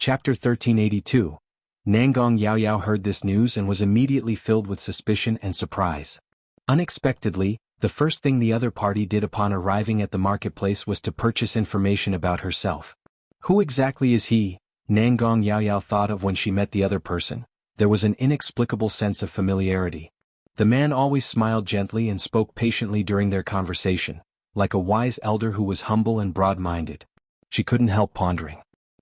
Chapter 1382. Nangong Yaoyao heard this news and was immediately filled with suspicion and surprise. Unexpectedly, the first thing the other party did upon arriving at the marketplace was to purchase information about herself. Who exactly is he? Nangong Yaoyao thought of when she met the other person. There was an inexplicable sense of familiarity. The man always smiled gently and spoke patiently during their conversation, like a wise elder who was humble and broad-minded. She couldn't help pondering.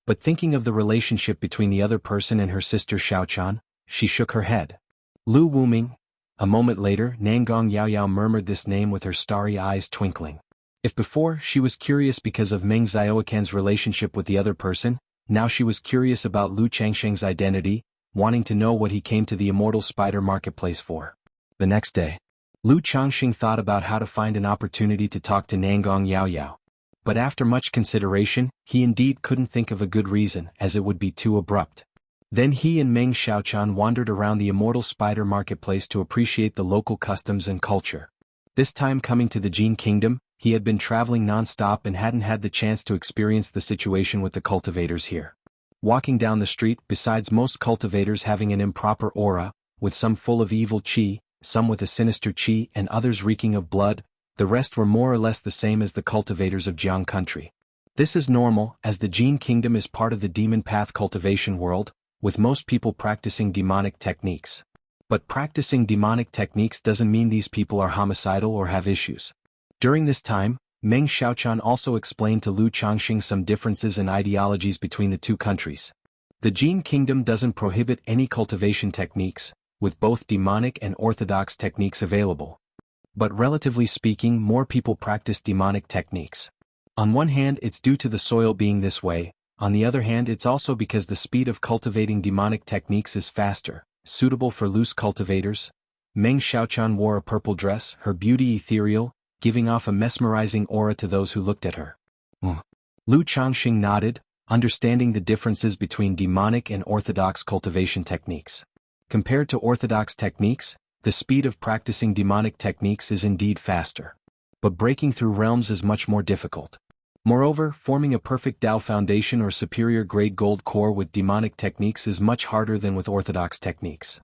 But thinking of the relationship between the other person and her sister Xiaochan, she shook her head. Lu Wuming. A moment later, Nangong Yaoyao murmured this name with her starry eyes twinkling. If before she was curious because of Meng Xiaoquan's relationship with the other person, now she was curious about Lu Changsheng's identity, wanting to know what he came to the Immortal Spider Marketplace for. The next day, Lu Changsheng thought about how to find an opportunity to talk to Nangong Yaoyao. But after much consideration, he indeed couldn't think of a good reason, as it would be too abrupt. Then he and Meng Xiaochan wandered around the Immortal Spider Marketplace to appreciate the local customs and culture. This time coming to the Jin Kingdom, he had been traveling non-stop and hadn't had the chance to experience the situation with the cultivators here. Walking down the street, besides most cultivators having an improper aura, with some full of evil qi, some with a sinister qi and others reeking of blood, the rest were more or less the same as the cultivators of Jianghu country. This is normal, as the Jin Kingdom is part of the demon path cultivation world, with most people practicing demonic techniques. But practicing demonic techniques doesn't mean these people are homicidal or have issues. During this time, Meng Xiaochan also explained to Lu Changsheng some differences in ideologies between the two countries. The Jin Kingdom doesn't prohibit any cultivation techniques, with both demonic and orthodox techniques available. But relatively speaking, more people practice demonic techniques. On one hand, it's due to the soil being this way, on the other hand it's also because the speed of cultivating demonic techniques is faster, suitable for loose cultivators. Meng Xiaochan wore a purple dress, her beauty ethereal, giving off a mesmerizing aura to those who looked at her. Lu Changxing nodded, understanding the differences between demonic and orthodox cultivation techniques. Compared to orthodox techniques, the speed of practicing demonic techniques is indeed faster. But breaking through realms is much more difficult. Moreover, forming a perfect Dao foundation or superior grade gold core with demonic techniques is much harder than with orthodox techniques.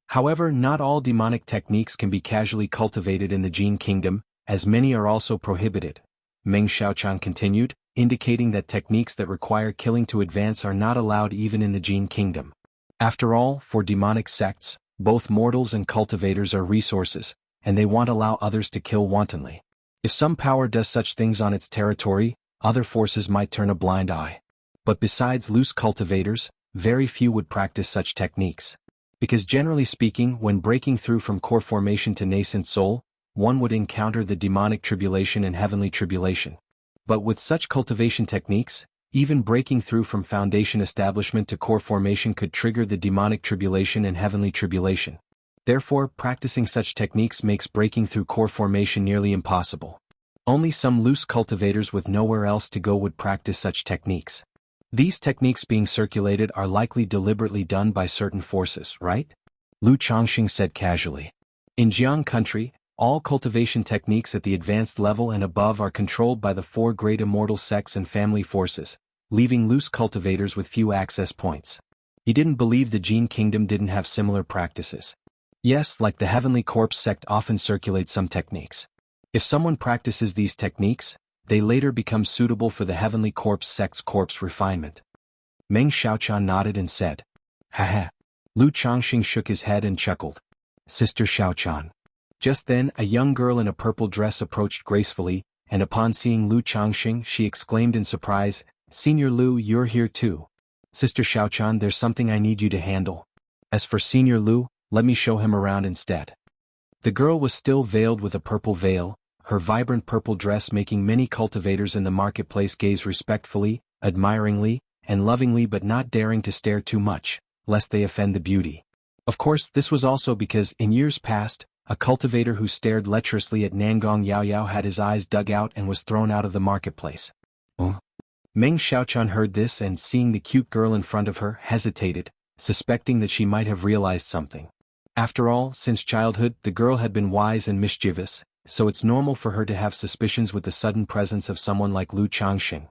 However, not all demonic techniques can be casually cultivated in the Jin Kingdom, as many are also prohibited. Meng Xiaochan continued, indicating that techniques that require killing to advance are not allowed even in the Jin Kingdom. After all, for demonic sects, both mortals and cultivators are resources, and they won't allow others to kill wantonly. If some power does such things on its territory, other forces might turn a blind eye. But besides loose cultivators, very few would practice such techniques. Because generally speaking, when breaking through from core formation to nascent soul, one would encounter the demonic tribulation and heavenly tribulation. But with such cultivation techniques, even breaking through from foundation establishment to core formation could trigger the demonic tribulation and heavenly tribulation. Therefore, practicing such techniques makes breaking through core formation nearly impossible. Only some loose cultivators with nowhere else to go would practice such techniques. These techniques being circulated are likely deliberately done by certain forces, right? Lu Changxing said casually. In Jianghu country, all cultivation techniques at the advanced level and above are controlled by the four great immortal sects and family forces, leaving loose cultivators with few access points. He didn't believe the Jin Kingdom didn't have similar practices. Yes, like the Heavenly Corpse sect often circulates some techniques. If someone practices these techniques, they later become suitable for the Heavenly Corpse sect's corpse refinement. Meng Xiaochan nodded and said, "Haha." Lu Changxing shook his head and chuckled. Sister Xiaochan. Just then, a young girl in a purple dress approached gracefully, and upon seeing Lu Changxing, she exclaimed in surprise, "Senior Lu, you're here too. Sister Xiaochan, there's something I need you to handle. As for Senior Lu, let me show him around instead." The girl was still veiled with a purple veil, her vibrant purple dress making many cultivators in the marketplace gaze respectfully, admiringly, and lovingly, but not daring to stare too much, lest they offend the beauty. Of course, this was also because, in years past, a cultivator who stared lecherously at Nangong Yaoyao had his eyes dug out and was thrown out of the marketplace. Meng Xiaochan heard this and, seeing the cute girl in front of her, hesitated, suspecting that she might have realized something. After all, since childhood, the girl had been wise and mischievous, so it's normal for her to have suspicions with the sudden presence of someone like Lu Changxing.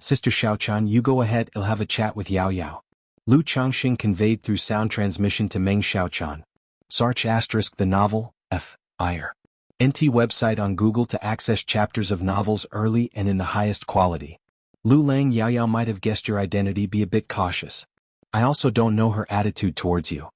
Sister Xiaochan, you go ahead, I'll have a chat with Yao Yao. Lu Changxing conveyed through sound transmission to Meng Xiaochan. Search * the novel, F.I.R. NT website on Google to access chapters of novels early and in the highest quality. Lu Lang, Yao Yao might have guessed your identity, be a bit cautious. I also don't know her attitude towards you.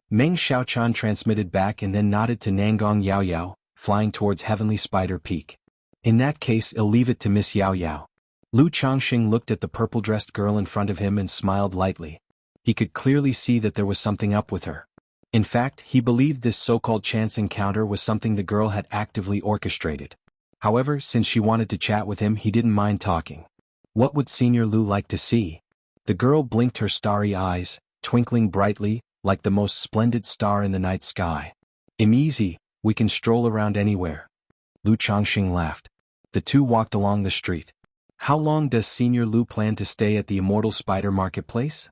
Meng Xiaochan transmitted back and then nodded to Nangong Yao Yao, flying towards Heavenly Spider Peak. In that case, I'll leave it to Miss Yao Yao. Lu Changxing looked at the purple-dressed girl in front of him and smiled lightly. He could clearly see that there was something up with her. In fact, he believed this so-called chance encounter was something the girl had actively orchestrated. However, since she wanted to chat with him, he didn't mind talking. What would Senior Lu like to see? The girl blinked her starry eyes, twinkling brightly, like the most splendid star in the night sky. Easy, we can stroll around anywhere. Lu Changxing laughed. The two walked along the street. How long does Senior Lu plan to stay at the Immortal Spider Marketplace?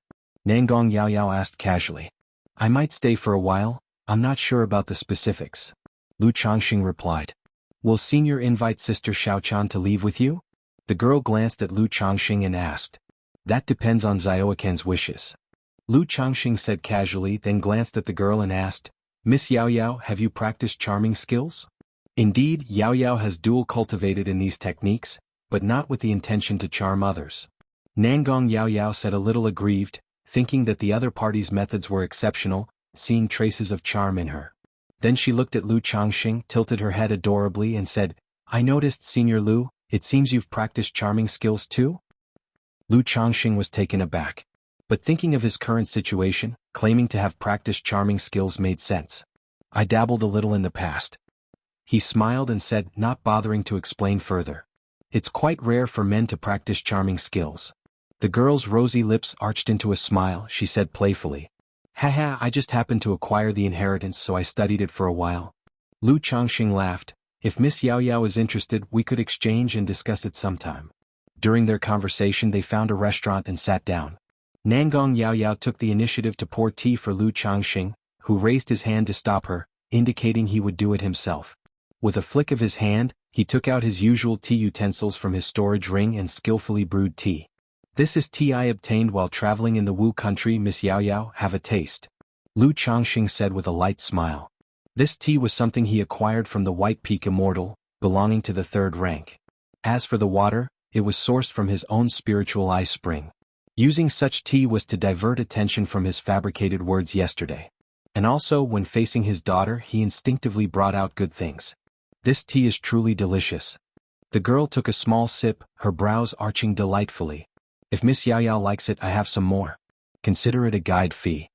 Nangong Yao Yao asked casually. I might stay for a while, I'm not sure about the specifics. Lu Changxing replied. Will Senior invite Sister Xiaochan to leave with you? The girl glanced at Lu Changxing and asked. That depends on Xiaoquan's wishes. Lu Changxing said casually, then glanced at the girl and asked, Miss Yao Yao, have you practiced charming skills? Indeed, Yao Yao has dual cultivated in these techniques, but not with the intention to charm others. Nangong Yao Yao said, a little aggrieved, thinking that the other party's methods were exceptional, seeing traces of charm in her. Then she looked at Lu Changxing, tilted her head adorably and said, I noticed, Senior Lu, it seems you've practiced charming skills too? Lu Changxing was taken aback. But thinking of his current situation, claiming to have practiced charming skills made sense. I dabbled a little in the past. He smiled and said, not bothering to explain further. It's quite rare for men to practice charming skills. The girl's rosy lips arched into a smile, she said playfully. Haha, I just happened to acquire the inheritance, so I studied it for a while. Lu Changxing laughed. If Miss Yao Yao is interested, we could exchange and discuss it sometime. During their conversation they found a restaurant and sat down. Nangong Yao Yao took the initiative to pour tea for Lu Changxing, who raised his hand to stop her, indicating he would do it himself. With a flick of his hand, he took out his usual tea utensils from his storage ring and skillfully brewed tea. This is tea I obtained while traveling in the Wu country, Miss Yao Yao, have a taste. Lu Changxing said with a light smile. This tea was something he acquired from the White Peak Immortal, belonging to the 3rd rank. As for the water, it was sourced from his own spiritual eye spring. Using such tea was to divert attention from his fabricated words yesterday. And also, when facing his daughter, he instinctively brought out good things. This tea is truly delicious. The girl took a small sip, her brows arching delightfully. If Miss Yao Yao likes it, I have some more. Consider it a guide fee.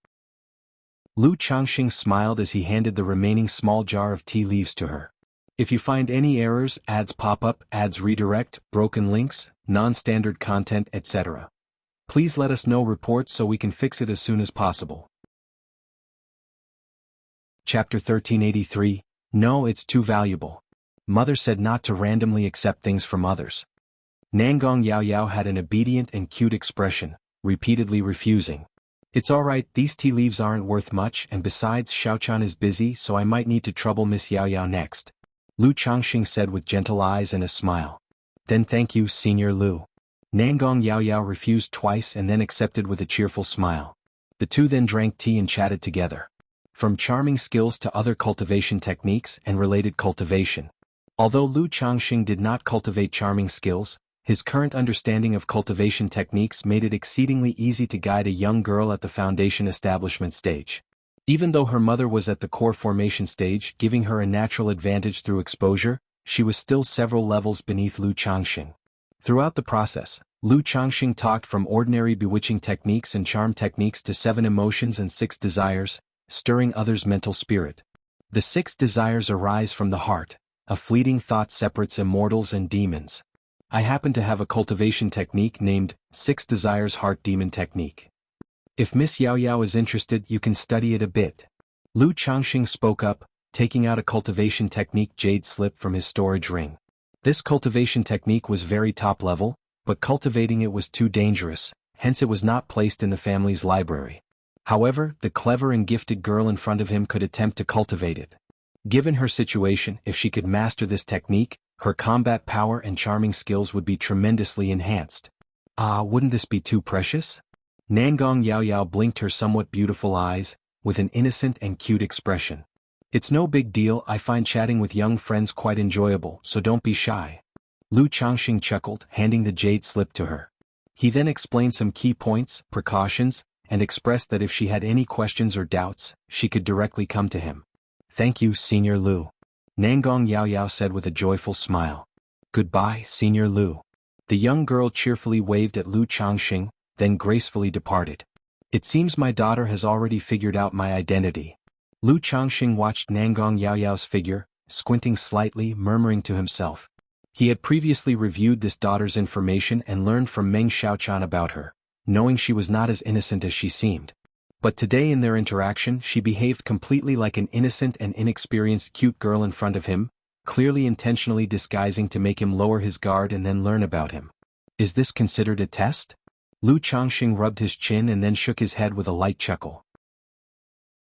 Lu Changxing smiled as he handed the remaining small jar of tea leaves to her. If you find any errors, ads pop up, ads redirect, broken links, non-standard content, etc. Please let us know reports so we can fix it as soon as possible. Chapter 1383. No, it's too valuable. Mother said not to randomly accept things from others. Nangong Yao Yao had an obedient and cute expression, repeatedly refusing. It's alright, these tea leaves aren't worth much, and besides Xiaochan is busy, so I might need to trouble Miss Yao Yao next. Lu Changxing said with gentle eyes and a smile. Then thank you, Senior Lu. Nangong Yao Yao refused twice and then accepted with a cheerful smile. The two then drank tea and chatted together. From charming skills to other cultivation techniques and related cultivation. Although Lu Changxing did not cultivate charming skills, his current understanding of cultivation techniques made it exceedingly easy to guide a young girl at the foundation establishment stage. Even though her mother was at the core formation stage, giving her a natural advantage through exposure, she was still several levels beneath Lu Changxing. Throughout the process, Lu Changxing talked from ordinary bewitching techniques and charm techniques to 7 emotions and 6 desires, stirring others' mental spirit. The 6 desires arise from the heart. A fleeting thought separates immortals and demons. I happen to have a cultivation technique named 6 Desires Heart Demon Technique. If Miss Yao Yao is interested, you can study it a bit. Lu Changxing spoke up, taking out a cultivation technique jade slip from his storage ring. This cultivation technique was very top level, but cultivating it was too dangerous, hence it was not placed in the family's library. However, the clever and gifted girl in front of him could attempt to cultivate it. Given her situation, if she could master this technique, her combat power and charming skills would be tremendously enhanced. Ah, wouldn't this be too precious? Nangong Yaoyao blinked her somewhat beautiful eyes, with an innocent and cute expression. It's no big deal, I find chatting with young friends quite enjoyable, so don't be shy. Lu Changxing chuckled, handing the jade slip to her. He then explained some key points, precautions, and expressed that if she had any questions or doubts, she could directly come to him. Thank you, Senior Lu. Nangong Yaoyao said with a joyful smile. Goodbye, Senior Lu. The young girl cheerfully waved at Lu Changxing, then gracefully departed. It seems my daughter has already figured out my identity. Lu Changxing watched Nangong Yaoyao's figure, squinting slightly, murmuring to himself. He had previously reviewed this daughter's information and learned from Meng Xiaochan about her, knowing she was not as innocent as she seemed. But today in their interaction she behaved completely like an innocent and inexperienced cute girl in front of him, clearly intentionally disguising to make him lower his guard and then learn about him. Is this considered a test? Lu Changxing rubbed his chin and then shook his head with a light chuckle.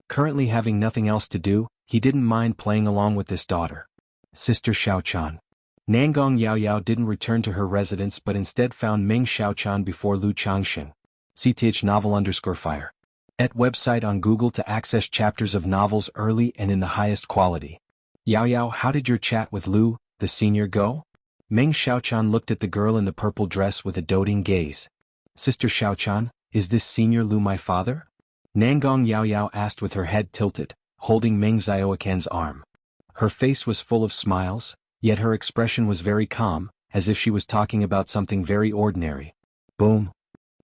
Currently having nothing else to do, he didn't mind playing along with this daughter. Sister Xiaochan. Nangong Yaoyao didn't return to her residence but instead found Meng Xiaochan before Lu Changxing. CTH novel_fire. At website on Google to access chapters of novels early and in the highest quality. Yaoyao, how did your chat with Lu, the senior, go? Meng Xiaochan looked at the girl in the purple dress with a doting gaze. Sister Xiaochan, is this Senior Lu my father? Nangong Yaoyao asked with her head tilted, holding Meng Xiaocan's arm. Her face was full of smiles, yet her expression was very calm, as if she was talking about something very ordinary. Boom!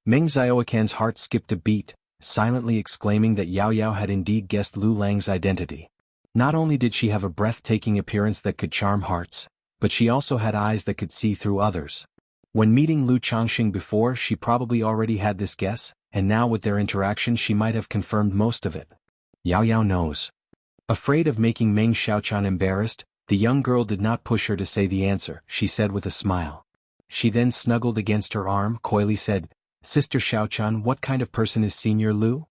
Meng Xiaocan's heart skipped a beat, silently exclaiming that Yaoyao had indeed guessed Lu Lang's identity. Not only did she have a breathtaking appearance that could charm hearts, but she also had eyes that could see through others. When meeting Lu Changxing before, she probably already had this guess, and now with their interaction she might have confirmed most of it. Yaoyao knows. Afraid of making Meng Xiaochan embarrassed, the young girl did not push her to say the answer, she said with a smile. She then snuggled against her arm, coyly said, Sister Xiaochan, what kind of person is Senior Lu?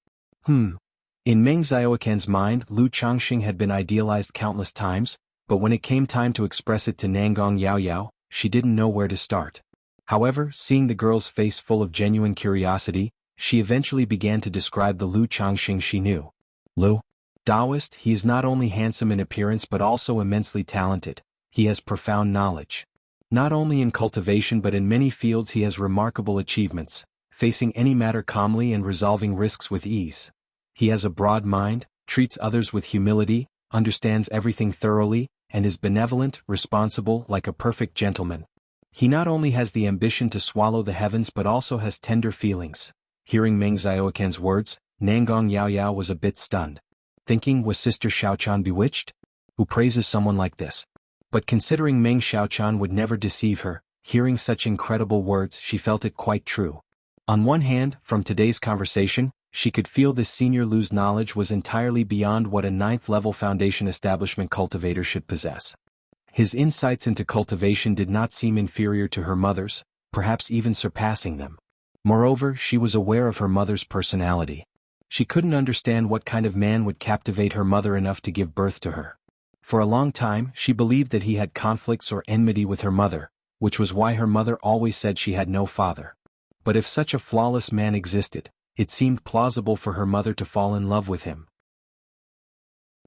In Meng Xiaocan's mind, Lu Changxing had been idealized countless times, but when it came time to express it to Nangong Yaoyao, she didn't know where to start. However, seeing the girl's face full of genuine curiosity, she eventually began to describe the Lu Changxing she knew. Lu? Taoist, he is not only handsome in appearance but also immensely talented. He has profound knowledge. Not only in cultivation but in many fields he has remarkable achievements, facing any matter calmly and resolving risks with ease. He has a broad mind, treats others with humility, understands everything thoroughly, and is benevolent, responsible, like a perfect gentleman. He not only has the ambition to swallow the heavens but also has tender feelings. Hearing Meng Xiaocan's words, Nangong Yaoyao was a bit stunned. Thinking, was Sister Xiaochan bewitched? Who praises someone like this? But considering Meng Xiaochan would never deceive her, hearing such incredible words she felt it quite true. On one hand, from today's conversation, she could feel this Senior Lu's knowledge was entirely beyond what a 9th-level foundation establishment cultivator should possess. His insights into cultivation did not seem inferior to her mother's, perhaps even surpassing them. Moreover, she was aware of her mother's personality. She couldn't understand what kind of man would captivate her mother enough to give birth to her. For a long time, she believed that he had conflicts or enmity with her mother, which was why her mother always said she had no father. But if such a flawless man existed, it seemed plausible for her mother to fall in love with him.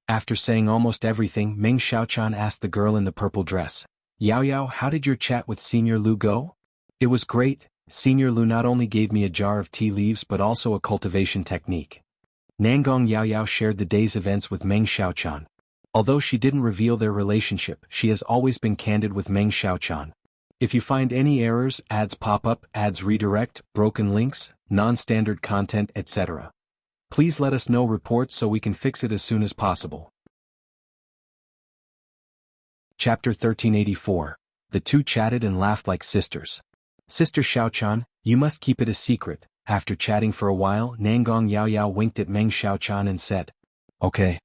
After saying almost everything, Meng Xiaochan asked the girl in the purple dress, Yaoyao, how did your chat with Senior Lu go? It was great. Senior Lu not only gave me a jar of tea leaves but also a cultivation technique. Nangong Yaoyao shared the day's events with Meng Xiaochan. Although she didn't reveal their relationship, she has always been candid with Meng Xiaochan. If you find any errors, ads pop up, ads redirect, broken links, non-standard content, etc., please let us know reports so we can fix it as soon as possible. Chapter 1384. The two chatted and laughed like sisters. Sister Xiaochan, you must keep it a secret. After chatting for a while, Nangong Yaoyao winked at Meng Xiaochan and said, Okay.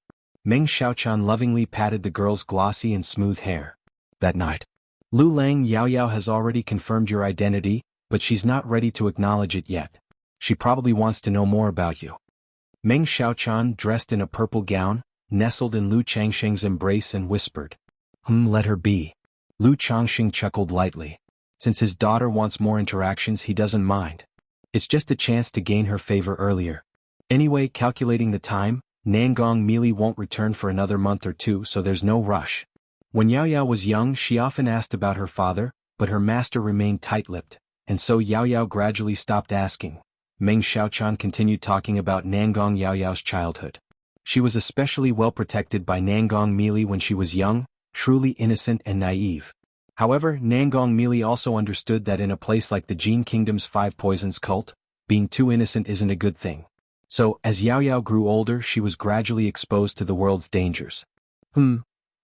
Meng Xiaochan lovingly patted the girl's glossy and smooth hair. That night. Lu Lang, Yaoyao has already confirmed your identity, but she's not ready to acknowledge it yet. She probably wants to know more about you. Meng Xiaochan, dressed in a purple gown, nestled in Lu Changxing's embrace and whispered, let her be. Lu Changxing chuckled lightly. Since his daughter wants more interactions, he doesn't mind. It's just a chance to gain her favor earlier. Anyway, calculating the time, Nangong Meili won't return for another month or two, so there's no rush. When Yao Yao was young, she often asked about her father, but her master remained tight-lipped, and so Yao Yao gradually stopped asking. Meng Xiaochan continued talking about Nangong Yao Yao's childhood. She was especially well protected by Nangong Meili when she was young, truly innocent and naive. However, Nangong Meili also understood that in a place like the Jin Kingdom's Five Poisons cult, being too innocent isn't a good thing. So, as Yao Yao grew older, she was gradually exposed to the world's dangers.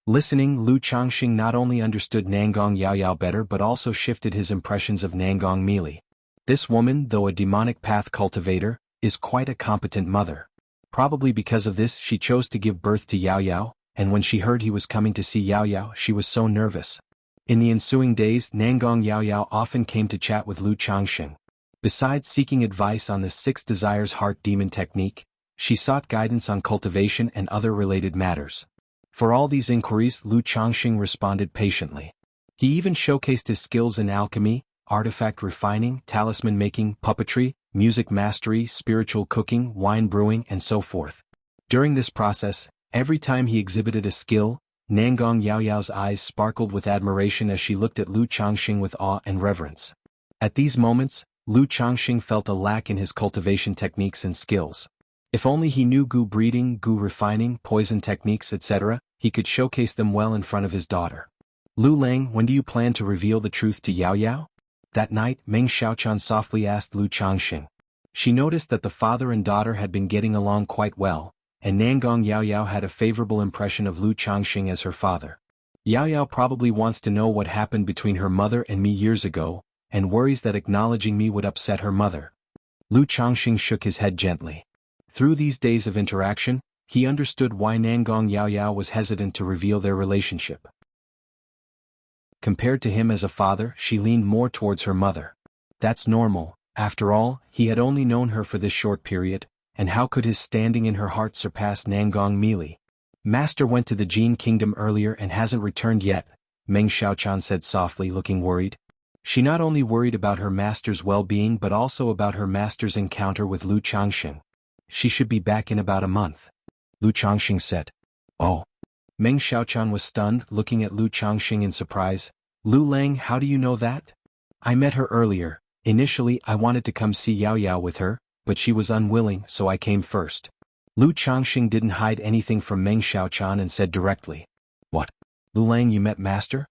Listening, Lu Changxing not only understood Nangong Yao Yao better but also shifted his impressions of Nangong Meili. This woman, though a demonic path cultivator, is quite a competent mother. Probably because of this, she chose to give birth to Yao Yao, and when she heard he was coming to see Yao Yao, she was so nervous. In the ensuing days, Nangong Yao Yao often came to chat with Lu Changxing. Besides seeking advice on the Six Desires Heart Demon technique, she sought guidance on cultivation and other related matters. For all these inquiries, Lu Changxing responded patiently. He even showcased his skills in alchemy, artifact refining, talisman making, puppetry, music mastery, spiritual cooking, wine brewing, and so forth. During this process, every time he exhibited a skill, Nangong Yao Yao's eyes sparkled with admiration as she looked at Lu Changxing with awe and reverence. At these moments, Lu Changxing felt a lack in his cultivation techniques and skills. If only he knew gu breeding, gu refining, poison techniques, etc., he could showcase them well in front of his daughter. Lu Lang, when do you plan to reveal the truth to Yao Yao? That night, Meng Xiaochan softly asked Lu Changxing. She noticed that the father and daughter had been getting along quite well, and Nangong Yao Yao had a favorable impression of Lu Changxing as her father. Yao Yao probably wants to know what happened between her mother and me years ago, and worries that acknowledging me would upset her mother. Lu Changxing shook his head gently. Through these days of interaction, he understood why Nangong Yao Yao was hesitant to reveal their relationship. Compared to him as a father, she leaned more towards her mother. That's normal. After all, he had only known her for this short period, and how could his standing in her heart surpass Nangong Meili? Master went to the Jin Kingdom earlier and hasn't returned yet, Meng Xiaochan said softly, looking worried. She not only worried about her master's well-being but also about her master's encounter with Lu Changxing. She should be back in about a month. Lu Changxing said. Oh. Meng Xiaochan was stunned, looking at Lu Changxing in surprise. Lu Lang, how do you know that? I met her earlier. Initially, I wanted to come see Yao Yao with her, but she was unwilling, so I came first. Lu Changxing didn't hide anything from Meng Xiaochan and said directly. What? Lu Lang, you met Master?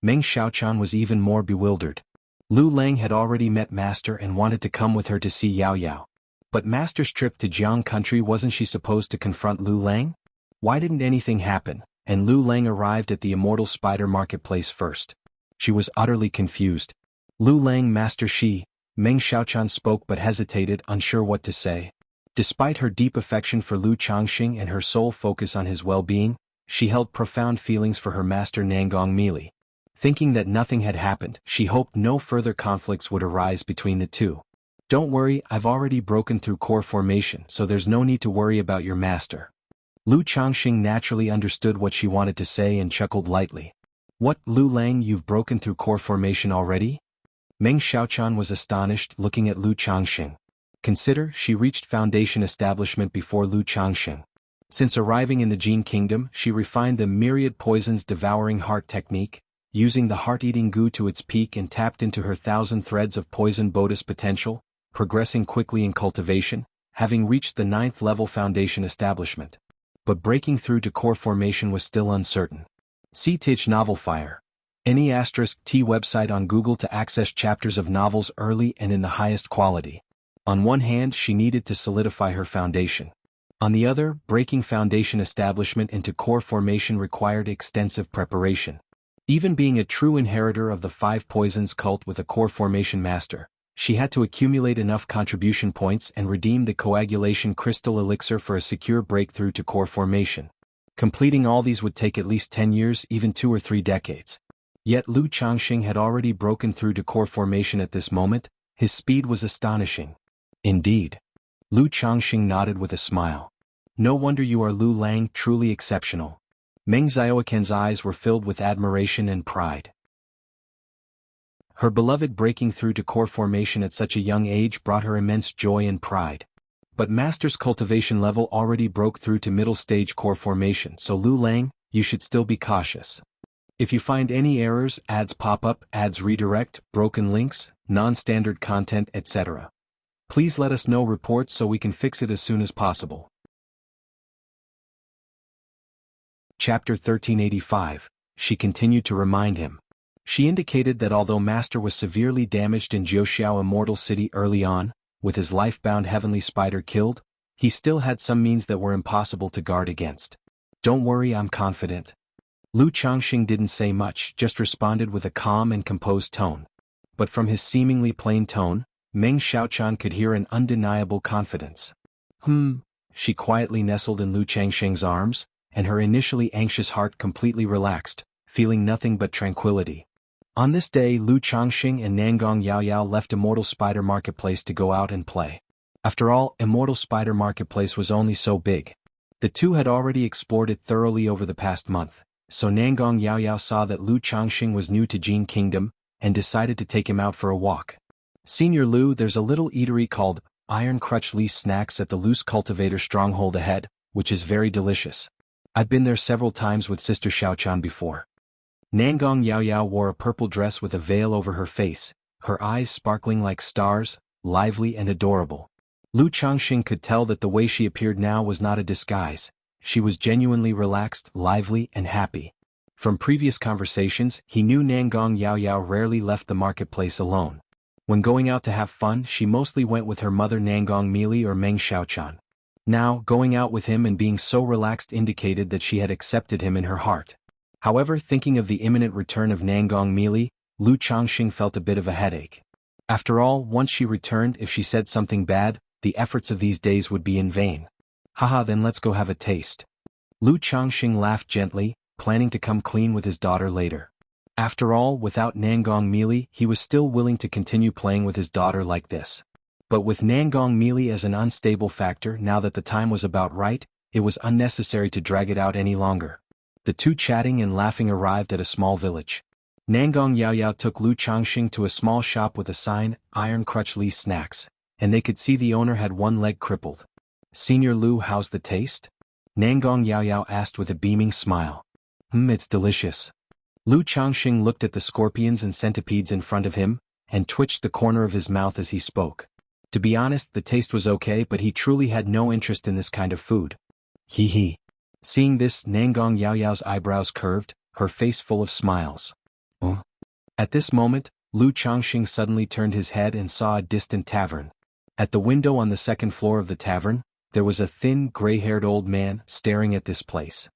Meng Xiaochan was even more bewildered. Lu Lang had already met Master and wanted to come with her to see Yao Yao. But Master's trip to Jianghu country, wasn't she supposed to confront Lu Lang? Why didn't anything happen, and Lu Lang arrived at the Immortal Spider Marketplace first? She was utterly confused. Lu Lang, Master Shi. Meng Xiaochan spoke but hesitated, unsure what to say. Despite her deep affection for Lu Changxing and her sole focus on his well-being, she held profound feelings for her master Nangong Meili. Thinking that nothing had happened, she hoped no further conflicts would arise between the two. Don't worry, I've already broken through core formation, so there's no need to worry about your master. Lu Changxing naturally understood what she wanted to say and chuckled lightly. What, Lu Lang, you've broken through core formation already? Meng Xiaochan was astonished, looking at Lu Changxing. Consider, she reached foundation establishment before Lu Changxing. Since arriving in the Jin Kingdom, she refined the myriad poisons devouring heart technique, using the heart-eating goo to its peak and tapped into her 1,000 threads of poison bodis potential, progressing quickly in cultivation, having reached the 9th level foundation establishment. But breaking through to core formation was still uncertain. See Tich Novel Fire. Any *T website on Google to access chapters of novels early and in the highest quality. On one hand, she needed to solidify her foundation. On the other, breaking foundation establishment into core formation required extensive preparation. Even being a true inheritor of the Five Poisons cult with a core formation master, she had to accumulate enough contribution points and redeem the coagulation crystal elixir for a secure breakthrough to core formation. Completing all these would take at least 10 years, even 2 or 3 decades. Yet Lu Changxing had already broken through to core formation at this moment. His speed was astonishing. Indeed. Lu Changxing nodded with a smile. No wonder you are Lu Lang, truly exceptional. Meng Xiaoquan's eyes were filled with admiration and pride. Her beloved breaking through to core formation at such a young age brought her immense joy and pride. But Master's cultivation level already broke through to middle stage core formation, so Lu Lang, you should still be cautious. If you find any errors, ads pop up, ads redirect, broken links, non-standard content, etc., please let us know reports so we can fix it as soon as possible. Chapter 1385, she continued to remind him. She indicated that although Master was severely damaged in Jiuxiao Immortal City early on, with his life-bound heavenly spider killed, he still had some means that were impossible to guard against. Don't worry, I'm confident. Lu Changxing didn't say much, just responded with a calm and composed tone. But from his seemingly plain tone, Meng Xiaochan could hear an undeniable confidence. She quietly nestled in Lu Changxing's arms, and her initially anxious heart completely relaxed, feeling nothing but tranquility. On this day, Lu Changxing and Nangong Yaoyao left Immortal Spider Marketplace to go out and play. After all, Immortal Spider Marketplace was only so big. The two had already explored it thoroughly over the past month, so Nangong Yaoyao saw that Lu Changxing was new to Jin Kingdom, and decided to take him out for a walk. Senior Lu, there's a little eatery called Iron Crutch Lee Snacks at the Loose Cultivator Stronghold ahead, which is very delicious. I've been there several times with Sister Xiaochan before. Nangong Yaoyao wore a purple dress with a veil over her face, her eyes sparkling like stars, lively and adorable. Lu Changxing could tell that the way she appeared now was not a disguise. She was genuinely relaxed, lively, and happy. From previous conversations, he knew Nangong Yaoyao rarely left the marketplace alone. When going out to have fun, she mostly went with her mother Nangong Mili or Meng Xiaochan. Now, going out with him and being so relaxed indicated that she had accepted him in her heart. However, thinking of the imminent return of Nangong Mili, Lu Changxing felt a bit of a headache. After all, once she returned, if she said something bad, the efforts of these days would be in vain. Haha, then let's go have a taste. Lu Changxing laughed gently, planning to come clean with his daughter later. After all, without Nangong Mili, he was still willing to continue playing with his daughter like this. But with Nangong Mili as an unstable factor, now that the time was about right, it was unnecessary to drag it out any longer. The two chatting and laughing arrived at a small village. Nangong Yaoyao took Lu Changxing to a small shop with a sign, Iron Crutch Lee Snacks, and they could see the owner had one leg crippled. Senior Lu, how's the taste? Nangong Yaoyao asked with a beaming smile. It's delicious. Lu Changxing looked at the scorpions and centipedes in front of him, and twitched the corner of his mouth as he spoke. To be honest, the taste was okay, but he truly had no interest in this kind of food. Hee. Seeing this, Nangong Yaoyao's eyebrows curved, her face full of smiles. At this moment, Lu Changxing suddenly turned his head and saw a distant tavern. At the window on the second floor of the tavern, there was a thin, gray-haired old man staring at this place.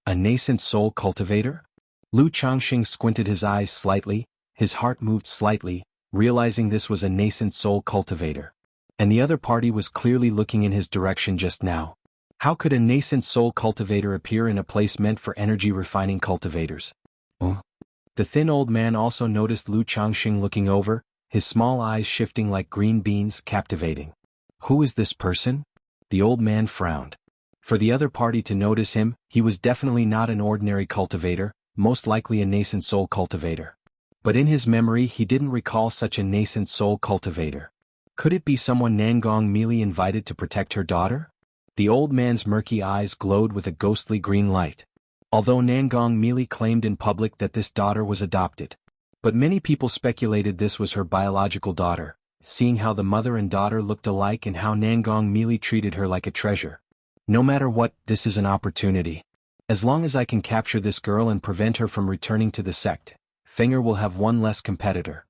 A nascent soul cultivator? Lu Changxing squinted his eyes slightly, his heart moved slightly, realizing this was a nascent soul cultivator. And the other party was clearly looking in his direction just now. How could a nascent soul cultivator appear in a place meant for energy refining cultivators? The thin old man also noticed Lu Changxing looking over, his small eyes shifting like green beans, captivating. Who is this person? The old man frowned. For the other party to notice him, he was definitely not an ordinary cultivator, most likely a nascent soul cultivator. But in his memory he didn't recall such a nascent soul cultivator. Could it be someone Nangong Mili invited to protect her daughter? The old man's murky eyes glowed with a ghostly green light. Although Nangong Mili claimed in public that this daughter was adopted. But many people speculated this was her biological daughter, seeing how the mother and daughter looked alike and how Nangong Mili treated her like a treasure. No matter what, this is an opportunity. As long as I can capture this girl and prevent her from returning to the sect, Fenger will have one less competitor.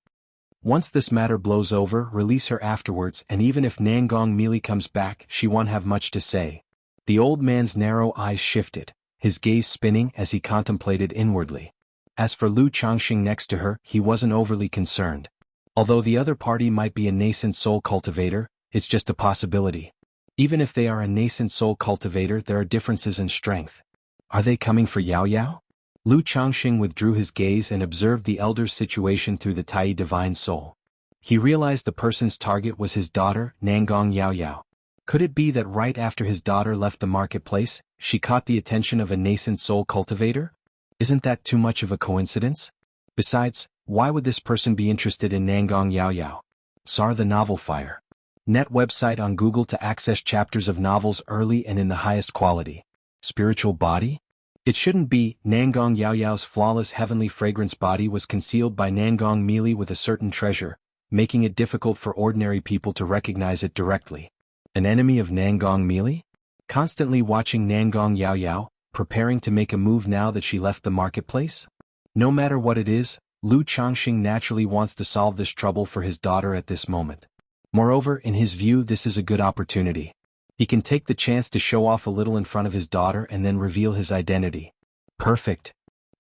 Once this matter blows over, release her afterwards, and even if Nangong Mili comes back, she won't have much to say. The old man's narrow eyes shifted, his gaze spinning as he contemplated inwardly. As for Lu Changxing next to her, he wasn't overly concerned. Although the other party might be a nascent soul cultivator, it's just a possibility. Even if they are a nascent soul cultivator, there are differences in strength. Are they coming for Yao Yao? Lu Changxing withdrew his gaze and observed the elder's situation through the Tai Divine Soul. He realized the person's target was his daughter, Nangong Yaoyao. Could it be that right after his daughter left the marketplace, she caught the attention of a nascent soul cultivator? Isn't that too much of a coincidence? Besides, why would this person be interested in Nangong Yaoyao? SAR the Novel Fire. Net website on Google to access chapters of novels early and in the highest quality. Spiritual body? It shouldn't be. Nangong Yaoyao's flawless heavenly fragrance body was concealed by Nangong Meili with a certain treasure, making it difficult for ordinary people to recognize it directly. An enemy of Nangong Meili? Constantly watching Nangong Yaoyao, preparing to make a move now that she left the marketplace? No matter what it is, Lu Changxing naturally wants to solve this trouble for his daughter at this moment. Moreover, in his view, this is a good opportunity. He can take the chance to show off a little in front of his daughter and then reveal his identity. Perfect.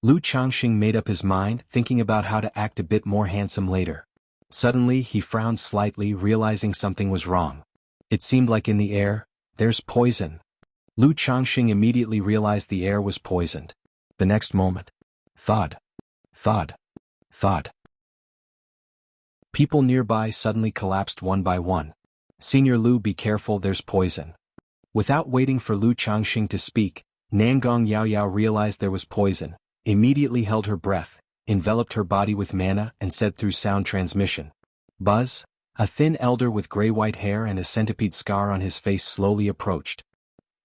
Lu Changxing made up his mind, thinking about how to act a bit more handsome later. Suddenly, he frowned slightly, realizing something was wrong. It seemed like in the air, there's poison. Lu Changxing immediately realized the air was poisoned. The next moment. Thud. Thud. Thud. People nearby suddenly collapsed one by one. Senior Lu, be careful, there's poison. Without waiting for Lu Changxing to speak, Nangong Yaoyao realized there was poison, immediately held her breath, enveloped her body with mana and said through sound transmission. Buzz. A thin elder with gray-white hair and a centipede scar on his face slowly approached.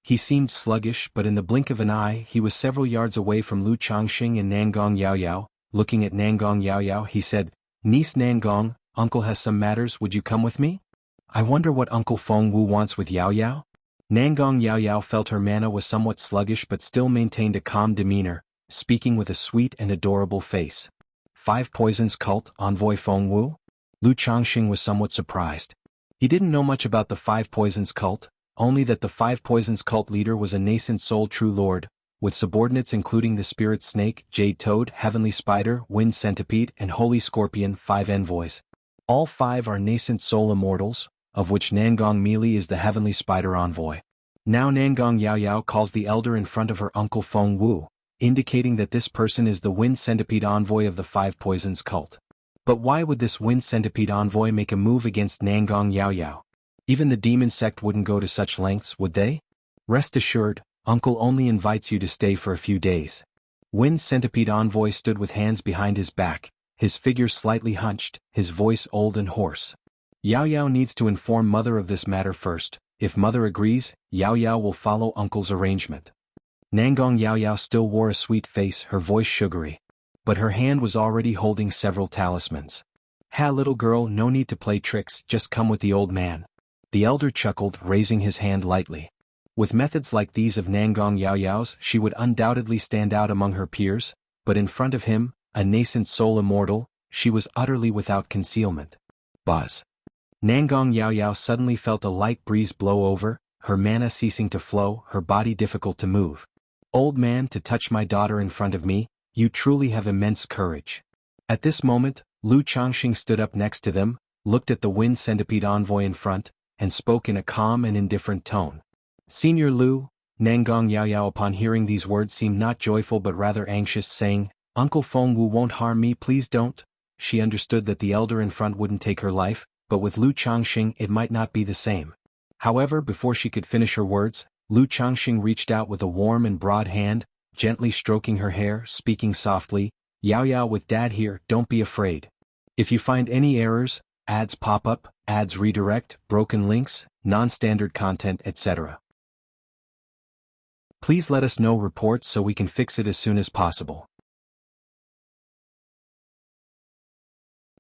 He seemed sluggish, but in the blink of an eye he was several yards away from Lu Changxing and Nangong Yaoyao. Looking at Nangong Yaoyao, he said, "Niece Nangong, uncle has some matters, would you come with me? I wonder what Uncle Feng Wu wants with Yaoyao?" Nangong Yaoyao felt her mana was somewhat sluggish but still maintained a calm demeanor, speaking with a sweet and adorable face. Five Poisons Cult Envoy Feng Wu? Lu Changxing was somewhat surprised. He didn't know much about the Five Poisons Cult, only that the Five Poisons Cult leader was a nascent soul true lord, with subordinates including the Spirit Snake, Jade Toad, Heavenly Spider, Wind Centipede, and Holy Scorpion. 5 envoys. All 5 are nascent soul immortals, of which Nangong Meili is the Heavenly Spider envoy. Now Nangong Yaoyao calls the elder in front of her uncle Feng Wu, indicating that this person is the Wind Centipede envoy of the Five Poisons Cult. But why would this Wind Centipede envoy make a move against Nangong Yaoyao? Even the demon sect wouldn't go to such lengths, would they? Rest assured, uncle only invites you to stay for a few days. Wind Centipede envoy stood with hands behind his back, his figure slightly hunched, his voice old and hoarse. Yaoyao needs to inform mother of this matter first. If mother agrees, Yaoyao will follow uncle's arrangement. Nangong Yaoyao still wore a sweet face, her voice sugary. But her hand was already holding several talismans. "Ha, little girl, no need to play tricks, just come with the old man." The elder chuckled, raising his hand lightly. With methods like these of Nangong Yaoyao's, she would undoubtedly stand out among her peers, but in front of him, a nascent soul immortal, she was utterly without concealment. Buzz. Nangong Yaoyao suddenly felt a light breeze blow over, her mana ceasing to flow, her body difficult to move. "Old man, to touch my daughter in front of me, you truly have immense courage." At this moment, Lu Changxing stood up next to them, looked at the Wind Centipede envoy in front, and spoke in a calm and indifferent tone. "Senior Lu." Nangong Yaoyao upon hearing these words seemed not joyful but rather anxious, saying, "Uncle Feng Wu won't harm me, please don't." She understood that the elder in front wouldn't take her life, but with Lu Changxing it might not be the same. However, before she could finish her words, Lu Changxing reached out with a warm and broad hand, gently stroking her hair, speaking softly, "Yaoyao, with Dad here, don't be afraid. If you find any errors, ads pop up, ads redirect, broken links, non-standard content, etc. Please let us know reports so we can fix it as soon as possible."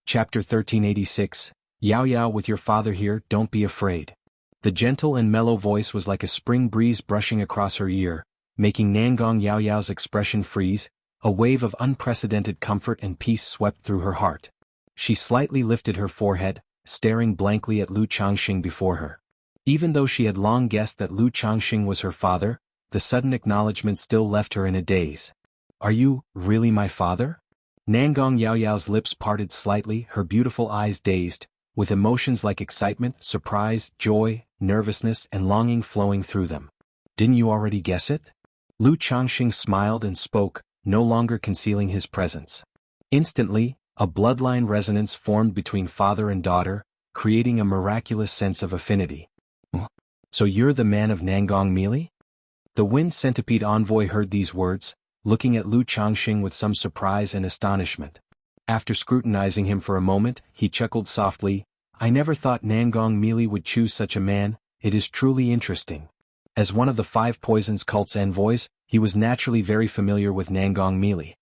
Chapter 1386, Yaoyao, with your father here, don't be afraid. The gentle and mellow voice was like a spring breeze brushing across her ear, making Nangong Yaoyao's expression freeze. A wave of unprecedented comfort and peace swept through her heart. She slightly lifted her forehead, staring blankly at Lu Changxing before her. Even though she had long guessed that Lu Changxing was her father, the sudden acknowledgement still left her in a daze. "Are you really my father?" Nangong Yaoyao's lips parted slightly, her beautiful eyes dazed, with emotions like excitement, surprise, joy, nervousness, and longing flowing through them. "Didn't you already guess it?" Lu Changxing smiled and spoke, no longer concealing his presence. Instantly, a bloodline resonance formed between father and daughter, creating a miraculous sense of affinity. So you're the man of Nangong Meili? The wind centipede envoy heard these words, looking at Lu Changxing with some surprise and astonishment. After scrutinizing him for a moment, he chuckled softly, I never thought Nangong Meili would choose such a man, it is truly interesting. As one of the 5 Poisons cult's envoys, he was naturally very familiar with Nangong Meili.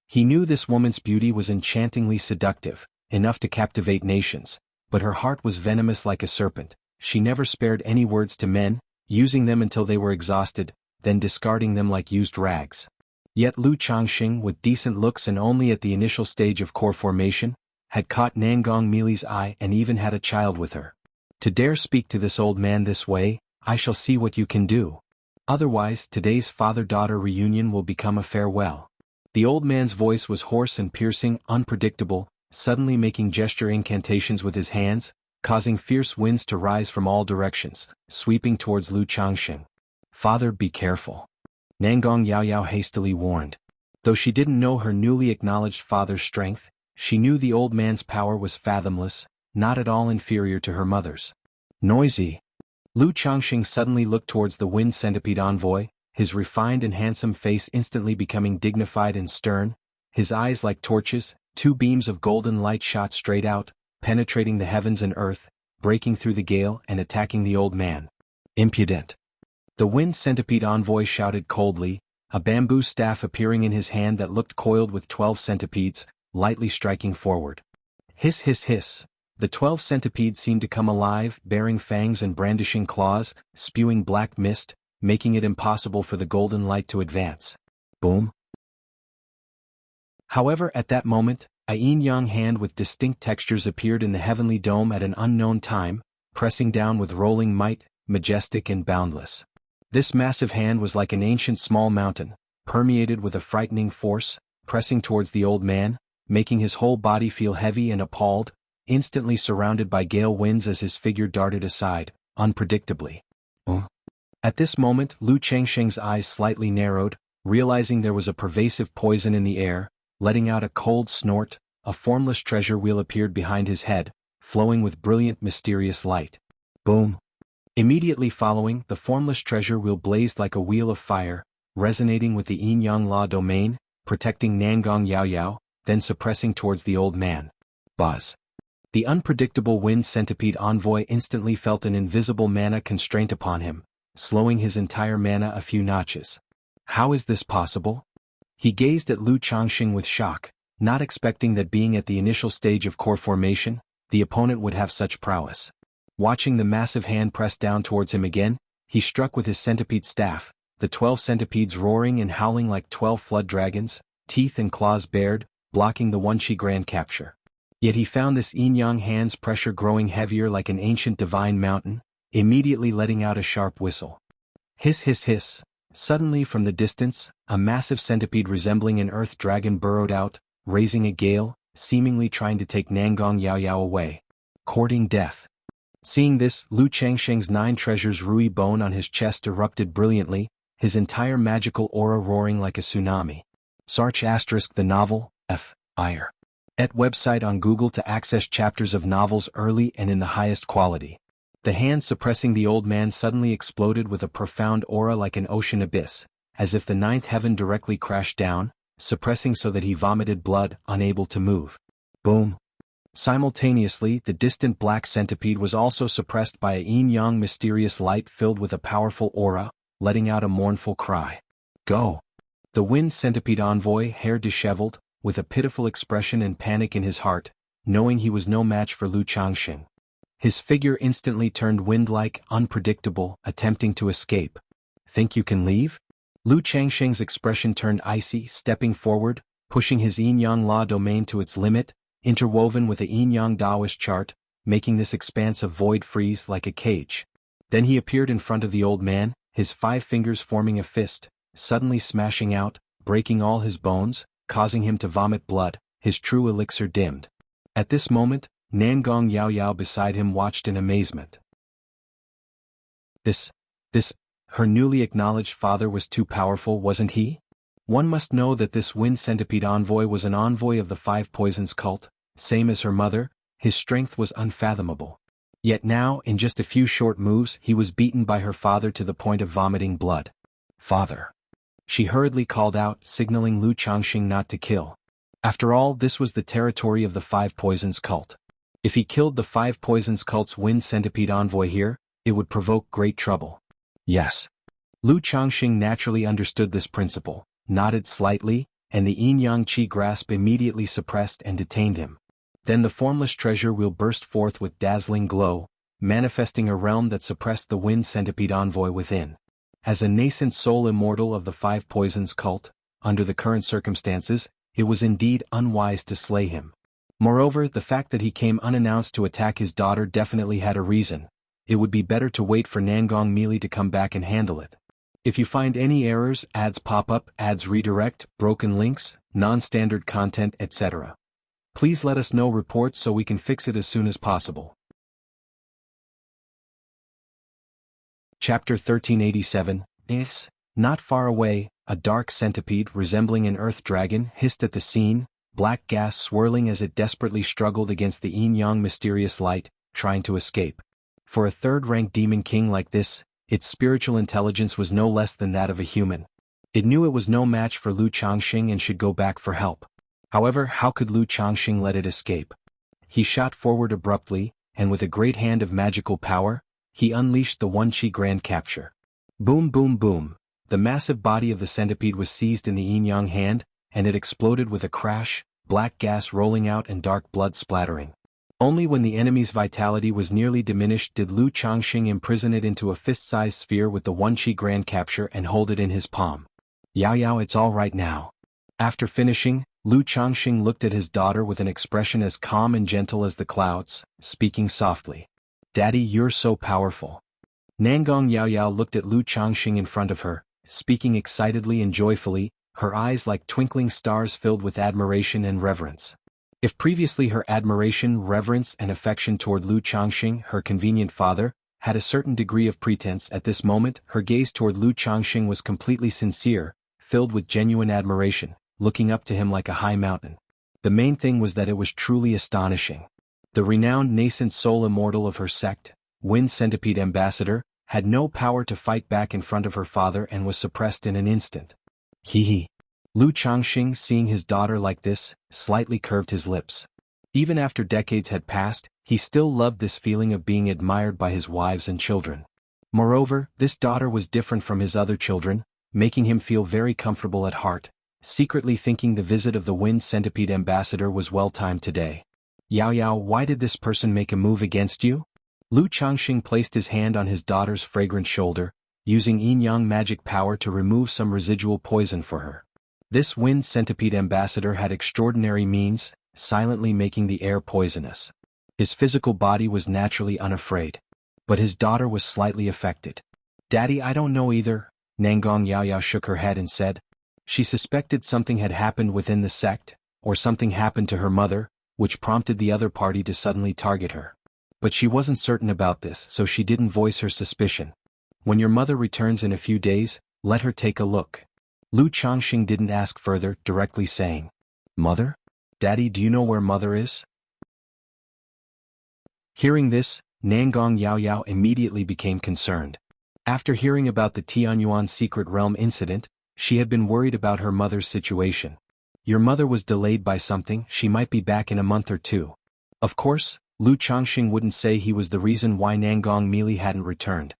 He knew this woman's beauty was enchantingly seductive, enough to captivate nations, but her heart was venomous like a serpent. She never spared any words to men, using them until they were exhausted, then discarding them like used rags. Yet Lu Changxing, with decent looks and only at the initial stage of core formation, had caught Nangong Meili's eye and even had a child with her. To dare speak to this old man this way, I shall see what you can do. Otherwise, today's father-daughter reunion will become a farewell. The old man's voice was hoarse and piercing, unpredictable, suddenly making gesture incantations with his hands, causing fierce winds to rise from all directions, sweeping towards Lu Changxing. Father, be careful. Nangong Yaoyao hastily warned. Though she didn't know her newly acknowledged father's strength, she knew the old man's power was fathomless, not at all inferior to her mother's. Noisy. Lu Changxing suddenly looked towards the wind centipede envoy, his refined and handsome face instantly becoming dignified and stern, his eyes like torches, 2 beams of golden light shot straight out, penetrating the heavens and earth, breaking through the gale and attacking the old man. Impudent. The wind centipede envoy shouted coldly, a bamboo staff appearing in his hand that looked coiled with 12 centipedes, lightly striking forward. Hiss hiss hiss. The 12 centipedes seemed to come alive, bearing fangs and brandishing claws, spewing black mist, making it impossible for the golden light to advance. Boom. However, at that moment, a yin-yang hand with distinct textures appeared in the heavenly dome at an unknown time, pressing down with rolling might, majestic and boundless. This massive hand was like an ancient small mountain, permeated with a frightening force, pressing towards the old man, making his whole body feel heavy and appalled, instantly surrounded by gale winds as his figure darted aside, unpredictably. At this moment, Lu Changxing's eyes slightly narrowed, realizing there was a pervasive poison in the air, letting out a cold snort, a formless treasure wheel appeared behind his head, flowing with brilliant mysterious light. Boom. Immediately following, the formless treasure wheel blazed like a wheel of fire, resonating with the yin-yang law domain, protecting Nangong Yaoyao, then suppressing towards the old man. Buzz. The unpredictable wind centipede envoy instantly felt an invisible mana constraint upon him, slowing his entire mana a few notches. How is this possible? He gazed at Lu Changxing with shock, not expecting that being at the initial stage of core formation, the opponent would have such prowess. Watching the massive hand press down towards him again, he struck with his centipede staff, the 12 centipedes roaring and howling like 12 flood dragons, teeth and claws bared, blocking the Wuxia grand capture. Yet he found this yin-yang hand's pressure growing heavier like an ancient divine mountain, immediately letting out a sharp whistle. Hiss hiss hiss. Suddenly from the distance, a massive centipede resembling an earth dragon burrowed out, raising a gale, seemingly trying to take Nangong Yaoyao away. Courting death. Seeing this, Lu Changxing's 9 treasures Rui bone on his chest erupted brilliantly, his entire magical aura roaring like a tsunami. Search * the novel, F.I.R. at website on Google to access chapters of novels early and in the highest quality. The hand suppressing the old man suddenly exploded with a profound aura like an ocean abyss, as if the 9th heaven directly crashed down, suppressing so that he vomited blood, unable to move. Boom. Simultaneously, the distant black centipede was also suppressed by a yin-yang mysterious light filled with a powerful aura, letting out a mournful cry. Go! The wind centipede envoy, hair disheveled, with a pitiful expression and panic in his heart, knowing he was no match for Lu Changxing. His figure instantly turned wind-like, unpredictable, attempting to escape. Think you can leave? Lu Changxing's expression turned icy, stepping forward, pushing his yin-yang law domain to its limit, interwoven with a yin-yang Taoist chart, making this expanse of void freeze like a cage. Then he appeared in front of the old man, his 5 fingers forming a fist, suddenly smashing out, breaking all his bones, causing him to vomit blood, his true elixir dimmed. At this moment, Nangong Yaoyao beside him watched in amazement. This, her newly acknowledged father was too powerful, wasn't he? One must know that this wind centipede envoy was an envoy of the 5 Poisons cult, same as her mother, his strength was unfathomable. Yet now, in just a few short moves, he was beaten by her father to the point of vomiting blood. "Father!" She hurriedly called out, signaling Lu Changxing not to kill. After all, this was the territory of the Five Poisons cult. If he killed the Five Poisons cult's wind centipede envoy here, it would provoke great trouble. Yes. Lu Changxing naturally understood this principle, nodded slightly, and the yin-yang qi grasp immediately suppressed and detained him. Then the formless treasure wheel burst forth with dazzling glow, manifesting a realm that suppressed the wind centipede envoy within. As a nascent soul immortal of the Five Poisons cult, under the current circumstances, it was indeed unwise to slay him. Moreover, the fact that he came unannounced to attack his daughter definitely had a reason. It would be better to wait for Nangong Meili to come back and handle it. If you find any errors, ads pop up, ads redirect, broken links, non-standard content, etc., please let us know reports so we can fix it as soon as possible. Chapter 1387, Not far away, a dark centipede resembling an earth dragon hissed at the scene, black gas swirling as it desperately struggled against the yin-yang mysterious light, trying to escape. For a third-rank demon king like this, its spiritual intelligence was no less than that of a human. It knew it was no match for Lu Changxing and should go back for help. However, how could Lu Changxing let it escape? He shot forward abruptly, and with a great hand of magical power, he unleashed the One-Chi Grand Capture. Boom boom boom, the massive body of the centipede was seized in the yin-yang hand, and it exploded with a crash, black gas rolling out and dark blood splattering. Only when the enemy's vitality was nearly diminished did Lu Changxing imprison it into a fist-sized sphere with the One-Chi Grand Capture and hold it in his palm. Yao, it's all right now. After finishing, Lu Changxing looked at his daughter with an expression as calm and gentle as the clouds, speaking softly. Daddy, you're so powerful. Nangong Yao looked at Lu Changxing in front of her, speaking excitedly and joyfully, her eyes like twinkling stars filled with admiration and reverence. If previously her admiration, reverence and affection toward Lu Changxing, her convenient father, had a certain degree of pretense, at this moment her gaze toward Lu Changxing was completely sincere, filled with genuine admiration, looking up to him like a high mountain. The main thing was that it was truly astonishing. The renowned nascent soul immortal of her sect, Wind Centipede Ambassador, had no power to fight back in front of her father and was suppressed in an instant. Hee. Lu Changxing, seeing his daughter like this, slightly curved his lips. Even after decades had passed, he still loved this feeling of being admired by his wives and children. Moreover, this daughter was different from his other children, making him feel very comfortable at heart, secretly thinking the visit of the Wind Centipede Ambassador was well-timed today. Yao, why did this person make a move against you? Lu Changxing placed his hand on his daughter's fragrant shoulder, using yin-yang magic power to remove some residual poison for her. This Wind Centipede Ambassador had extraordinary means, silently making the air poisonous. His physical body was naturally unafraid. But his daughter was slightly affected. Daddy, I don't know either, Nangong Yao shook her head and said. She suspected something had happened within the sect, or something happened to her mother, which prompted the other party to suddenly target her. But she wasn't certain about this, so she didn't voice her suspicion. When your mother returns in a few days, let her take a look. Lu Changxing didn't ask further, directly saying, Mother? Daddy, do you know where Mother is? Hearing this, Nangong Yao immediately became concerned. After hearing about the Tianyuan secret realm incident, she had been worried about her mother's situation. Your mother was delayed by something, she might be back in a month or two. Of course, Lu Changxing wouldn't say he was the reason why Nangong Meili hadn't returned.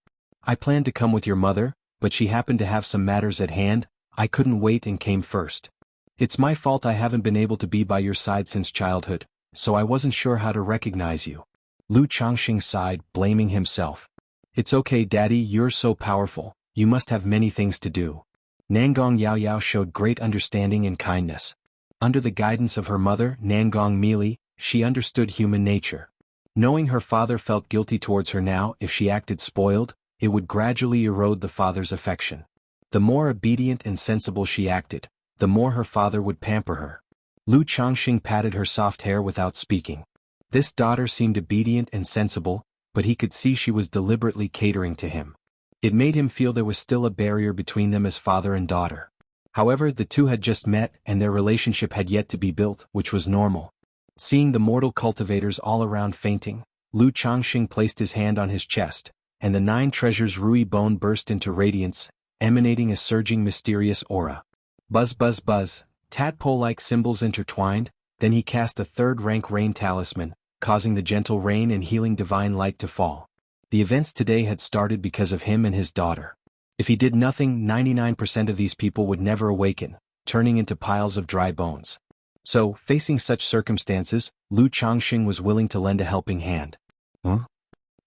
I planned to come with your mother, but she happened to have some matters at hand, I couldn't wait and came first. It's my fault I haven't been able to be by your side since childhood, so I wasn't sure how to recognize you. Lu Changxing sighed, blaming himself. It's okay, Daddy, you're so powerful, you must have many things to do. Nangong Yao showed great understanding and kindness. Under the guidance of her mother, Nangong Meili, she understood human nature. Knowing her father felt guilty towards her now, if she acted spoiled, it would gradually erode the father's affection. The more obedient and sensible she acted, the more her father would pamper her. Lu Changxing patted her soft hair without speaking. This daughter seemed obedient and sensible, but he could see she was deliberately catering to him. It made him feel there was still a barrier between them as father and daughter. However, the two had just met and their relationship had yet to be built, which was normal. Seeing the mortal cultivators all around fainting, Lu Changxing placed his hand on his chest, and the 9 treasures Rui bone burst into radiance, emanating a surging mysterious aura. Buzz buzz buzz, tadpole-like symbols intertwined, then he cast a 3rd-rank rain talisman, causing the gentle rain and healing divine light to fall. The events today had started because of him and his daughter. If he did nothing, 99% of these people would never awaken, turning into piles of dry bones. So, facing such circumstances, Lu Changxing was willing to lend a helping hand. Huh?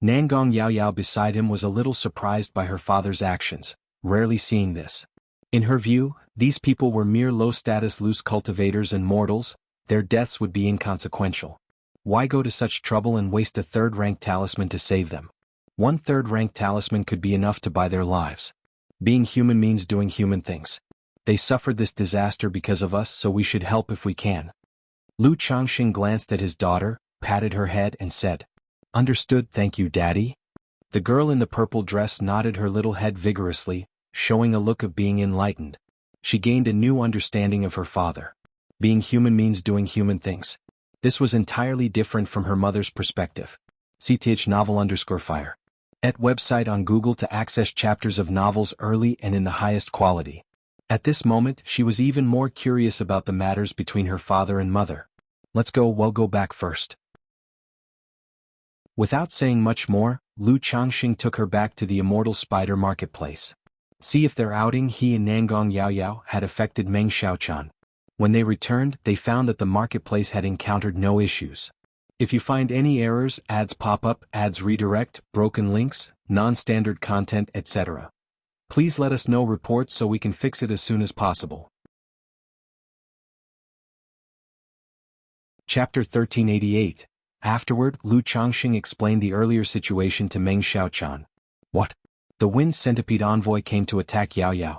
Nangong Yaoyao beside him was a little surprised by her father's actions, rarely seeing this. In her view, these people were mere low-status loose cultivators and mortals, their deaths would be inconsequential. Why go to such trouble and waste a 3rd-rank talisman to save them? 1 3rd-rank talisman could be enough to buy their lives. Being human means doing human things. They suffered this disaster because of us, so we should help if we can. Lu Changxing glanced at his daughter, patted her head and said, "Understood, thank you, Daddy." The girl in the purple dress nodded her little head vigorously, showing a look of being enlightened. She gained a new understanding of her father. Being human means doing human things. This was entirely different from her mother's perspective. CTH novel_fire. At website on Google to access chapters of novels early and in the highest quality. At this moment, she was even more curious about the matters between her father and mother. Let's go, we'll go back first. Without saying much more, Lu Changxing took her back to the Immortal Spider Marketplace. See if their outing he and Nangong Yaoyao had affected Meng Xiaochan. When they returned, they found that the marketplace had encountered no issues. If you find any errors, ads pop up, ads redirect, broken links, non-standard content, etc. Please let us know reports so we can fix it as soon as possible. Chapter 1388. Afterward, Lu Changxing explained the earlier situation to Meng Xiaochan. What? The Wind Centipede envoy came to attack Yaoyao.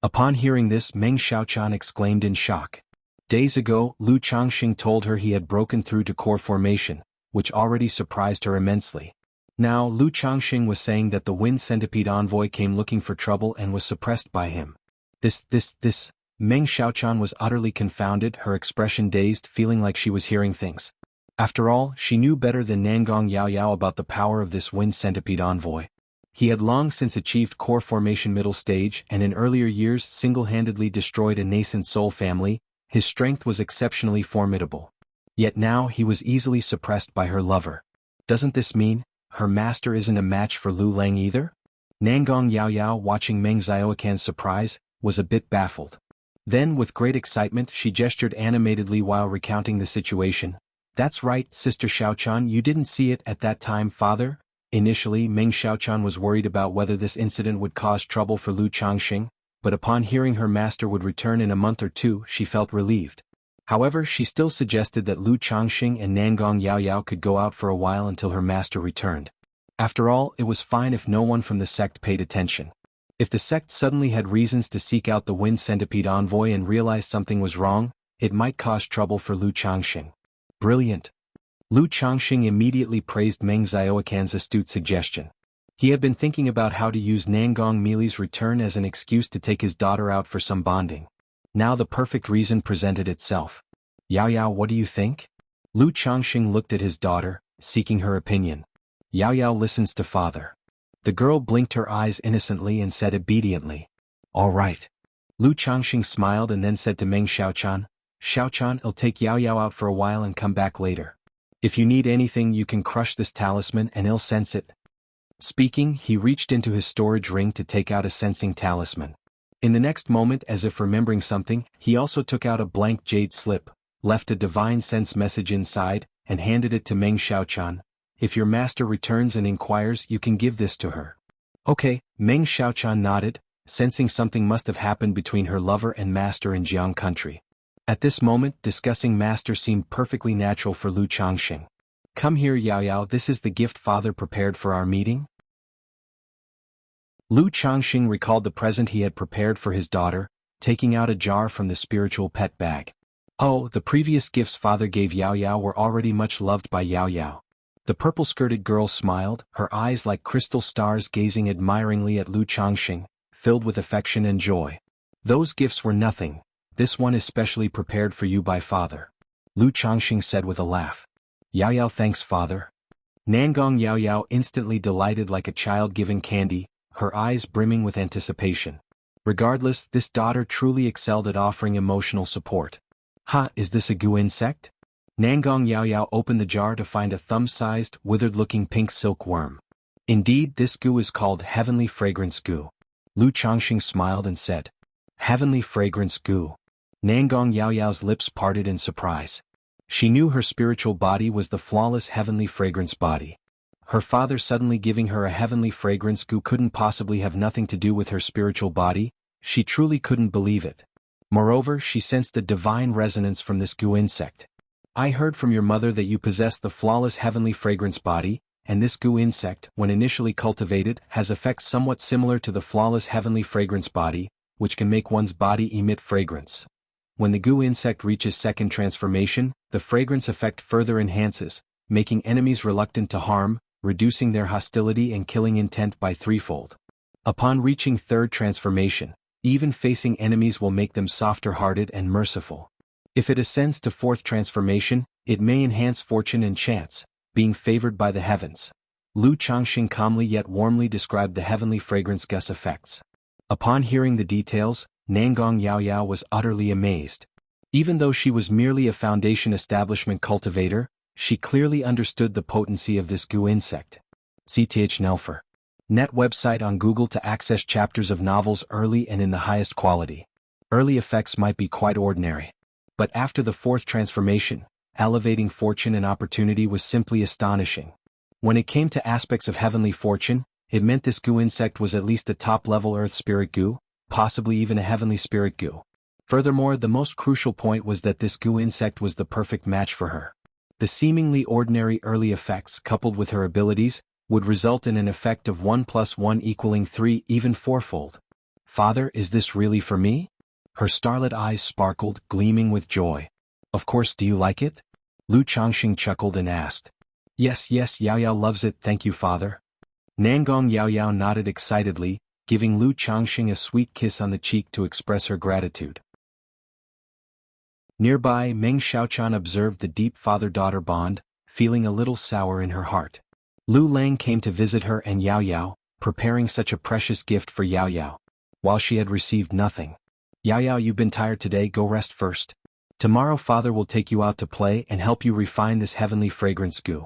Upon hearing this, Meng Xiaochan exclaimed in shock. Days ago, Lu Changxing told her he had broken through to core formation, which already surprised her immensely. Now Lu Changxing was saying that the Wind Centipede envoy came looking for trouble and was suppressed by him. This. Meng Xiaochan was utterly confounded, her expression dazed, feeling like she was hearing things. After all, she knew better than Nangong Yaoyao about the power of this Wind Centipede envoy. He had long since achieved core formation middle stage and in earlier years single-handedly destroyed a nascent soul family. His strength was exceptionally formidable. Yet now he was easily suppressed by her lover. Doesn't this mean her master isn't a match for Lu Lang either? Nangong Yaoyao, watching Meng Xiaocan's surprise, was a bit baffled. Then with great excitement she gestured animatedly while recounting the situation. That's right, Sister Xiaochan, you didn't see it at that time, father? Initially, Meng Xiaochan was worried about whether this incident would cause trouble for Lu Changxing, but upon hearing her master would return in a month or 2, she felt relieved. However, she still suggested that Lu Changxing and Nangong Yaoyao could go out for a while until her master returned. After all, it was fine if no one from the sect paid attention. If the sect suddenly had reasons to seek out the Wind Centipede envoy and realized something was wrong, it might cause trouble for Lu Changxing. Brilliant. Lu Changxing immediately praised Meng Xiaocan's astute suggestion. He had been thinking about how to use Nangong Mili's return as an excuse to take his daughter out for some bonding. Now the perfect reason presented itself. Yaoyao, what do you think? Lu Changxing looked at his daughter, seeking her opinion. Yaoyao listens to father. The girl blinked her eyes innocently and said obediently, "All right." Lu Changxing smiled and then said to Meng Xiaochan, "Xiaochan, I'll take Yaoyao out for a while and come back later. If you need anything you can crush this talisman and I'll sense it." Speaking, he reached into his storage ring to take out a sensing talisman. In the next moment, as if remembering something, he also took out a blank jade slip, left a divine sense message inside, and handed it to Meng Xiaochan. "If your master returns and inquires, you can give this to her." Okay, Meng Xiaochan nodded, sensing something must have happened between her lover and master in Jianghu country. At this moment, discussing master seemed perfectly natural for Lu Changxing. "Come here, Yaoyao, this is the gift father prepared for our meeting." Lu Changxing recalled the present he had prepared for his daughter, taking out a jar from the spiritual pet bag. Oh, the previous gifts father gave Yaoyao were already much loved by Yaoyao. The purple-skirted girl smiled, her eyes like crystal stars gazing admiringly at Lu Changxing, filled with affection and joy. "Those gifts were nothing. This one is specially prepared for you by father," Lu Changxing said with a laugh. "Yaoyao, thanks father." Nangong Yao Yao instantly delighted like a child given candy, her eyes brimming with anticipation. Regardless, this daughter truly excelled at offering emotional support. Ha, is this a goo insect? Nangong Yao Yao opened the jar to find a thumb-sized, withered-looking pink silk worm. Indeed, this goo is called Heavenly Fragrance Goo. Lu Changxing smiled and said, Heavenly Fragrance Goo. Nangong Yao Yao's lips parted in surprise. She knew her spiritual body was the flawless heavenly fragrance body. Her father suddenly giving her a heavenly fragrance goo couldn't possibly have nothing to do with her spiritual body. She truly couldn't believe it. Moreover, she sensed a divine resonance from this goo insect. I heard from your mother that you possess the flawless heavenly fragrance body, and this goo insect, when initially cultivated, has effects somewhat similar to the flawless heavenly fragrance body, which can make one's body emit fragrance. When the goo insect reaches second transformation, the fragrance effect further enhances, making enemies reluctant to harm, reducing their hostility and killing intent by threefold. Upon reaching third transformation, even facing enemies will make them softer-hearted and merciful. If it ascends to fourth transformation, it may enhance fortune and chance, being favored by the heavens. Lu Changxing calmly yet warmly described the heavenly fragrance gus effects. Upon hearing the details, Nangong Yao Yao was utterly amazed. Even though she was merely a foundation establishment cultivator, she clearly understood the potency of this goo insect. CTH Nelfer. Net website on Google to access chapters of novels early and in the highest quality. Early effects might be quite ordinary. But after the fourth transformation, elevating fortune and opportunity was simply astonishing. When it came to aspects of heavenly fortune, it meant this goo insect was at least a top-level earth spirit goo, possibly even a heavenly spirit goo. Furthermore, the most crucial point was that this goo insect was the perfect match for her. The seemingly ordinary early effects coupled with her abilities would result in an effect of 1 + 1 = 3, even fourfold. Father, is this really for me? Her starlit eyes sparkled, gleaming with joy. Of course, do you like it? Lu Changxing chuckled and asked. Yes, Yao Yao loves it, thank you, father. Nangong Yao Yao nodded excitedly, giving Lu Changxing a sweet kiss on the cheek to express her gratitude. Nearby, Meng Xiaochan observed the deep father-daughter bond, feeling a little sour in her heart. Lu Lang came to visit her and Yao Yao, preparing such a precious gift for Yao Yao, while she had received nothing. Yao Yao, you've been tired today, go rest first. Tomorrow father will take you out to play and help you refine this heavenly fragrance goo.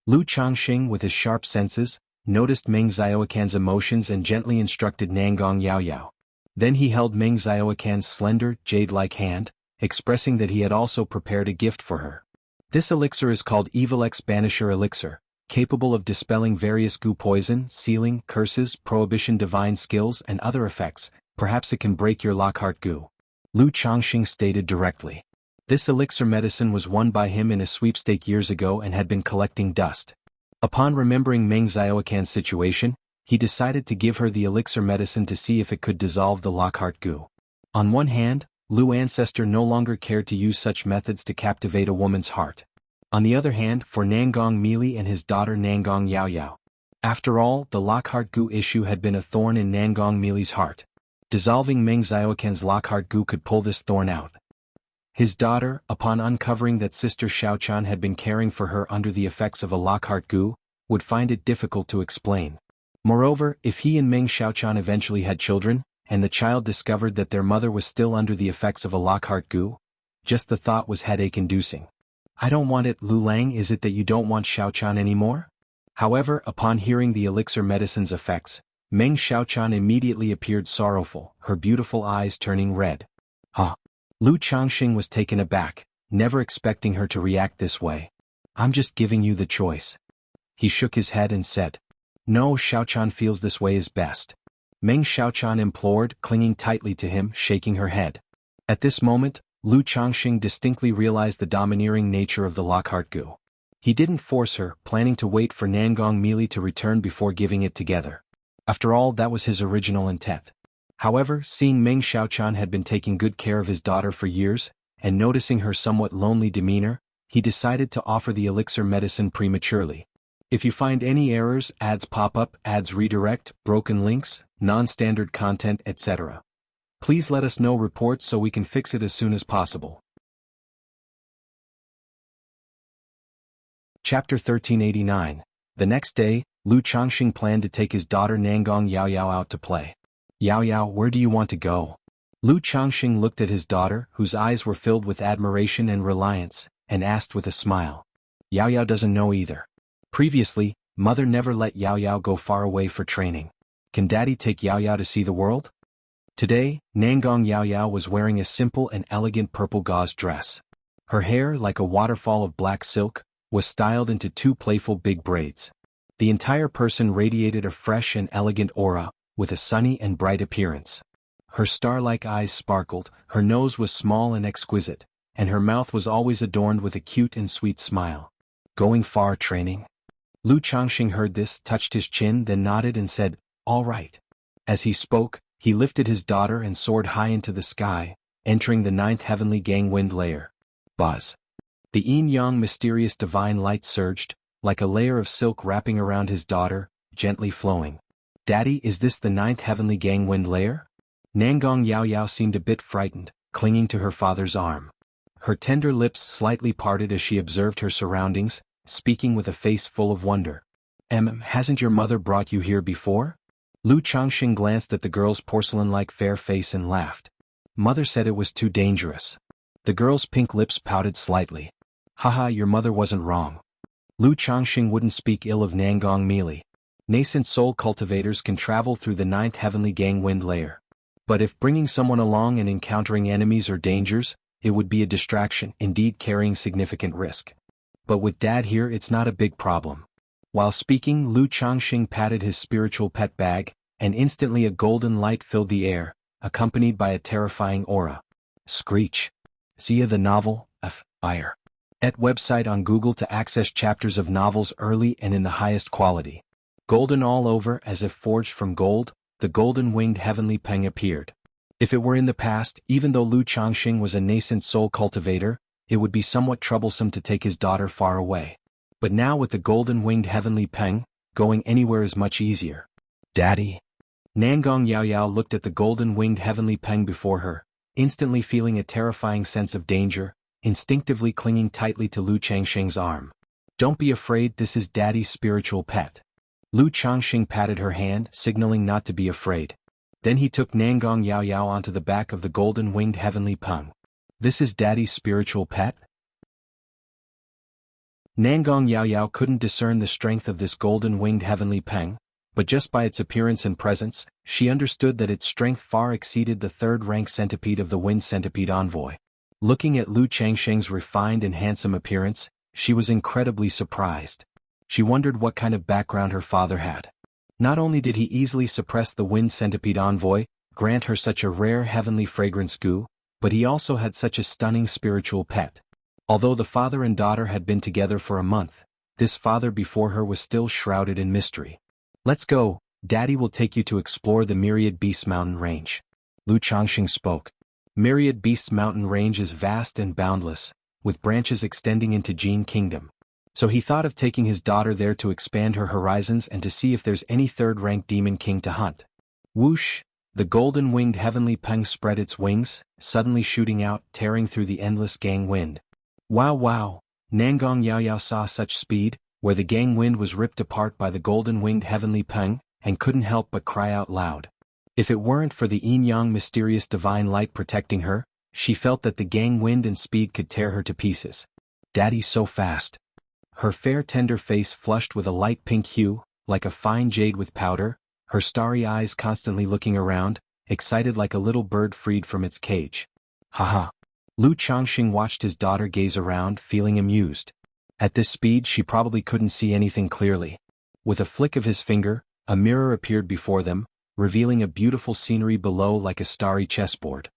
Lu Changxing, with his sharp senses, noticed Meng Xiaoquan's emotions and gently instructed Nangong Yao Yao. Then he held Meng Xiaoquan's slender, jade-like hand, expressing that he had also prepared a gift for her. This elixir is called Evil X Banisher Elixir, capable of dispelling various goo poison, sealing, curses, prohibition divine skills and other effects. Perhaps it can break your Lockhart goo. Lu Changxing stated directly. This elixir medicine was won by him in a sweepstake years ago and had been collecting dust. Upon remembering Meng Xiaoquan's situation, he decided to give her the elixir medicine to see if it could dissolve the Lockhart goo. On one hand, Lu Ancestor no longer cared to use such methods to captivate a woman's heart. On the other hand, for Nangong Meili and his daughter Nangong Yao Yao. After all, the Lockhart goo issue had been a thorn in Nangong Meili's heart. Dissolving Meng Xiaoquan's Lockhart goo could pull this thorn out. His daughter, upon uncovering that Sister Xiaochan had been caring for her under the effects of a Lockhart goo, would find it difficult to explain. Moreover, if he and Meng Xiaochan eventually had children, and the child discovered that their mother was still under the effects of a Lockhart goo, just the thought was headache-inducing. I don't want it, Lu Lang, is it that you don't want Xiaochan anymore? However, upon hearing the elixir medicine's effects, Meng Xiaochan immediately appeared sorrowful, her beautiful eyes turning red. Huh. Lu Changxing was taken aback, never expecting her to react this way. I'm just giving you the choice. He shook his head and said. No, Xiaochan feels this way is best. Meng Xiaochan implored, clinging tightly to him, shaking her head. At this moment, Lu Changxing distinctly realized the domineering nature of the Lockhart goo. He didn't force her, planning to wait for Nangong Meili to return before giving it together. After all, that was his original intent. However, seeing Meng Xiaochan had been taking good care of his daughter for years, and noticing her somewhat lonely demeanor, he decided to offer the elixir medicine prematurely. If you find any errors, ads pop up, ads redirect, broken links, non-standard content, etc. Please let us know reports so we can fix it as soon as possible. Chapter 1389. The next day, Lu Changxing planned to take his daughter Nangong Yaoyao out to play. Yaoyao, where do you want to go? Lu Changxing looked at his daughter, whose eyes were filled with admiration and reliance, and asked with a smile. Yaoyao doesn't know either. Previously, mother never let Yaoyao go far away for training. Can daddy take Yaoyao to see the world? Today, Nangong Yaoyao was wearing a simple and elegant purple gauze dress. Her hair, like a waterfall of black silk, was styled into two playful big braids. The entire person radiated a fresh and elegant aura, with a sunny and bright appearance. Her star-like eyes sparkled, her nose was small and exquisite, and her mouth was always adorned with a cute and sweet smile. Going far training? Lu Changxing heard this, touched his chin, then nodded and said, "All right." As he spoke, he lifted his daughter and soared high into the sky, entering the 9th heavenly Gangwind layer. Buzz. The yin-yang mysterious divine light surged, like a layer of silk wrapping around his daughter, gently flowing. Daddy, is this the 9th heavenly Gangwind layer? Nangong Yaoyao seemed a bit frightened, clinging to her father's arm. Her tender lips slightly parted as she observed her surroundings, speaking with a face full of wonder. Hasn't your mother brought you here before? Lu Changxing glanced at the girl's porcelain-like fair face and laughed. Mother said it was too dangerous. The girl's pink lips pouted slightly. Haha, your mother wasn't wrong. Lu Changxing wouldn't speak ill of Nangong mealy. Nascent soul cultivators can travel through the 9th heavenly Gangwind layer. But if bringing someone along and encountering enemies or dangers, it would be a distraction, indeed carrying significant risk. But with Dad here, it's not a big problem. While speaking, Lu Changxing patted his spiritual pet bag, and instantly a golden light filled the air, accompanied by a terrifying aura. Screech. Xia the novel, Fire. Et website on Google to access chapters of novels early and in the highest quality. Golden all over, as if forged from gold, the golden-winged heavenly peng appeared. If it were in the past, even though Lu Changxing was a nascent soul cultivator, it would be somewhat troublesome to take his daughter far away. But now with the golden-winged heavenly peng, going anywhere is much easier. Daddy. Nangong Yaoyao looked at the golden-winged heavenly peng before her, instantly feeling a terrifying sense of danger, instinctively clinging tightly to Lu Changxing's arm. Don't be afraid, this is Daddy's spiritual pet. Lu Changxing patted her hand, signaling not to be afraid. Then he took Nangong Yaoyao onto the back of the golden-winged heavenly peng. This is Daddy's spiritual pet? Nangong Yaoyao couldn't discern the strength of this golden-winged heavenly peng, but just by its appearance and presence, she understood that its strength far exceeded the third-rank centipede of the Wind Centipede Envoy. Looking at Lu Changxing's refined and handsome appearance, she was incredibly surprised. She wondered what kind of background her father had. Not only did he easily suppress the Wind Centipede Envoy, grant her such a rare heavenly fragrance goo, but he also had such a stunning spiritual pet. Although the father and daughter had been together for a month, this father before her was still shrouded in mystery. Let's go, Daddy will take you to explore the Myriad Beasts Mountain Range. Lu Changxing spoke. Myriad Beasts Mountain Range is vast and boundless, with branches extending into Jin Kingdom. So he thought of taking his daughter there to expand her horizons and to see if there's any third-rank demon king to hunt. Whoosh! The golden-winged heavenly peng spread its wings, suddenly shooting out, tearing through the endless gang wind. Wow wow! Nangong Yaoyao saw such speed, where the gang wind was ripped apart by the golden-winged heavenly peng, and couldn't help but cry out loud. If it weren't for the yin-yang mysterious divine light protecting her, she felt that the gang wind and speed could tear her to pieces. Daddy's so fast. Her fair tender face flushed with a light pink hue, like a fine jade with powder, her starry eyes constantly looking around, excited like a little bird freed from its cage. Haha. Lu Changxing watched his daughter gaze around, feeling amused. At this speed she probably couldn't see anything clearly. With a flick of his finger, a mirror appeared before them, revealing a beautiful scenery below like a starry chessboard.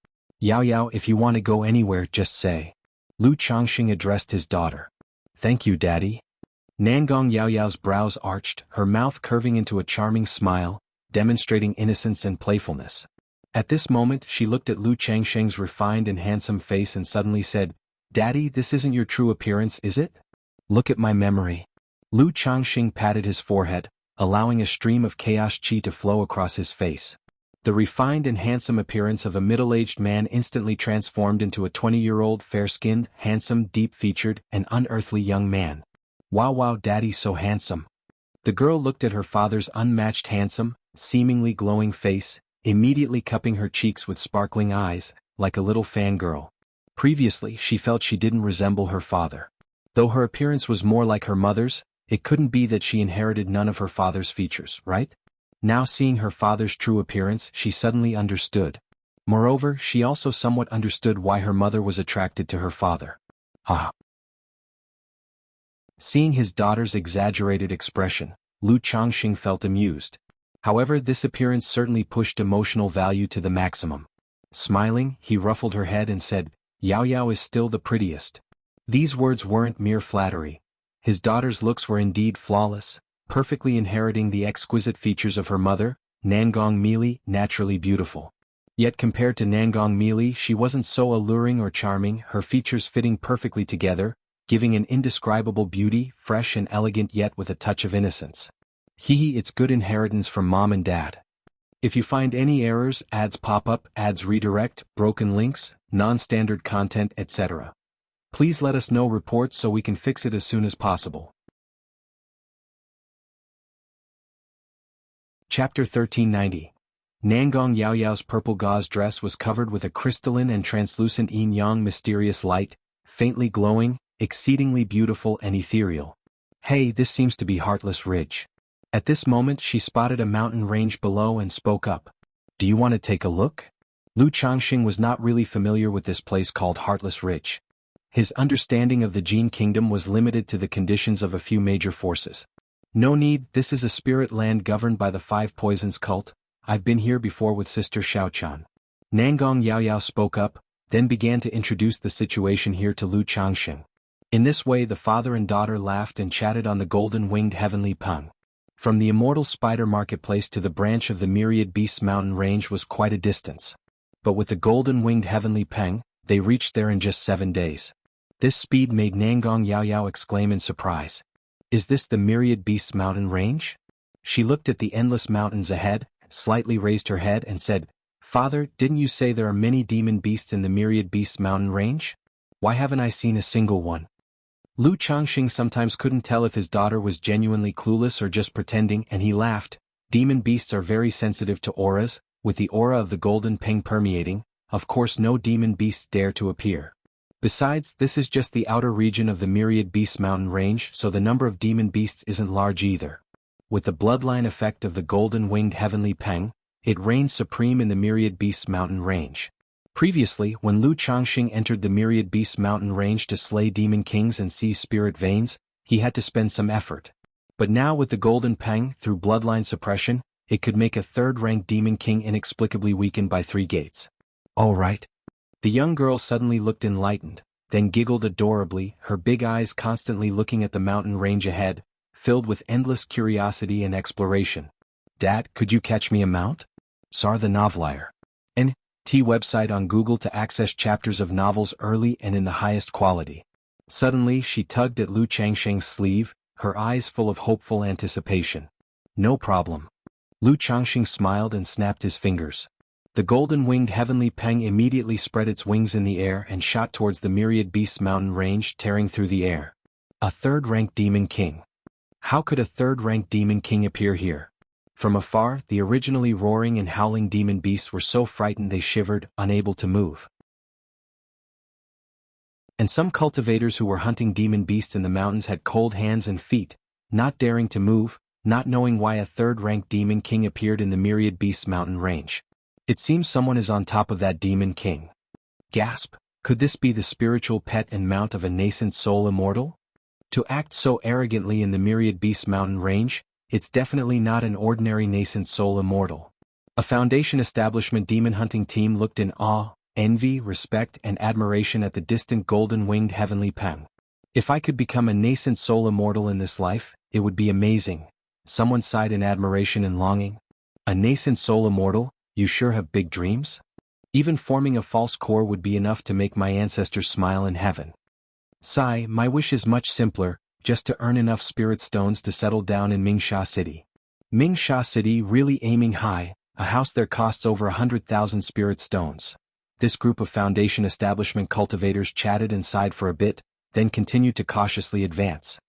Yaoyao, if you want to go anywhere, just say. Lu Changxing addressed his daughter. Thank you, Daddy. Nangong Yaoyao's brows arched, her mouth curving into a charming smile, demonstrating innocence and playfulness. At this moment she looked at Lu Changxing's refined and handsome face and suddenly said, Daddy, this isn't your true appearance, is it? Look at my memory. Lu Changxing patted his forehead, allowing a stream of chaos chi to flow across his face. The refined and handsome appearance of a middle-aged man instantly transformed into a 20-year-old fair-skinned, handsome, deep-featured, and unearthly young man. Wow wow, daddy so handsome. The girl looked at her father's unmatched handsome, seemingly glowing face, immediately cupping her cheeks with sparkling eyes, like a little fangirl. Previously she felt she didn't resemble her father. Though her appearance was more like her mother's, it couldn't be that she inherited none of her father's features, right? Now seeing her father's true appearance, she suddenly understood. Moreover, she also somewhat understood why her mother was attracted to her father. Ha! Seeing his daughter's exaggerated expression, Lu Changxing felt amused. However, this appearance certainly pushed emotional value to the maximum. Smiling, he ruffled her head and said, "Yao Yao is still the prettiest." These words weren't mere flattery. His daughter's looks were indeed flawless, perfectly inheriting the exquisite features of her mother, Nangong Mili, naturally beautiful. Yet compared to Nangong Mili, she wasn't so alluring or charming, her features fitting perfectly together, giving an indescribable beauty, fresh and elegant yet with a touch of innocence. It's good inheritance from mom and dad. If you find any errors, ads pop up, ads redirect, broken links, non-standard content, etc. Please let us know reports so we can fix it as soon as possible. Chapter 1390. Nangong Yaoyao's purple gauze dress was covered with a crystalline and translucent yin-yang mysterious light, faintly glowing, exceedingly beautiful and ethereal. Hey, this seems to be Heartless Ridge. At this moment she spotted a mountain range below and spoke up. Do you want to take a look? Lu Changxing was not really familiar with this place called Heartless Ridge. His understanding of the Jin Kingdom was limited to the conditions of a few major forces. No need, this is a spirit land governed by the Five Poisons cult. I've been here before with Sister Xiaochan. Nangong Yaoyao spoke up, then began to introduce the situation here to Lu Changxing. In this way the father and daughter laughed and chatted on the golden-winged heavenly peng. From the Immortal Spider Marketplace to the branch of the Myriad Beasts mountain range was quite a distance. But with the golden-winged heavenly peng, they reached there in just 7 days. This speed made Nangong Yaoyao exclaim in surprise. Is this the Myriad Beasts mountain range? She looked at the endless mountains ahead, slightly raised her head and said, "Father, didn't you say there are many demon beasts in the Myriad Beasts mountain range? Why haven't I seen a single one?" Lu Changxing sometimes couldn't tell if his daughter was genuinely clueless or just pretending, and he laughed. Demon beasts are very sensitive to auras, with the aura of the golden peng permeating, of course no demon beasts dare to appear. Besides, this is just the outer region of the Myriad Beasts mountain range, so the number of demon beasts isn't large either. With the bloodline effect of the golden-winged heavenly peng, it reigns supreme in the Myriad Beasts mountain range. Previously, when Lu Changxing entered the Myriad Beasts mountain range to slay demon kings and seize spirit veins, he had to spend some effort. But now with the golden peng, through bloodline suppression, it could make a third-ranked demon king inexplicably weakened by 3 gates. All right. The young girl suddenly looked enlightened, then giggled adorably, her big eyes constantly looking at the mountain range ahead, filled with endless curiosity and exploration. Dad, could you catch me a mount? Sar the Novelier. T website on Google to access chapters of novels early and in the highest quality. Suddenly she tugged at Lu Changxing's sleeve, her eyes full of hopeful anticipation. No problem. Lu Changxing smiled and snapped his fingers. The golden-winged heavenly peng immediately spread its wings in the air and shot towards the Myriad Beasts mountain range, tearing through the air. A third-ranked demon king. How could a third-ranked demon king appear here? From afar, the originally roaring and howling demon beasts were so frightened they shivered, unable to move. And some cultivators who were hunting demon beasts in the mountains had cold hands and feet, not daring to move, not knowing why a third-ranked demon king appeared in the Myriad Beasts mountain range. It seems someone is on top of that demon king. Gasp! Could this be the spiritual pet and mount of a nascent soul immortal? To act so arrogantly in the Myriad Beasts mountain range, it's definitely not an ordinary nascent soul immortal. A Foundation establishment demon hunting team looked in awe, envy, respect, and admiration at the distant golden-winged heavenly peng. If I could become a nascent soul immortal in this life, it would be amazing. Someone sighed in admiration and longing. A nascent soul immortal, you sure have big dreams? Even forming a false core would be enough to make my ancestors smile in heaven. Sigh, my wish is much simpler, just to earn enough spirit stones to settle down in Mingsha City. Mingsha City really aiming high, a house there costs over 100,000 spirit stones. This group of Foundation establishment cultivators chatted and sighed for a bit, then continued to cautiously advance.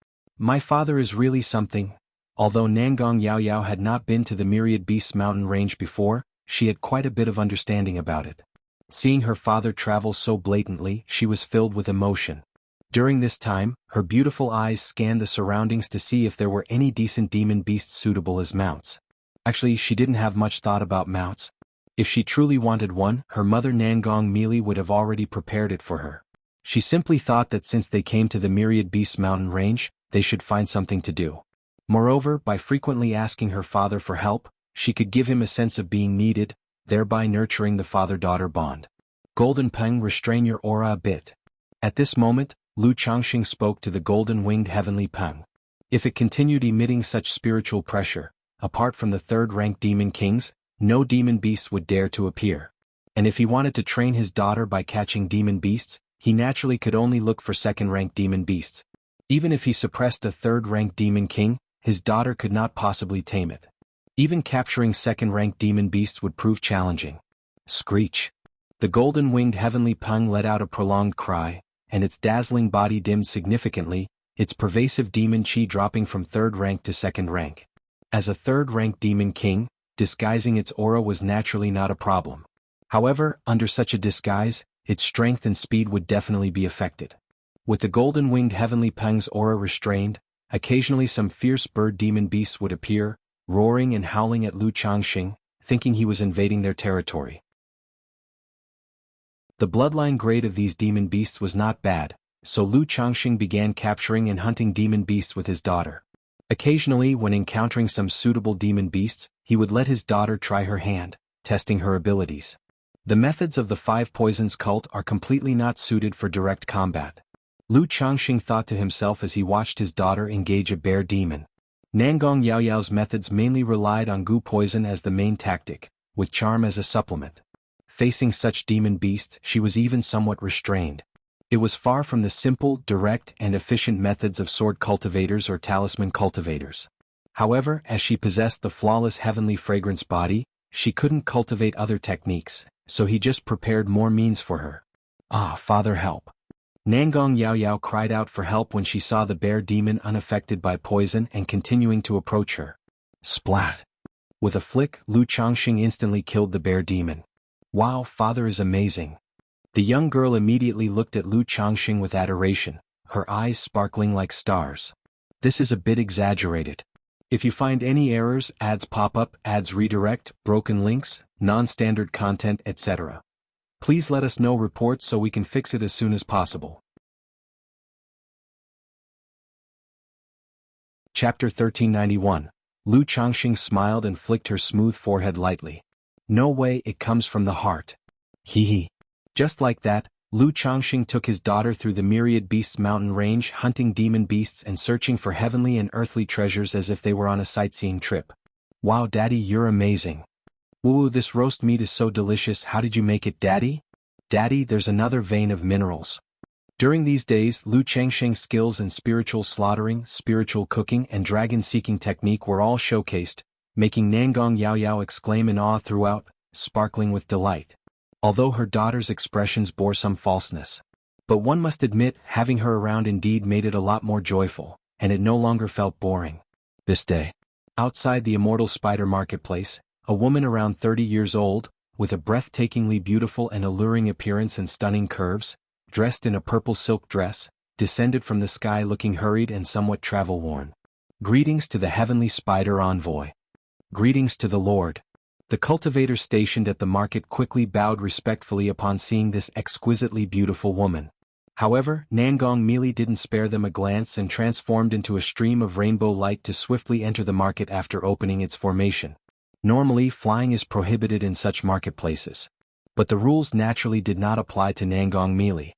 My father is really something. Although Nangong Yaoyao had not been to the Myriad Beasts mountain range before, she had quite a bit of understanding about it. Seeing her father travel so blatantly, she was filled with emotion. During this time, her beautiful eyes scanned the surroundings to see if there were any decent demon beasts suitable as mounts. Actually, she didn't have much thought about mounts. If she truly wanted one, her mother Nangong Meili would have already prepared it for her. She simply thought that since they came to the Myriad Beasts mountain range, they should find something to do. Moreover, by frequently asking her father for help, she could give him a sense of being needed, thereby nurturing the father-daughter bond. Golden Peng, restrain your aura a bit. At this moment, Lu Changxing spoke to the golden-winged heavenly Peng. If it continued emitting such spiritual pressure, apart from the third-rank demon kings, no demon beasts would dare to appear. And if he wanted to train his daughter by catching demon beasts, he naturally could only look for second-rank demon beasts. Even if he suppressed a third-rank demon king, his daughter could not possibly tame it. Even capturing second-rank demon beasts would prove challenging. Screech. The golden-winged heavenly Peng let out a prolonged cry, and its dazzling body dimmed significantly, its pervasive demon chi dropping from third rank to second rank. As a third-rank demon king, disguising its aura was naturally not a problem. However, under such a disguise, its strength and speed would definitely be affected. With the golden-winged heavenly Peng's aura restrained, occasionally some fierce bird demon beasts would appear, roaring and howling at Lu Changxing, thinking he was invading their territory. The bloodline grade of these demon beasts was not bad, so Lu Changxing began capturing and hunting demon beasts with his daughter. Occasionally, when encountering some suitable demon beasts, he would let his daughter try her hand, testing her abilities. The methods of the Five Poisons cult are completely not suited for direct combat. Lu Changxing thought to himself as he watched his daughter engage a bear demon. Nangong Yaoyao's methods mainly relied on goo poison as the main tactic, with charm as a supplement. Facing such demon beasts, she was even somewhat restrained. It was far from the simple, direct, and efficient methods of sword cultivators or talisman cultivators. However, as she possessed the flawless heavenly fragrance body, she couldn't cultivate other techniques, so he just prepared more means for her. Ah, Father, help! Nangong Yaoyao cried out for help when she saw the bear demon unaffected by poison and continuing to approach her. Splat! With a flick, Lu Changxing instantly killed the bear demon. Wow, Father is amazing. The young girl immediately looked at Lu Changxing with adoration, her eyes sparkling like stars. This is a bit exaggerated. If you find any errors, ads pop up, ads redirect, broken links, non-standard content, etc., please let us know reports so we can fix it as soon as possible. Chapter 1391. Lu Changxing smiled and flicked her smooth forehead lightly. No way, it comes from the heart. Hee hee. Just like that, Lu Changxing took his daughter through the Myriad Beasts mountain range, hunting demon beasts and searching for heavenly and earthly treasures as if they were on a sightseeing trip. Wow, Daddy, you're amazing. Woo, this roast meat is so delicious. How did you make it, Daddy? Daddy, there's another vein of minerals. During these days, Lu Changxing's skills in spiritual slaughtering, spiritual cooking, and dragon-seeking technique were all showcased, making Nangong Yaoyao exclaim in awe throughout, sparkling with delight. Although her daughter's expressions bore some falseness. But one must admit, having her around indeed made it a lot more joyful, and it no longer felt boring. This day, outside the Immortal Spider Marketplace, a woman around 30 years old, with a breathtakingly beautiful and alluring appearance and stunning curves, dressed in a purple silk dress, descended from the sky looking hurried and somewhat travel-worn. Greetings to the heavenly spider envoy. Greetings to the Lord. The cultivator stationed at the market quickly bowed respectfully upon seeing this exquisitely beautiful woman. However, Nangong Meili didn't spare them a glance and transformed into a stream of rainbow light to swiftly enter the market after opening its formation. Normally, flying is prohibited in such marketplaces. But the rules naturally did not apply to Nangong Meili.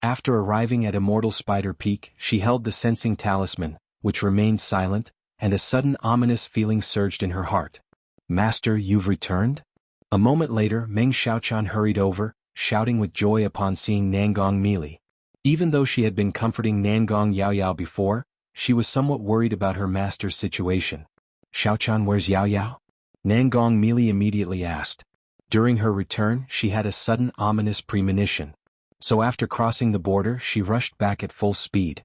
After arriving at Immortal Spider Peak, she held the sensing talisman, which remained silent, and a sudden ominous feeling surged in her heart. Master, you've returned? A moment later, Meng Xiaochan hurried over, shouting with joy upon seeing Nangong Meili. Even though she had been comforting Nangong Yaoyao before, she was somewhat worried about her master's situation. Xiaochan, where's Yaoyao? Nangong Meili immediately asked. During her return, she had a sudden ominous premonition. So after crossing the border, she rushed back at full speed.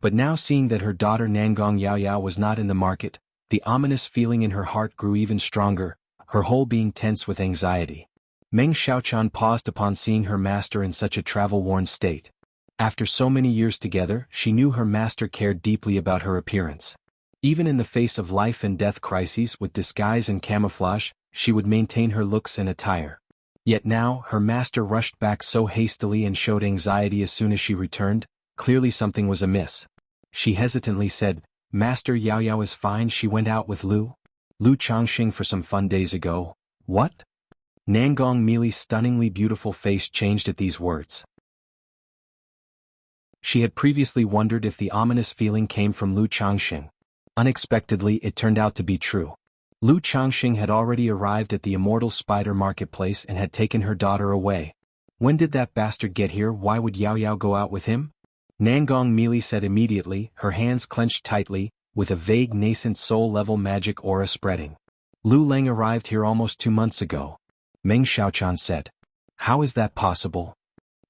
But now seeing that her daughter Nangong Yaoyao was not in the market, the ominous feeling in her heart grew even stronger, her whole being tense with anxiety. Meng Xiaochan paused upon seeing her master in such a travel-worn state. After so many years together, she knew her master cared deeply about her appearance. Even in the face of life and death crises with disguise and camouflage, she would maintain her looks and attire. Yet now, her master rushed back so hastily and showed anxiety as soon as she returned. Clearly something was amiss. She hesitantly said, "Master Yaoyao is fine, she went out with Lu Changxing for some fun days ago." "What?" Nangong Mili's stunningly beautiful face changed at these words. She had previously wondered if the ominous feeling came from Lu Changxing. Unexpectedly, it turned out to be true. Lu Changxing had already arrived at the Immortal Spider Marketplace and had taken her daughter away. When did that bastard get here? Why would Yaoyao go out with him? Nangong Mili said immediately, her hands clenched tightly, with a vague nascent soul-level magic aura spreading. "Lu Leng arrived here almost 2 months ago," Meng Xiaochan said. "How is that possible?"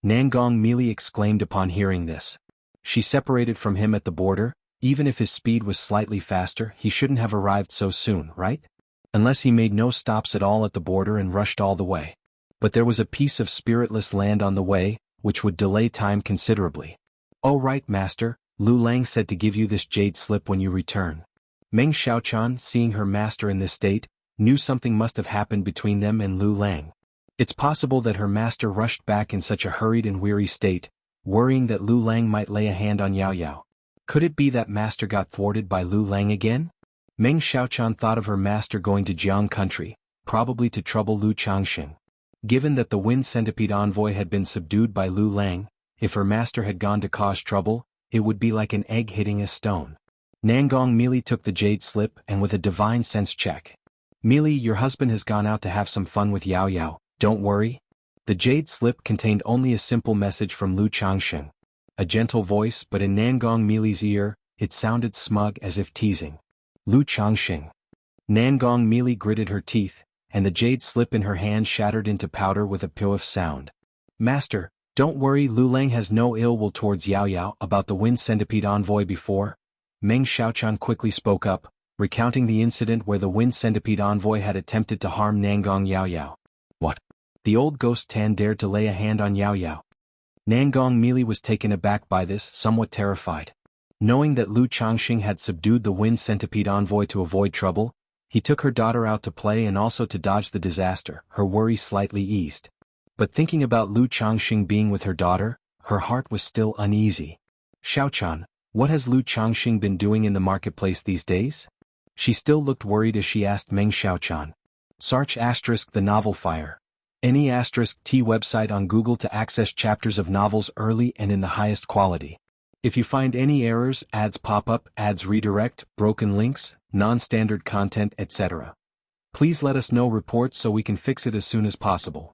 Nangong Mili exclaimed upon hearing this. She separated from him at the border. Even if his speed was slightly faster, he shouldn't have arrived so soon, right? Unless he made no stops at all at the border and rushed all the way. But there was a piece of spiritless land on the way, which would delay time considerably. "Oh right, master, Lu Lang said to give you this jade slip when you return." Meng Xiaochan, seeing her master in this state, knew something must have happened between them and Lu Lang. It's possible that her master rushed back in such a hurried and weary state, worrying that Lu Lang might lay a hand on Yaoyao. Could it be that master got thwarted by Lu Lang again? Meng Xiaochan thought of her master going to Jianghu country, probably to trouble Lu Changxing. Given that the Wind Centipede envoy had been subdued by Lu Lang, if her master had gone to cause trouble, it would be like an egg hitting a stone. Nangong Mili took the jade slip and with a divine sense check. "Mili, your husband has gone out to have some fun with Yaoyao, don't worry." The jade slip contained only a simple message from Lu Changxing. A gentle voice, but in Nangong Mili's ear, it sounded smug as if teasing. "Lu Changxing." Nangong Mili gritted her teeth, and the jade slip in her hand shattered into powder with a piof sound. "Master, don't worry, Lu Lang has no ill will towards Yaoyao about the Wind Centipede envoy before." Meng Xiaochan quickly spoke up, recounting the incident where the Wind Centipede envoy had attempted to harm Nangong Yaoyao. "What? The old ghost Tan dared to lay a hand on Yaoyao?" Nangong Mili was taken aback by this, somewhat terrified. Knowing that Lu Changxing had subdued the Wind Centipede envoy to avoid trouble, he took her daughter out to play and also to dodge the disaster. Her worry slightly eased. But thinking about Lu Changxing being with her daughter, her heart was still uneasy. "Xiaochan, what has Lu Changxing been doing in the marketplace these days?" She still looked worried as she asked Meng Xiaochan. Search * the novel Fire. Any *T website on Google to access chapters of novels early and in the highest quality. If you find any errors, ads pop up, ads redirect, broken links, non-standard content, etc. Please let us know reports so we can fix it as soon as possible.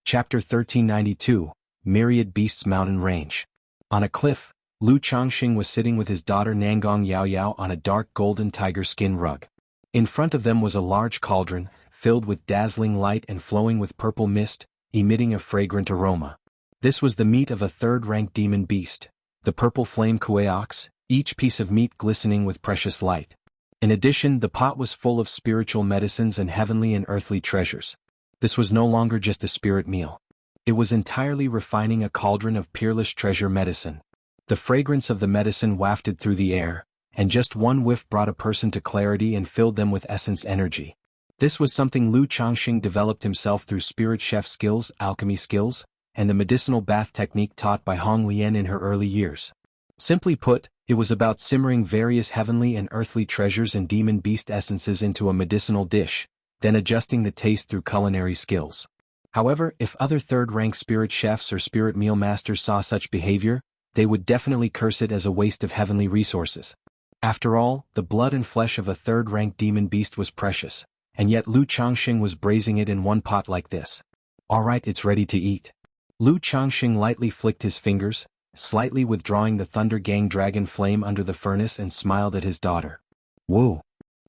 Chapter 1392, Myriad Beasts Mountain Range. On a cliff, Lu Changxing was sitting with his daughter Nangong Yaoyao on a dark golden tiger skin rug. In front of them was a large cauldron, filled with dazzling light and flowing with purple mist, emitting a fragrant aroma. This was the meat of a third-ranked demon beast, the purple flame Kueox, each piece of meat glistening with precious light. In addition, the pot was full of spiritual medicines and heavenly and earthly treasures. This was no longer just a spirit meal. It was entirely refining a cauldron of peerless treasure medicine. The fragrance of the medicine wafted through the air, and just one whiff brought a person to clarity and filled them with essence energy. This was something Lu Changxing developed himself through spirit chef skills, alchemy skills, and the medicinal bath technique taught by Hong Lian in her early years. Simply put, it was about simmering various heavenly and earthly treasures and demon beast essences into a medicinal dish, then adjusting the taste through culinary skills. However, if other third-rank spirit chefs or spirit meal masters saw such behavior, they would definitely curse it as a waste of heavenly resources. After all, the blood and flesh of a third-rank demon beast was precious, and yet Lu Changxing was braising it in one pot like this. "Alright, it's ready to eat." Lu Changxing lightly flicked his fingers, slightly withdrawing the Thunder Gang dragon flame under the furnace and smiled at his daughter. "Woo!"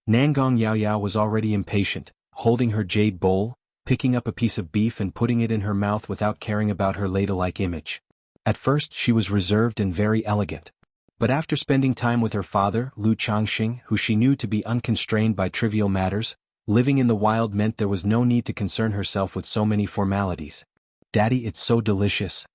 Nangong Yaoyao was already impatient, holding her jade bowl, picking up a piece of beef and putting it in her mouth without caring about her ladle-like image. At first she was reserved and very elegant. But after spending time with her father, Lu Changxing, who she knew to be unconstrained by trivial matters, living in the wild meant there was no need to concern herself with so many formalities. "Daddy, it's so delicious."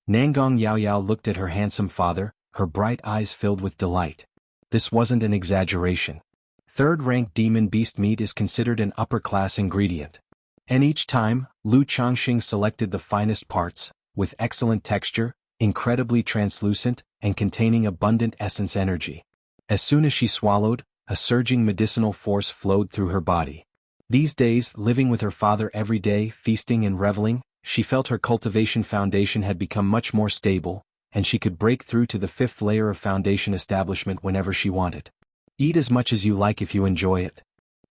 Nangong Yaoyao looked at her handsome father, her bright eyes filled with delight. This wasn't an exaggeration. Third-rank demon beast meat is considered an upper-class ingredient. And each time, Lu Changxing selected the finest parts, with excellent texture, incredibly translucent, and containing abundant essence energy. As soon as she swallowed, a surging medicinal force flowed through her body. These days, living with her father every day, feasting and reveling, she felt her cultivation foundation had become much more stable, and she could break through to the 5th layer of foundation establishment whenever she wanted. "Eat as much as you like if you enjoy it,"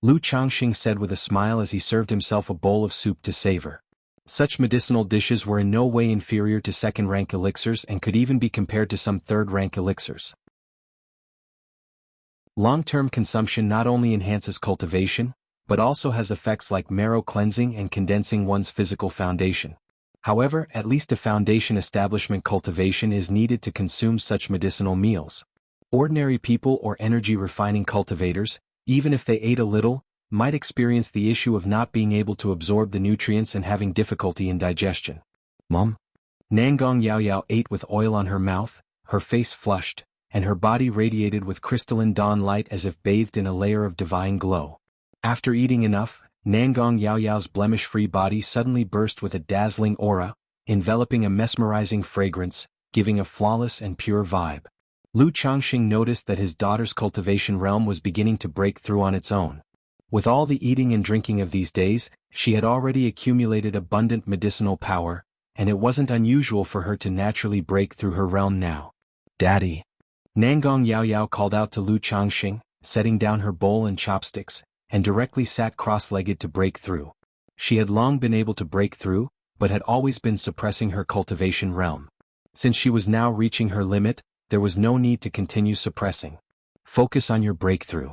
Lu Changxing said with a smile as he served himself a bowl of soup to savor. Such medicinal dishes were in no way inferior to second-rank elixirs and could even be compared to some third-rank elixirs. Long-term consumption not only enhances cultivation, but also has effects like marrow cleansing and condensing one's physical foundation. However, at least a foundation establishment cultivation is needed to consume such medicinal meals. Ordinary people or energy-refining cultivators, even if they ate a little, might experience the issue of not being able to absorb the nutrients and having difficulty in digestion. "Mom?" Nangong Yaoyao ate with oil on her mouth, her face flushed, and her body radiated with crystalline dawn light as if bathed in a layer of divine glow. After eating enough, Nangong Yaoyao's blemish-free body suddenly burst with a dazzling aura, enveloping a mesmerizing fragrance, giving a flawless and pure vibe. Lu Changxing noticed that his daughter's cultivation realm was beginning to break through on its own. With all the eating and drinking of these days, she had already accumulated abundant medicinal power, and it wasn't unusual for her to naturally break through her realm now. "Daddy!" Nangong Yaoyao called out to Lu Changxing, setting down her bowl and chopsticks, and directly sat cross-legged to break through. She had long been able to break through, but had always been suppressing her cultivation realm. Since she was now reaching her limit, there was no need to continue suppressing. "Focus on your breakthrough,"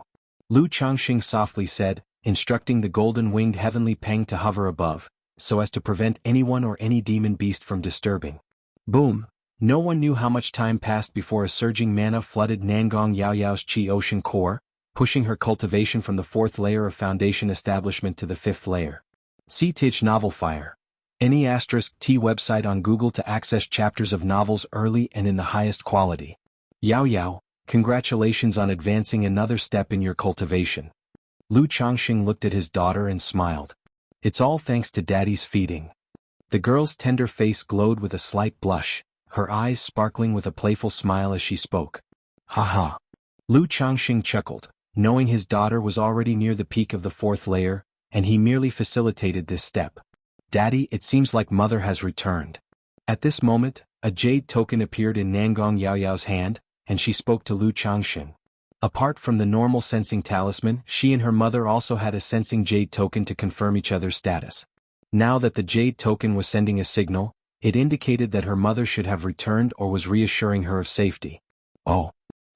Lu Changxing softly said, instructing the golden-winged heavenly Peng to hover above, so as to prevent anyone or any demon beast from disturbing. Boom! No one knew how much time passed before a surging mana flooded Nangong Yaoyao's Qi Ocean core, pushing her cultivation from the 4th layer of foundation establishment to the 5th layer. See Tich Novel Fire. Any *T website on Google to access chapters of novels early and in the highest quality. Yaoyao, congratulations on advancing another step in your cultivation. Lu Changxing looked at his daughter and smiled. "It's all thanks to Daddy's feeding." The girl's tender face glowed with a slight blush, her eyes sparkling with a playful smile as she spoke. "Ha ha." Lu Changxing chuckled, knowing his daughter was already near the peak of the 4th layer, and he merely facilitated this step. "Daddy, it seems like Mother has returned." At this moment, a jade token appeared in Nangong Yaoyao's hand, and she spoke to Lu Changxing. Apart from the normal sensing talisman, she and her mother also had a sensing jade token to confirm each other's status. Now that the jade token was sending a signal, it indicated that her mother should have returned or was reassuring her of safety. "Oh."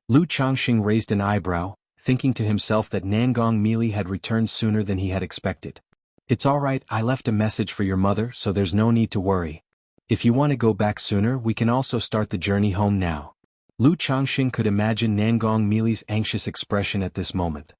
Lu Changxing raised an eyebrow, thinking to himself that Nangong Meili had returned sooner than he had expected. "It's alright, I left a message for your mother, so there's no need to worry. If you want to go back sooner, we can also start the journey home now." Lu Changxing could imagine Nangong Meili's anxious expression at this moment.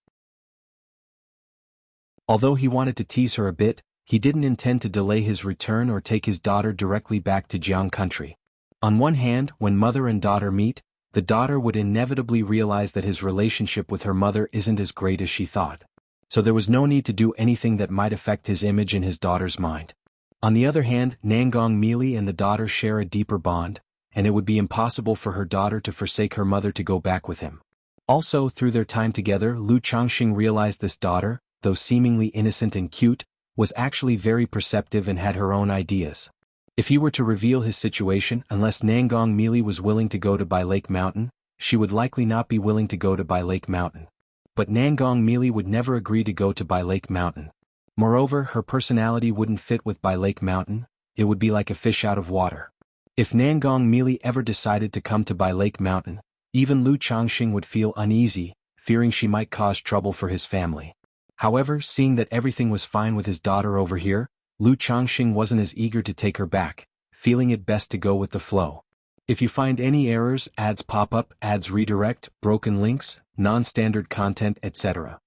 Although he wanted to tease her a bit, he didn't intend to delay his return or take his daughter directly back to Jianghu country. On one hand, when mother and daughter meet, the daughter would inevitably realize that his relationship with her mother isn't as great as she thought. So there was no need to do anything that might affect his image in his daughter's mind. On the other hand, Nangong Meili and the daughter share a deeper bond, and it would be impossible for her daughter to forsake her mother to go back with him. Also, through their time together, Lu Changxing realized this daughter, though seemingly innocent and cute, was actually very perceptive and had her own ideas. If he were to reveal his situation, unless Nangong Meili was willing to go to Bai Lake Mountain, she would likely not be willing to go to Bai Lake Mountain. But Nangong Meili would never agree to go to Bai Lake Mountain. Moreover, her personality wouldn't fit with Bai Lake Mountain, it would be like a fish out of water. If Nangong Meili ever decided to come to Bai Lake Mountain, even Lu Changxing would feel uneasy, fearing she might cause trouble for his family. However, seeing that everything was fine with his daughter over here, Lu Changxing wasn't as eager to take her back, feeling it best to go with the flow. If you find any errors, ads pop up, ads redirect, broken links, non-standard content, etc.,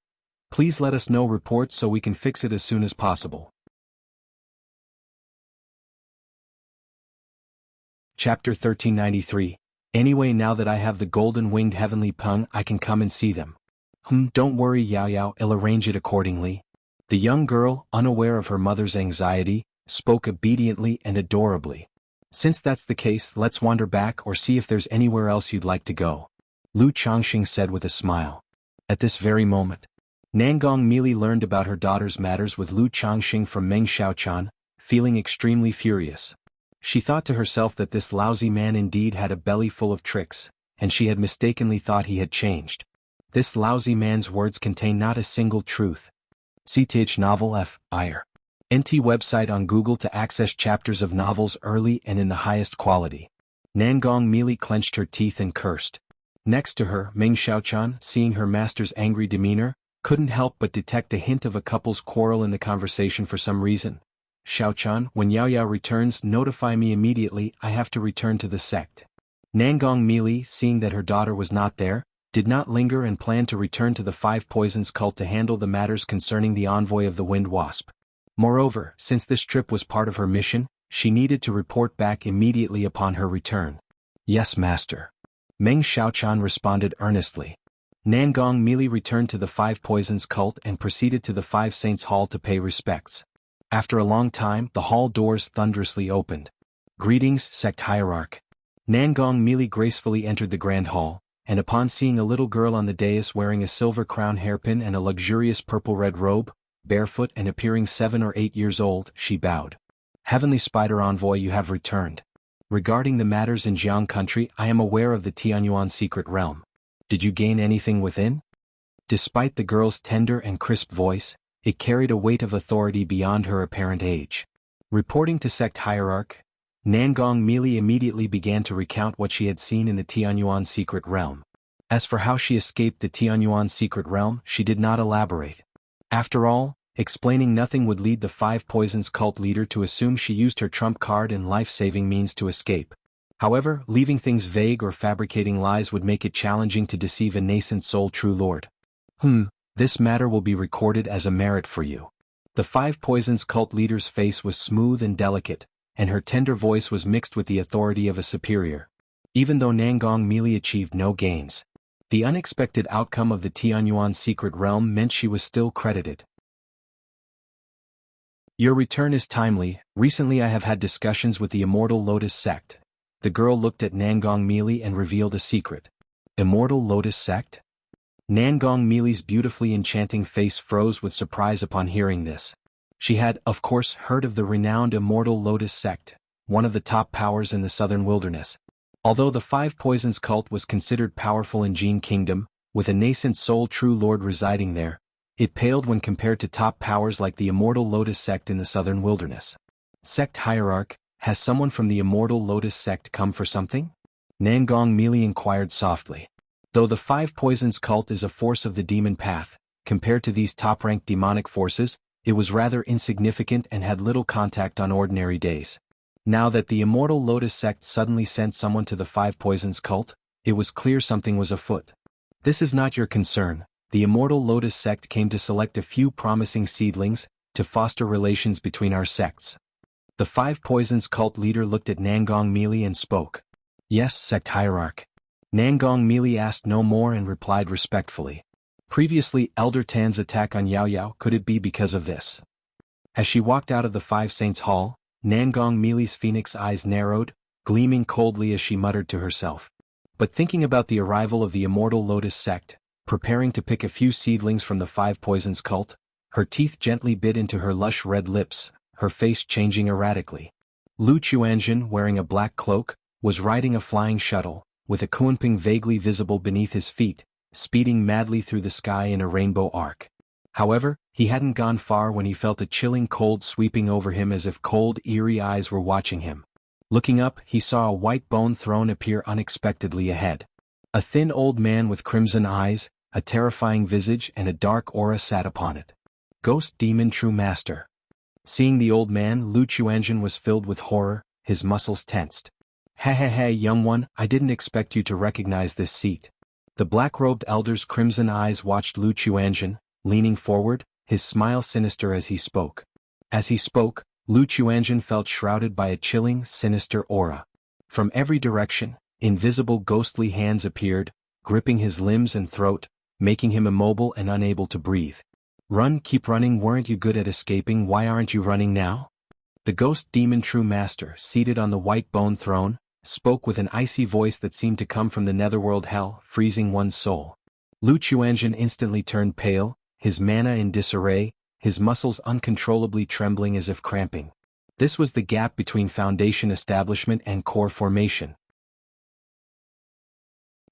please let us know reports so we can fix it as soon as possible. Chapter 1393. Anyway, now that I have the golden-winged heavenly pung, I can come and see them. Don't worry, Yao Yao, I'll arrange it accordingly. The young girl, unaware of her mother's anxiety, spoke obediently and adorably. Since that's the case, let's wander back or see if there's anywhere else you'd like to go. Lu Changxing said with a smile. At this very moment, Nangong Mili learned about her daughter's matters with Lu Changxing from Meng Xiaochan, feeling extremely furious. She thought to herself that this lousy man indeed had a belly full of tricks, and she had mistakenly thought he had changed. This lousy man's words contain not a single truth. CTH Novel F.I.R. NT website on Google to access chapters of novels early and in the highest quality. Nangong Mili clenched her teeth and cursed. Next to her, Meng Xiaochan, seeing her master's angry demeanor, couldn't help but detect a hint of a couple's quarrel in the conversation for some reason. Xiaochan, when Yao Yao returns, notify me immediately, I have to return to the sect. Nangong Mili, seeing that her daughter was not there, did not linger and planned to return to the Five Poisons cult to handle the matters concerning the envoy of the Wind Wasp. Moreover, since this trip was part of her mission, she needed to report back immediately upon her return. Yes, master. Meng Xiaochan responded earnestly. Nangong Mili returned to the Five Poisons cult and proceeded to the Five Saints Hall to pay respects. After a long time, the hall doors thunderously opened. Greetings, sect hierarch. Nangong Mili gracefully entered the grand hall, and upon seeing a little girl on the dais wearing a silver crown hairpin and a luxurious purple-red robe, barefoot and appearing 7 or 8 years old, she bowed. Heavenly Spider Envoy, you have returned. Regarding the matters in Jianghu country, I am aware of the Tianyuan secret realm. Did you gain anything within? Despite the girl's tender and crisp voice, it carried a weight of authority beyond her apparent age. Reporting to sect hierarch, Nangong Mili immediately began to recount what she had seen in the Tianyuan secret realm. As for how she escaped the Tianyuan secret realm, she did not elaborate. After all, explaining nothing would lead the Five Poisons cult leader to assume she used her trump card and life-saving means to escape. However, leaving things vague or fabricating lies would make it challenging to deceive a nascent soul true lord. This matter will be recorded as a merit for you. The Five Poisons cult leader's face was smooth and delicate, and her tender voice was mixed with the authority of a superior. Even though Nangong Mili achieved no gains, the unexpected outcome of the Tianyuan secret realm meant she was still credited. Your return is timely. Recently I have had discussions with the Immortal Lotus sect. The girl looked at Nangong Mili and revealed a secret. Immortal Lotus sect? Nangong Mili's beautifully enchanting face froze with surprise upon hearing this. She had, of course, heard of the renowned Immortal Lotus sect, one of the top powers in the southern wilderness. Although the Five Poisons cult was considered powerful in Jin Kingdom, with a nascent soul true lord residing there, it paled when compared to top powers like the Immortal Lotus sect in the southern wilderness. Sect hierarch, has someone from the Immortal Lotus sect come for something? Nangong Mili inquired softly. Though the Five Poisons cult is a force of the demon path, compared to these top-ranked demonic forces, it was rather insignificant and had little contact on ordinary days. Now that the Immortal Lotus sect suddenly sent someone to the Five Poisons cult, it was clear something was afoot. This is not your concern. The Immortal Lotus sect came to select a few promising seedlings, to foster relations between our sects. The Five Poisons cult leader looked at Nangong Mili and spoke. Yes, sect hierarch. Nangong Mili asked no more and replied respectfully. Previously, Elder Tan's attack on Yao Yao, could it be because of this? As she walked out of the Five Saints Hall, Nangong Mili's phoenix eyes narrowed, gleaming coldly as she muttered to herself. But thinking about the arrival of the Immortal Lotus sect, preparing to pick a few seedlings from the Five Poisons cult, her teeth gently bit into her lush red lips, her face changing erratically. Lu Chuanjin, wearing a black cloak, was riding a flying shuttle, with a Kunping vaguely visible beneath his feet, speeding madly through the sky in a rainbow arc. However, he hadn't gone far when he felt a chilling cold sweeping over him as if cold, eerie eyes were watching him. Looking up, he saw a white bone throne appear unexpectedly ahead. A thin old man with crimson eyes, a terrifying visage and a dark aura sat upon it. Ghost Demon True Master. Seeing the old man, Lu Chuanzhen was filled with horror, his muscles tensed. Hey, young one, I didn't expect you to recognize this seat. The black-robed elder's crimson eyes watched Lu Chuanzhen, leaning forward, his smile sinister as he spoke. As he spoke, Lu Chuanzhen felt shrouded by a chilling, sinister aura. From every direction, invisible ghostly hands appeared, gripping his limbs and throat, making him immobile and unable to breathe. Run, keep running, weren't you good at escaping, why aren't you running now? The ghost demon true master, seated on the white bone throne, spoke with an icy voice that seemed to come from the netherworld hell, freezing one's soul. Lu Chuanzhen instantly turned pale, his mana in disarray, his muscles uncontrollably trembling as if cramping. This was the gap between foundation establishment and core formation.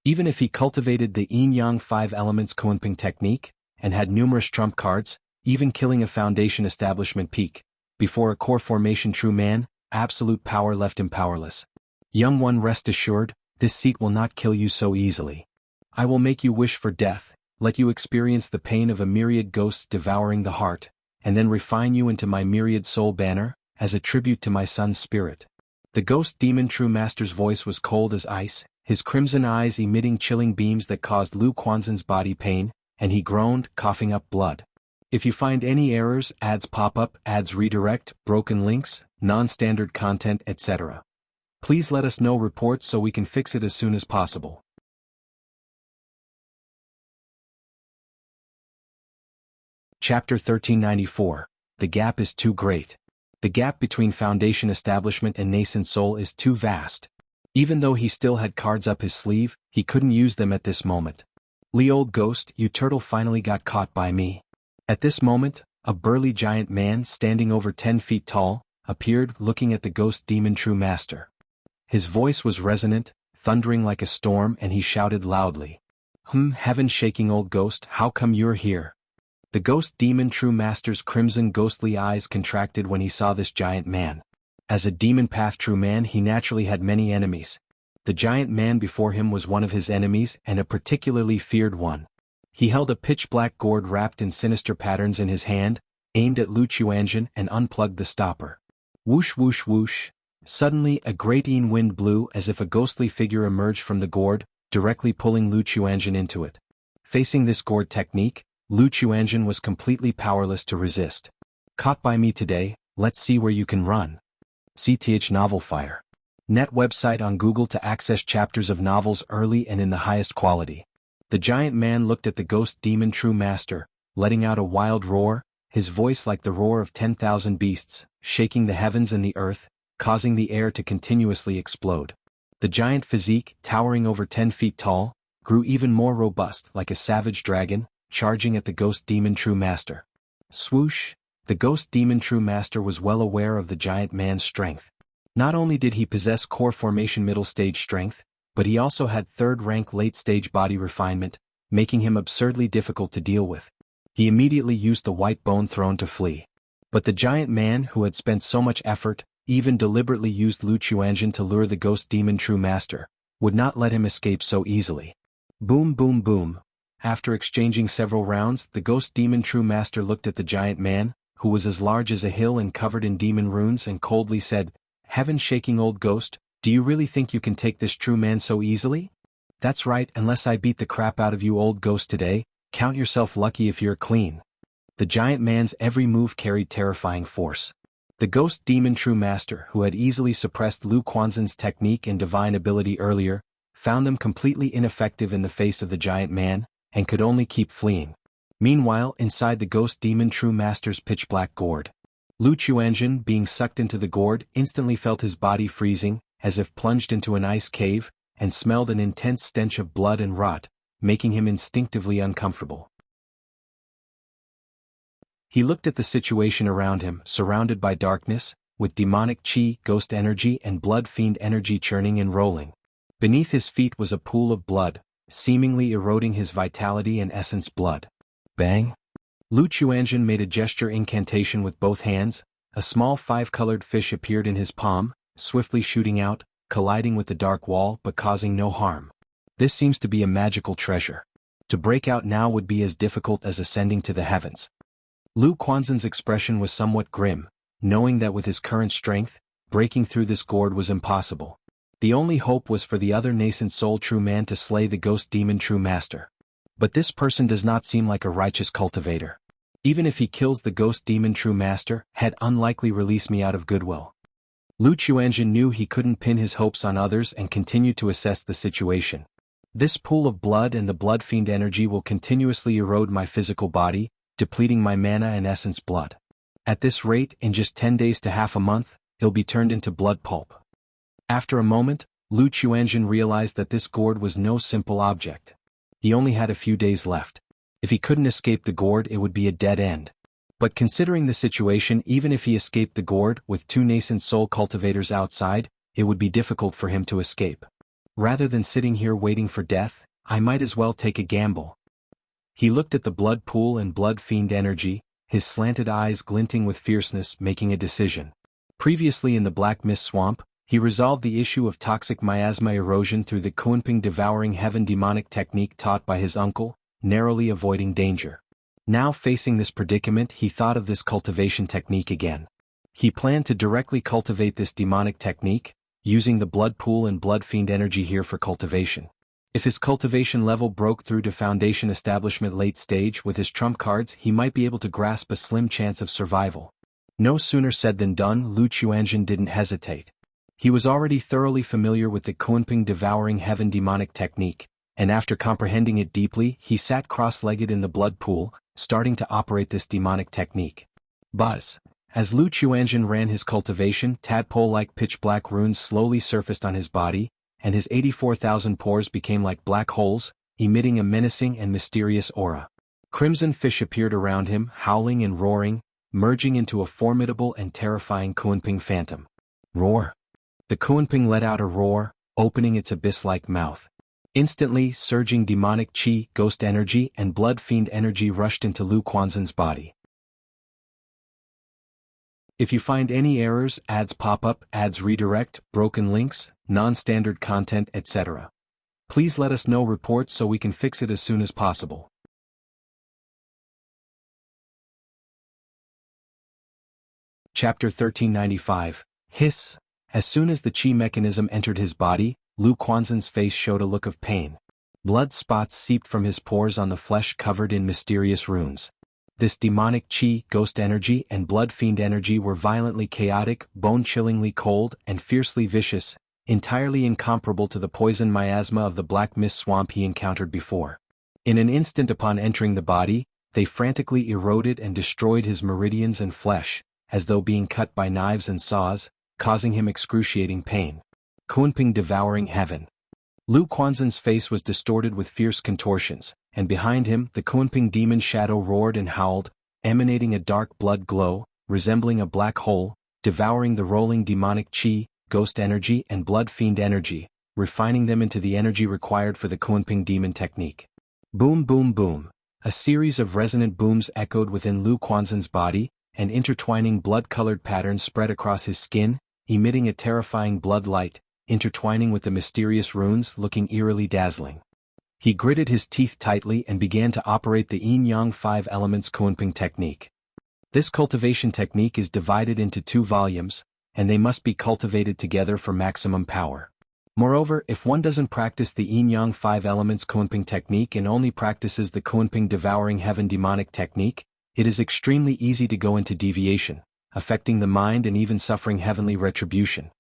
Even if he cultivated the yin-yang 5 elements Kunping technique, and had numerous trump cards, even killing a foundation establishment peak, before a core formation true man, absolute power left him powerless. Young one, rest assured, this seat will not kill you so easily. I will make you wish for death, let you experience the pain of a myriad ghosts devouring the heart, and then refine you into my myriad soul banner, as a tribute to my son's spirit. The ghost demon true master's voice was cold as ice, his crimson eyes emitting chilling beams that caused Lu Quanzhen's body pain, and he groaned, coughing up blood. If you find any errors, ads pop up, ads redirect, broken links, non-standard content, etc. Please let us know reports so we can fix it as soon as possible. Chapter 1394. The gap is too great. The gap between foundation establishment and nascent soul is too vast. Even though he still had cards up his sleeve, he couldn't use them at this moment. Li old ghost, you turtle finally got caught by me. At this moment, a burly giant man standing over 10 feet tall, appeared looking at the ghost demon true master. His voice was resonant, thundering like a storm, and he shouted loudly. Heaven-shaking old ghost, how come you're here? The ghost demon true master's crimson ghostly eyes contracted when he saw this giant man. As a demon path true man, he naturally had many enemies. The giant man before him was one of his enemies and a particularly feared one. He held a pitch-black gourd wrapped in sinister patterns in his hand, aimed at Lu Chuanzhen and unplugged the stopper. Whoosh whoosh whoosh. Suddenly a great wind blew as if a ghostly figure emerged from the gourd, directly pulling Lu Chuanzhen into it. Facing this gourd technique, Lu Chuanzhen was completely powerless to resist. Caught by me today, let's see where you can run. CTH Novel Fire. Net website on Google to access chapters of novels early and in the highest quality. The giant man looked at the ghost demon true master, letting out a wild roar, his voice like the roar of 10,000 beasts, shaking the heavens and the earth, causing the air to continuously explode. The giant physique, towering over 10 feet tall, grew even more robust like a savage dragon, charging at the ghost demon true master. Swoosh! The ghost demon true master was well aware of the giant man's strength. Not only did he possess core formation middle stage strength, but he also had third-rank late-stage body refinement, making him absurdly difficult to deal with. He immediately used the white bone throne to flee. But the giant man who had spent so much effort, even deliberately used Lu Chuanzhen to lure the ghost demon true master, would not let him escape so easily. Boom boom boom. After exchanging several rounds, the ghost demon true master looked at the giant man, who was as large as a hill and covered in demon runes, and coldly said, Heaven-shaking old ghost, do you really think you can take this true man so easily? That's right, unless I beat the crap out of you old ghost today, count yourself lucky if you're clean. The giant man's every move carried terrifying force. The ghost demon true master, who had easily suppressed Lu Quanzhen's technique and divine ability earlier, found them completely ineffective in the face of the giant man, and could only keep fleeing. Meanwhile, inside the ghost demon true master's pitch-black gourd, Lu Chuanzhen, being sucked into the gourd, instantly felt his body freezing, as if plunged into an ice cave, and smelled an intense stench of blood and rot, making him instinctively uncomfortable. He looked at the situation around him, surrounded by darkness, with demonic chi, ghost energy and blood fiend energy churning and rolling. Beneath his feet was a pool of blood, seemingly eroding his vitality and essence blood. Bang! Lu Chuanzhen made a gesture incantation with both hands, a small five-colored fish appeared in his palm, swiftly shooting out, colliding with the dark wall but causing no harm. This seems to be a magical treasure. To break out now would be as difficult as ascending to the heavens. Lu Quanzhen's expression was somewhat grim, knowing that with his current strength, breaking through this gourd was impossible. The only hope was for the other nascent soul true man to slay the ghost demon true master. But this person does not seem like a righteous cultivator. Even if he kills the ghost demon true master, he'd unlikely release me out of goodwill. Lu Chuanjin knew he couldn't pin his hopes on others and continued to assess the situation. This pool of blood and the blood fiend energy will continuously erode my physical body, depleting my mana and essence blood. At this rate, in just 10 days to half a month, he'll be turned into blood pulp. After a moment, Lu Chuanjin realized that this gourd was no simple object. He only had a few days left. If he couldn't escape the gourd, it would be a dead end. But considering the situation, even if he escaped the gourd with 2 nascent soul cultivators outside, it would be difficult for him to escape. Rather than sitting here waiting for death, I might as well take a gamble. He looked at the blood pool and blood fiend energy, his slanted eyes glinting with fierceness, making a decision. Previously in the Black Mist Swamp, he resolved the issue of toxic miasma erosion through the Kunping devouring heaven demonic technique taught by his uncle, narrowly avoiding danger. Now facing this predicament, he thought of this cultivation technique again. He planned to directly cultivate this demonic technique, using the blood pool and blood fiend energy here for cultivation. If his cultivation level broke through to foundation establishment late stage with his trump cards, he might be able to grasp a slim chance of survival. No sooner said than done. Lu Chuanjin didn't hesitate. He was already thoroughly familiar with the Kunping devouring heaven demonic technique, and after comprehending it deeply, he sat cross-legged in the blood pool, starting to operate this demonic technique. Buzz. As Lu Chuanjin ran his cultivation, tadpole-like pitch-black runes slowly surfaced on his body, and his 84,000 pores became like black holes, emitting a menacing and mysterious aura. Crimson fish appeared around him, howling and roaring, merging into a formidable and terrifying Kunping phantom. Roar. The Kunping let out a roar, opening its abyss-like mouth. Instantly, surging demonic chi, ghost energy, and blood fiend energy rushed into Lu Quanzhen's body. If you find any errors, ads pop up, ads redirect, broken links, non-standard content, etc., please let us know reports so we can fix it as soon as possible. Chapter 1395. Hiss. As soon as the chi mechanism entered his body, Lu Quanzhen's face showed a look of pain. Blood spots seeped from his pores on the flesh covered in mysterious runes. This demonic chi, ghost energy, and blood fiend energy were violently chaotic, bone-chillingly cold, and fiercely vicious, entirely incomparable to the poison miasma of the Black Mist Swamp he encountered before. In an instant upon entering the body, they frantically eroded and destroyed his meridians and flesh, as though being cut by knives and saws, causing him excruciating pain. Kunping devouring heaven. Lu Quanzhen's face was distorted with fierce contortions, and behind him the Kunping demon shadow roared and howled, emanating a dark blood glow, resembling a black hole, devouring the rolling demonic chi, ghost energy and blood fiend energy, refining them into the energy required for the Kunping demon technique. Boom boom boom. A series of resonant booms echoed within Lu Quanzhen's body, and intertwining blood-colored patterns spread across his skin, emitting a terrifying blood light, intertwining with the mysterious runes, looking eerily dazzling. He gritted his teeth tightly and began to operate the yin-yang 5 elements Kunping technique. This cultivation technique is divided into 2 volumes, and they must be cultivated together for maximum power. Moreover, if one doesn't practice the yin-yang 5 elements Kunping technique and only practices the Kunping devouring heaven demonic technique, it is extremely easy to go into deviation, affecting the mind and even suffering heavenly retribution.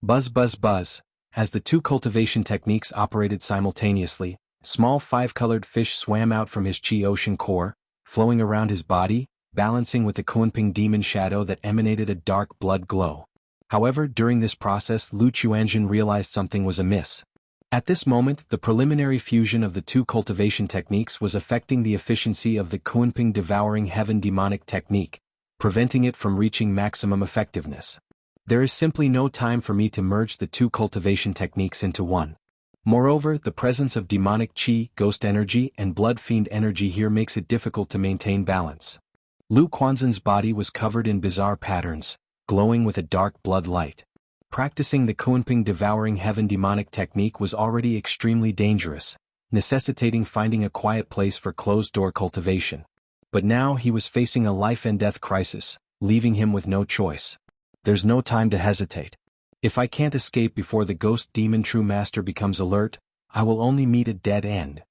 Buzz buzz buzz. As the 2 cultivation techniques operated simultaneously, small 5-colored fish swam out from his chi ocean core, flowing around his body, balancing with the Kunping demon shadow that emanated a dark blood glow. However, during this process Lu Chuanjin realized something was amiss. At this moment, the preliminary fusion of the 2 cultivation techniques was affecting the efficiency of the Kunping devouring heaven demonic technique, preventing it from reaching maximum effectiveness. There is simply no time for me to merge the 2 cultivation techniques into one. Moreover, the presence of demonic chi, ghost energy, and blood fiend energy here makes it difficult to maintain balance. Lu Quanzhen's body was covered in bizarre patterns, glowing with a dark blood light. Practicing the Kunping devouring heaven demonic technique was already extremely dangerous, necessitating finding a quiet place for closed-door cultivation. But now he was facing a life-and-death crisis. leaving him with no choice. There's no time to hesitate. If I can't escape before the ghost demon true master becomes alert, I will only meet a dead end.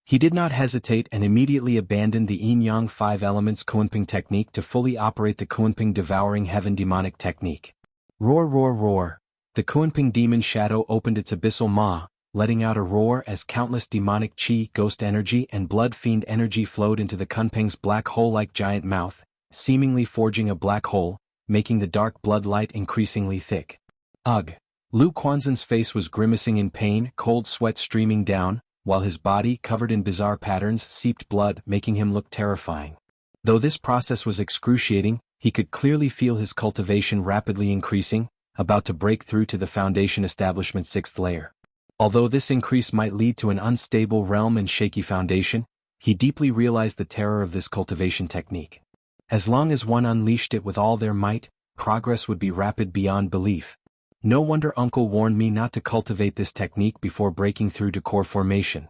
He did not hesitate and immediately abandoned the yin-yang 5 elements Kunping technique to fully operate the Kunping devouring heaven demonic technique. Roar roar roar. The Kunping demon shadow opened its abyssal maw, letting out a roar as countless demonic chi, ghost energy and blood fiend energy flowed into the Kunping's black hole-like giant mouth, seemingly forging a black hole, making the dark blood light increasingly thick. Ugh! Lu Quanzhen's face was grimacing in pain, cold sweat streaming down, while his body, covered in bizarre patterns, seeped blood, making him look terrifying. Though this process was excruciating, he could clearly feel his cultivation rapidly increasing, about to break through to the Foundation Establishment's 6th layer. Although this increase might lead to an unstable realm and shaky foundation, he deeply realized the terror of this cultivation technique. As long as one unleashed it with all their might, progress would be rapid beyond belief. No wonder Uncle warned me not to cultivate this technique before breaking through to core formation.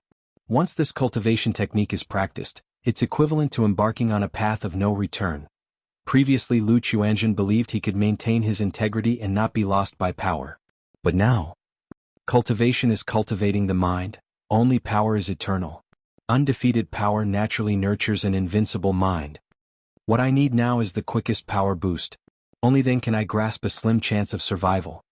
Once this cultivation technique is practiced, it's equivalent to embarking on a path of no return. Previously Lu Chuanzhen believed he could maintain his integrity and not be lost by power. But now, cultivation is cultivating the mind, only power is eternal. Undefeated power naturally nurtures an invincible mind. What I need now is the quickest power boost. Only then can I grasp a slim chance of survival.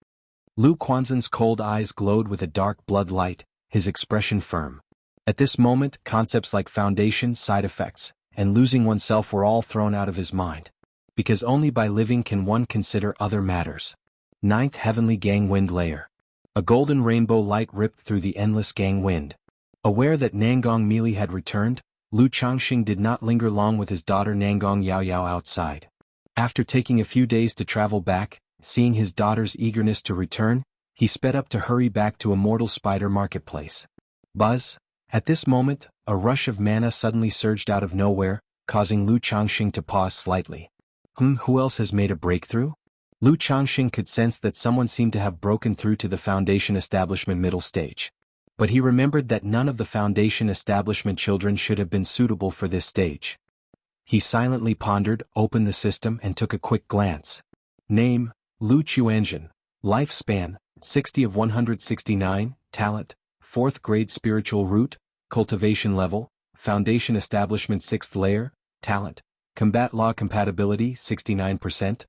Lu Quanzhen's cold eyes glowed with a dark blood light, his expression firm. At this moment, concepts like foundation, side effects, and losing oneself were all thrown out of his mind. Because only by living can one consider other matters. 9th Heavenly Gang Wind Layer. A golden rainbow light ripped through the endless gang wind. Aware that Nangong Meili had returned, Lu Changxing did not linger long with his daughter Nangong Yaoyao outside. After taking a few days to travel back, seeing his daughter's eagerness to return, he sped up to hurry back to Immortal Spider Marketplace. Buzz! At this moment, a rush of mana suddenly surged out of nowhere, causing Lu Changxing to pause slightly. Who else has made a breakthrough? Lu Changxing could sense that someone seemed to have broken through to the Foundation Establishment middle stage. But he remembered that none of the Foundation Establishment children should have been suitable for this stage. He silently pondered, opened the system and took a quick glance. Name, Lu Chuanzhen. Lifespan, 60 of 169, talent, 4th grade spiritual root, cultivation level, Foundation Establishment 6th layer, talent, combat law compatibility 69%.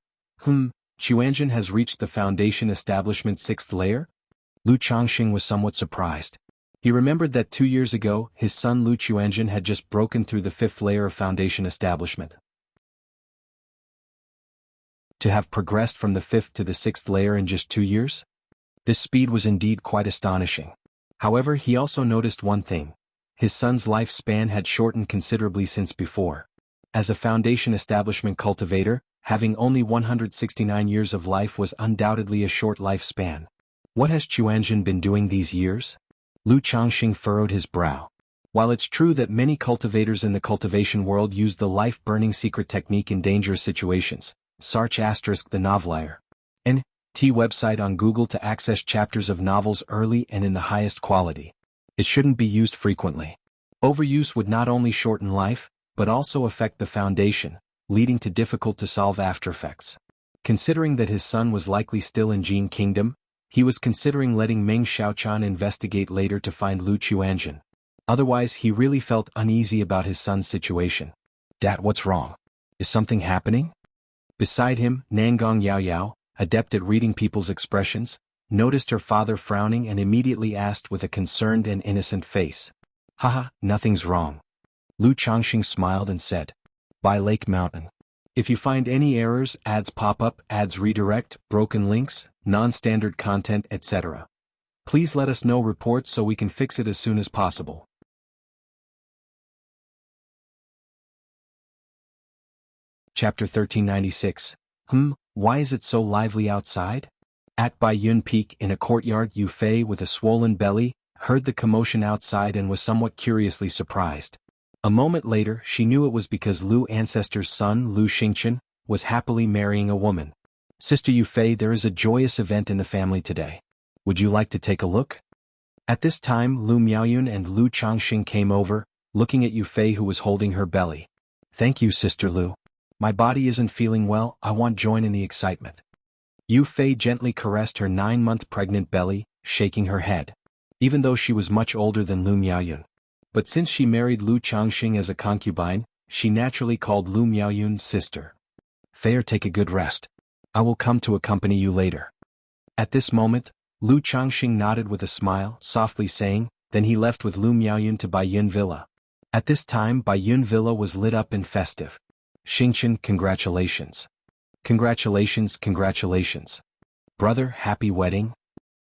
Chuanzhen has reached the Foundation Establishment 6th layer? Lu Changxing was somewhat surprised. He remembered that 2 years ago, his son Lu Chuanzhen had just broken through the 5th layer of Foundation Establishment. To have progressed from the 5th to the 6th layer in just 2 years? This speed was indeed quite astonishing. However, he also noticed one thing. His son's lifespan had shortened considerably since before. As a Foundation Establishment cultivator, having only 169 years of life was undoubtedly a short lifespan. What has Chuanzhen been doing these years? Lu Changxing furrowed his brow. While it's true that many cultivators in the cultivation world use the life-burning secret technique in dangerous situations, search * the novelier. N.T. website on Google to access chapters of novels early and in the highest quality. It shouldn't be used frequently. Overuse would not only shorten life, but also affect the Foundation, leading to difficult-to-solve aftereffects. Considering that his son was likely still in Jin Kingdom, he was considering letting Meng Xiaochan investigate later to find Lu Chuanzhen. Otherwise, he really felt uneasy about his son's situation. Dad, what's wrong? Is something happening? Beside him, Nangong Yaoyao, adept at reading people's expressions, noticed her father frowning and immediately asked with a concerned and innocent face. Haha, nothing's wrong. Lu Changxing smiled and said. By Lake Mountain. If you find any errors, ads pop up, ads redirect, broken links, non-standard content, etc. Please let us know reports so we can fix it as soon as possible. Chapter 1396. Why is it so lively outside? At Bai Yun Peak in a courtyard, Yu Fei with a swollen belly, heard the commotion outside and was somewhat curiously surprised. A moment later, she knew it was because Lu Ancestor's son, Lu Xingchen, was happily marrying a woman. Sister Yu Fei, there is a joyous event in the family today. Would you like to take a look? At this time, Lu Miaoyun and Lu Changxing came over, looking at Yu Fei who was holding her belly. Thank you, Sister Lu. My body isn't feeling well, I want join in the excitement. Yu Fei gently caressed her 9-month pregnant belly, shaking her head. Even though she was much older than Lu Miaoyun. But since she married Lu Changxing as a concubine, she naturally called Lu Miaoyun sister. Fei, take a good rest. I will come to accompany you later. At this moment, Lu Changxing nodded with a smile, softly saying, then he left with Lu Miaoyun to Baiyun Villa. At this time Baiyun Villa was lit up and festive. Xianxia, congratulations. Congratulations, congratulations. Brother, happy wedding?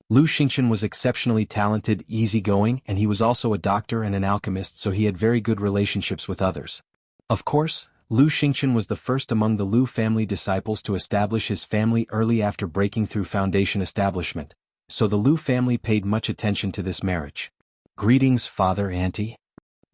Lu Xianxia was exceptionally talented, easygoing, and he was also a doctor and an alchemist, so he had very good relationships with others. Of course, Lu Xianxia was the first among the Lu family disciples to establish his family early after breaking through foundation establishment, so the Lu family paid much attention to this marriage. Greetings, father, auntie.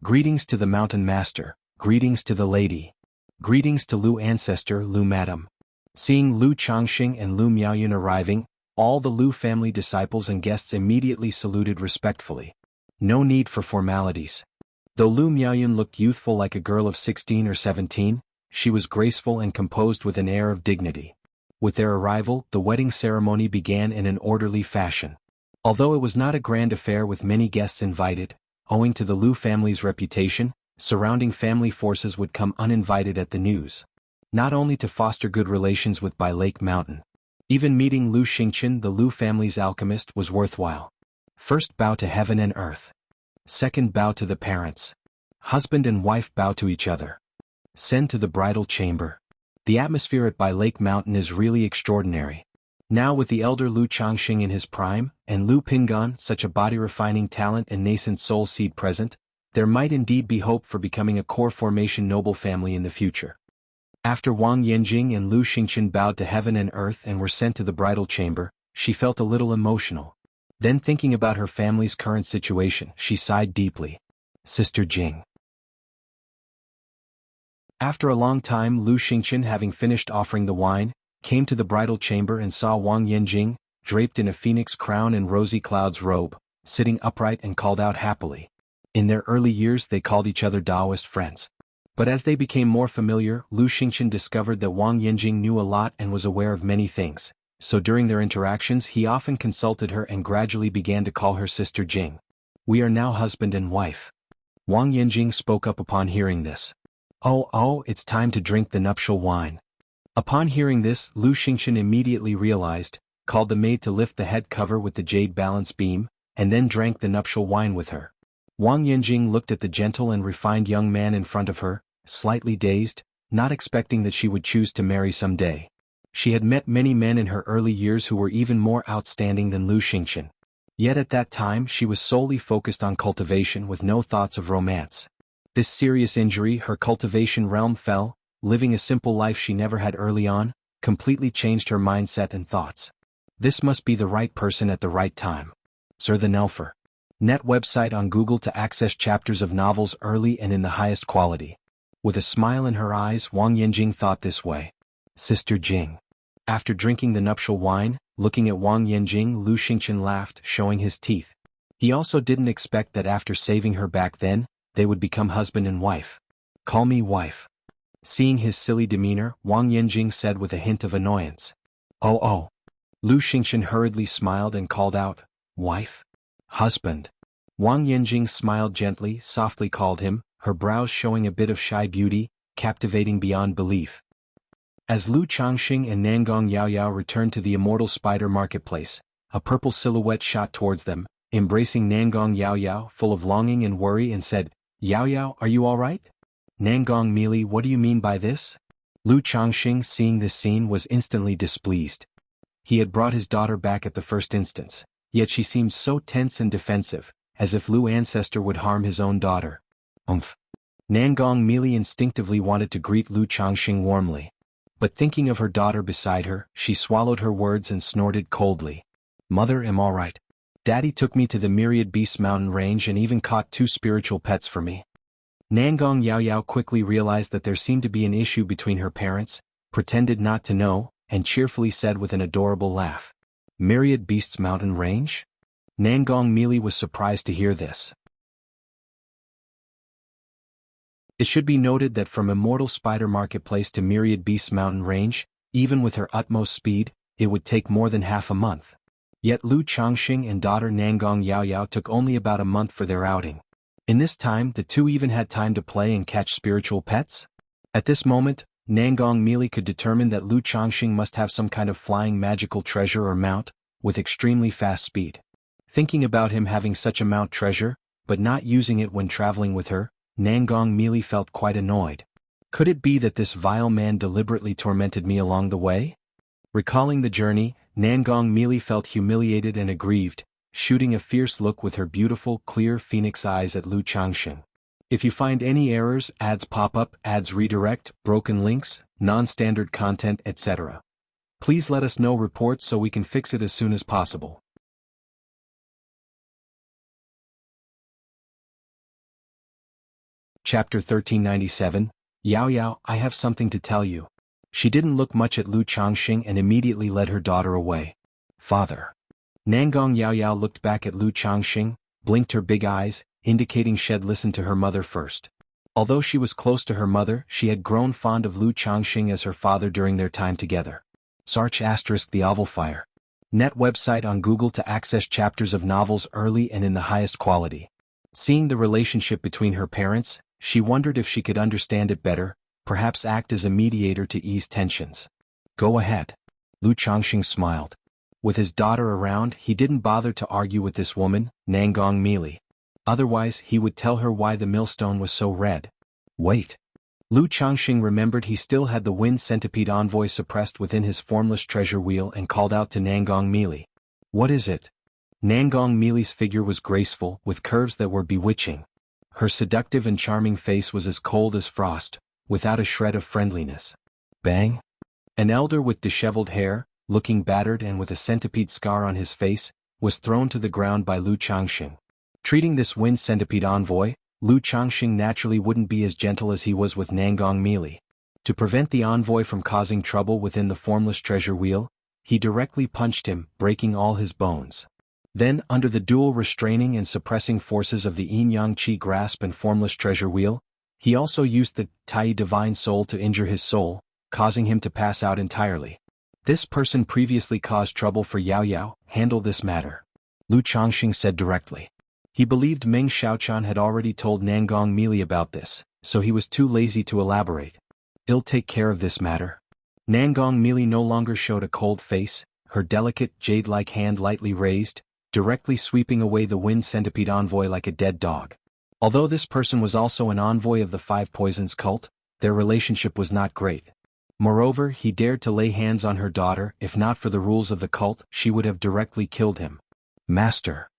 Greetings to the mountain master, greetings to the lady. Greetings to Lu ancestor, Lu madam. Seeing Lu Changxing and Lu Miaoyun arriving, all the Lu family disciples and guests immediately saluted respectfully. No need for formalities. Though Lu Miaoyun looked youthful like a girl of 16 or 17, she was graceful and composed with an air of dignity. With their arrival, the wedding ceremony began in an orderly fashion. Although it was not a grand affair with many guests invited, owing to the Lu family's reputation, surrounding family forces would come uninvited at the news. Not only to foster good relations with Bai Lake Mountain. Even meeting Lu Xingqian, the Lu family's alchemist, was worthwhile. First bow to heaven and earth. Second bow to the parents. Husband and wife bow to each other. Send to the bridal chamber. The atmosphere at Bai Lake Mountain is really extraordinary. Now with the elder Lu Changxing in his prime, and Lu Pingan, such a body-refining talent and nascent soul seed present, there might indeed be hope for becoming a core formation noble family in the future. After Wang Yanjing and Lu Xingqian bowed to heaven and earth and were sent to the bridal chamber, she felt a little emotional. Then thinking about her family's current situation, she sighed deeply. Sister Jing. After a long time, Lu Xingqian, having finished offering the wine, came to the bridal chamber and saw Wang Yanjing, draped in a phoenix crown and rosy cloud's robe, sitting upright, and called out happily. In their early years they called each other Taoist friends. But as they became more familiar, Lu Xingqian discovered that Wang Yanjing knew a lot and was aware of many things, so during their interactions he often consulted her and gradually began to call her Sister Jing. We are now husband and wife. Wang Yanjing spoke up upon hearing this. Oh, it's time to drink the nuptial wine. Upon hearing this, Lu Xingqian immediately realized, called the maid to lift the head cover with the jade balance beam, and then drank the nuptial wine with her. Wang Yanjing looked at the gentle and refined young man in front of her, slightly dazed, not expecting that she would choose to marry someday. She had met many men in her early years who were even more outstanding than Lu Xingqian. Yet at that time she was solely focused on cultivation with no thoughts of romance. This serious injury, her cultivation realm fell, living a simple life she never had early on, completely changed her mindset and thoughts. This must be the right person at the right time. Sir the Nelfer. Net website on Google to access chapters of novels early and in the highest quality. With a smile in her eyes, Wang Yanjing thought this way. Sister Jing. After drinking the nuptial wine, looking at Wang Yanjing, Lu Xingqian laughed, showing his teeth. He also didn't expect that after saving her back then, they would become husband and wife. Call me wife. Seeing his silly demeanor, Wang Yanjing said with a hint of annoyance. Oh. Lu Xingqian hurriedly smiled and called out, wife? Husband. Wang Yanjing smiled gently, softly called him, her brows showing a bit of shy beauty, captivating beyond belief. As Lu Changxing and Nangong Yaoyao returned to the Immortal Spider Marketplace, a purple silhouette shot towards them, embracing Nangong Yaoyao full of longing and worry, and said, Yaoyao, are you all right? Nangong Meili, what do you mean by this? Lu Changxing, seeing this scene, was instantly displeased. He had brought his daughter back at the first instance, yet she seemed so tense and defensive, as if Lu ancestor would harm his own daughter. Nangong Meili instinctively wanted to greet Lu Changxing warmly. But thinking of her daughter beside her, she swallowed her words and snorted coldly. Mother, am all right. Daddy took me to the Myriad Beasts mountain range and even caught 2 spiritual pets for me. Nangong Yaoyao quickly realized that there seemed to be an issue between her parents, pretended not to know, and cheerfully said with an adorable laugh. Myriad Beasts mountain range? Nangong Meili was surprised to hear this. It should be noted that from Immortal Spider Marketplace to Myriad Beasts Mountain Range, even with her utmost speed, it would take more than half a month. Yet Lu Changxing and daughter Nangong Yaoyao took only about a month for their outing. In this time, the two even had time to play and catch spiritual pets? At this moment, Nangong merely could determine that Lu Changxing must have some kind of flying magical treasure or mount, with extremely fast speed. Thinking about him having such a mount treasure, but not using it when traveling with her, Nangong merely felt quite annoyed. Could it be that this vile man deliberately tormented me along the way? Recalling the journey, Nangong merely felt humiliated and aggrieved, shooting a fierce look with her beautiful, clear phoenix eyes at Lu Changxing. If you find any errors, ads pop up, ads redirect, broken links, non-standard content, etc., please let us know reports so we can fix it as soon as possible. Chapter 1397, Yao Yao, I have something to tell you. She didn't look much at Lu Changxing and immediately led her daughter away. Father. Nangong Yao Yao looked back at Lu Changxing, blinked her big eyes, indicating she'd listened to her mother first. Although she was close to her mother, she had grown fond of Lu Changxing as her father during their time together. Search * The Oval Fire. Net website on Google to access chapters of novels early and in the highest quality. Seeing the relationship between her parents, she wondered if she could understand it better, perhaps act as a mediator to ease tensions. Go ahead. Lu Changxing smiled. With his daughter around, he didn't bother to argue with this woman, Nangong Meili. Otherwise, he would tell her why the millstone was so red. Wait. Lu Changxing remembered he still had the wind centipede envoy suppressed within his formless treasure wheel and called out to Nangong Meili. What is it? Nangong Meili's figure was graceful, with curves that were bewitching. Her seductive and charming face was as cold as frost, without a shred of friendliness. Bang! An elder with disheveled hair, looking battered and with a centipede scar on his face, was thrown to the ground by Lu Changxing. Treating this wind centipede envoy, Lu Changxing naturally wouldn't be as gentle as he was with Nangong Meili. To prevent the envoy from causing trouble within the formless treasure wheel, he directly punched him, breaking all his bones. Then, under the dual restraining and suppressing forces of the yin-yang qi grasp and formless treasure wheel, he also used the Tai divine soul to injure his soul, causing him to pass out entirely. This person previously caused trouble for Yao Yao. Handle this matter. Lu Changxing said directly. He believed Meng Xiaochan had already told Nangong Meili about this, so he was too lazy to elaborate. I'll take care of this matter. Nangong Meili no longer showed a cold face, her delicate, jade-like hand lightly raised, directly sweeping away the wind centipede envoy like a dead dog. Although this person was also an envoy of the Five Poisons cult, their relationship was not great. Moreover, he dared to lay hands on her daughter. If not for the rules of the cult, she would have directly killed him. Master.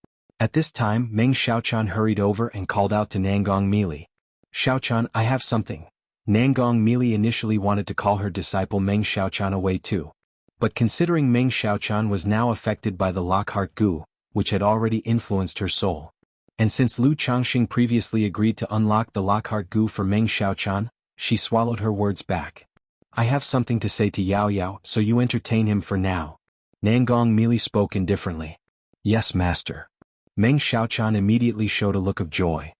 At this time, Meng Xiaochan hurried over and called out to Nangong Meili. Xiaochan, I have something. Nangong Meili initially wanted to call her disciple Meng Xiaochan away too. But considering Meng Xiaochan was now affected by the Lockhart goo, which had already influenced her soul, and since Lu Changxing previously agreed to unlock the Lockhart goo for Meng Xiaochan, she swallowed her words back. I have something to say to Yao Yao, so you entertain him for now. Nangong Meili spoke indifferently. Yes, master. Meng Xiaochan immediately showed a look of joy.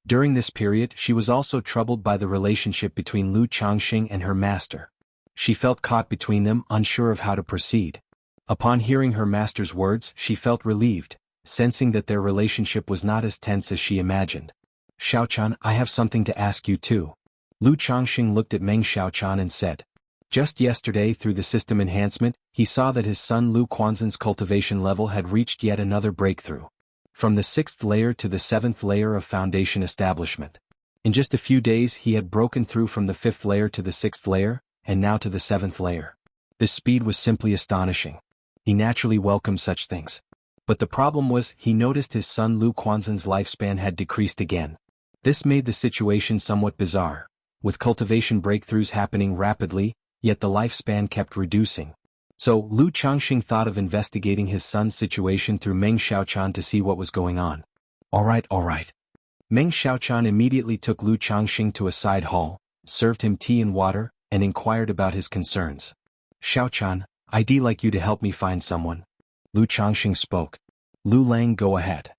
During this period, she was also troubled by the relationship between Lu Changxing and her master. She felt caught between them, unsure of how to proceed. Upon hearing her master's words, she felt relieved, sensing that their relationship was not as tense as she imagined. Xiaochan, I have something to ask you too. Lu Changxing looked at Meng Xiaochan and said. Just yesterday through the system enhancement, he saw that his son Lu Quanzhen's cultivation level had reached yet another breakthrough. From the 6th layer to the 7th layer of foundation establishment. In just a few days he had broken through from the 5th layer to the 6th layer, and now to the 7th layer. This speed was simply astonishing. He naturally welcomed such things. But the problem was, he noticed his son Lu Quanzhen's lifespan had decreased again. This made the situation somewhat bizarre. With cultivation breakthroughs happening rapidly, yet the lifespan kept reducing. So, Lu Changxing thought of investigating his son's situation through Meng Xiaochan to see what was going on. Alright. Meng Xiaochan immediately took Lu Changxing to a side hall, served him tea and water, and inquired about his concerns. Xiaochan, I'd like you to help me find someone. Lu Changxing spoke. Lu Lang, go ahead.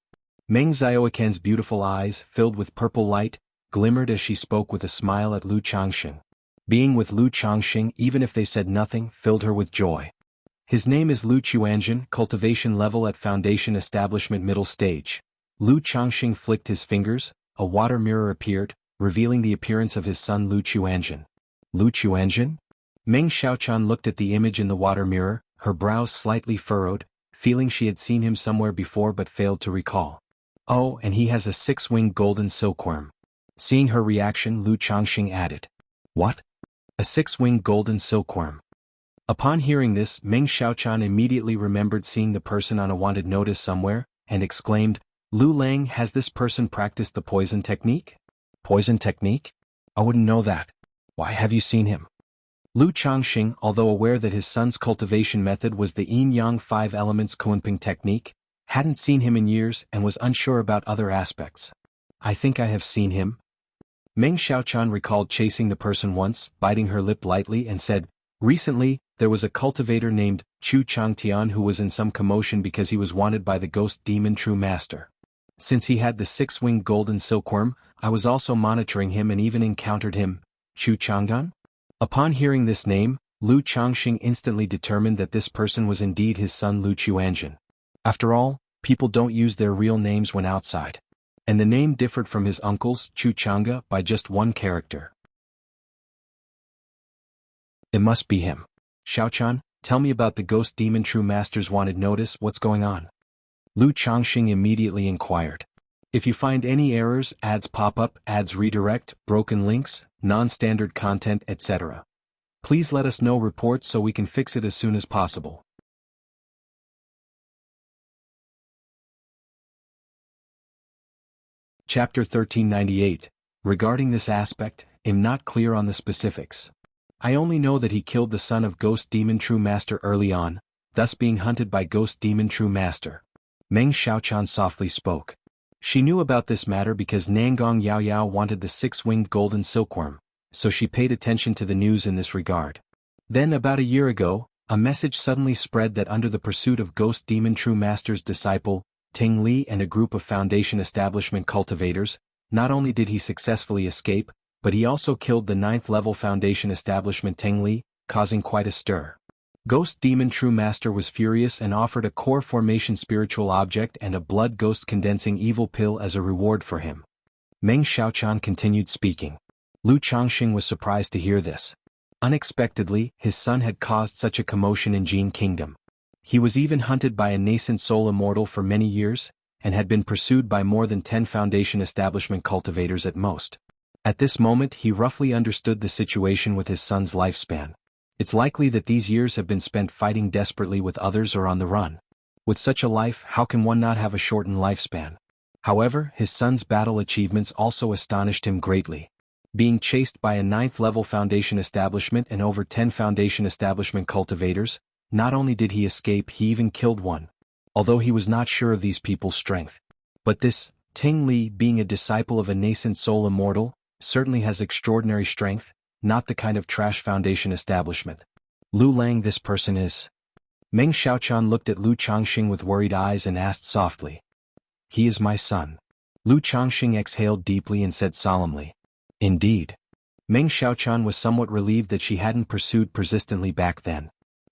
Meng Xiaoquan's beautiful eyes, filled with purple light, glimmered as she spoke with a smile at Lu Changxing. Being with Lu Changxing, even if they said nothing, filled her with joy. His name is Lu Chuanjin, cultivation level at foundation establishment middle stage. Lu Changxing flicked his fingers, a water mirror appeared, revealing the appearance of his son Lu Chuanjin. Lu Chuanjin? Meng Xiaochan looked at the image in the water mirror, her brows slightly furrowed, feeling she had seen him somewhere before but failed to recall. Oh, and he has a six-winged golden silkworm. Seeing her reaction, Lu Changxing added. What? A six-winged golden silkworm. Upon hearing this, Meng Xiaochan immediately remembered seeing the person on a wanted notice somewhere, and exclaimed, Lu Lang, has this person practiced the poison technique? Poison technique? I wouldn't know that. Why, have you seen him? Lu Changxing, although aware that his son's cultivation method was the yin-yang five elements Kunping technique, hadn't seen him in years and was unsure about other aspects. I think I have seen him. Meng Xiaochan recalled chasing the person once, biting her lip lightly and said, recently, there was a cultivator named Chu Changtian who was in some commotion because he was wanted by the ghost demon True Master. Since he had the six-winged golden silkworm, I was also monitoring him and even encountered him. Chu Changdan? Upon hearing this name, Lu Changxing instantly determined that this person was indeed his son Lu Chuanjin. After all, people don't use their real names when outside. And the name differed from his uncle's, Chu Changga, by just one character. It must be him. Xiaochan, tell me about the ghost demon True Master's wanted notice, what's going on? Lu Changxing immediately inquired. If you find any errors, ads pop up, ads redirect, broken links, non-standard content, etc. Please let us know reports so we can fix it as soon as possible. Chapter 1398. Regarding this aspect, I'm not clear on the specifics. I only know that he killed the son of Ghost Demon True Master early on, thus being hunted by Ghost Demon True Master. Meng Xiaochan softly spoke. She knew about this matter because Nangong Yaoyao wanted the six-winged golden silkworm, so she paid attention to the news in this regard. Then about a year ago, a message suddenly spread that under the pursuit of Ghost Demon True Master's disciple, Ting Li and a group of Foundation Establishment cultivators, not only did he successfully escape, but he also killed the 9th-level Foundation Establishment Ting Li, causing quite a stir. Ghost Demon True Master was furious and offered a core formation spiritual object and a blood ghost condensing evil pill as a reward for him. Meng Xiaochan continued speaking. Lu Changxing was surprised to hear this. Unexpectedly, his son had caused such a commotion in Jin Kingdom. He was even hunted by a nascent soul immortal for many years, and had been pursued by more than 10 Foundation Establishment cultivators at most. At this moment he roughly understood the situation with his son's lifespan. It's likely that these years have been spent fighting desperately with others or on the run. With such a life, how can one not have a shortened lifespan? However, his son's battle achievements also astonished him greatly. Being chased by a 9th-level Foundation Establishment and over 10 Foundation Establishment cultivators, not only did he escape, he even killed one. Although he was not sure of these people's strength. But this, Ting Li, being a disciple of a nascent soul immortal, certainly has extraordinary strength, not the kind of trash Foundation Establishment. Lu Lang, this person is. Meng Xiaochan looked at Lu Changxing with worried eyes and asked softly. He is my son. Lu Changxing exhaled deeply and said solemnly. Indeed. Meng Xiaochan was somewhat relieved that she hadn't pursued persistently back then.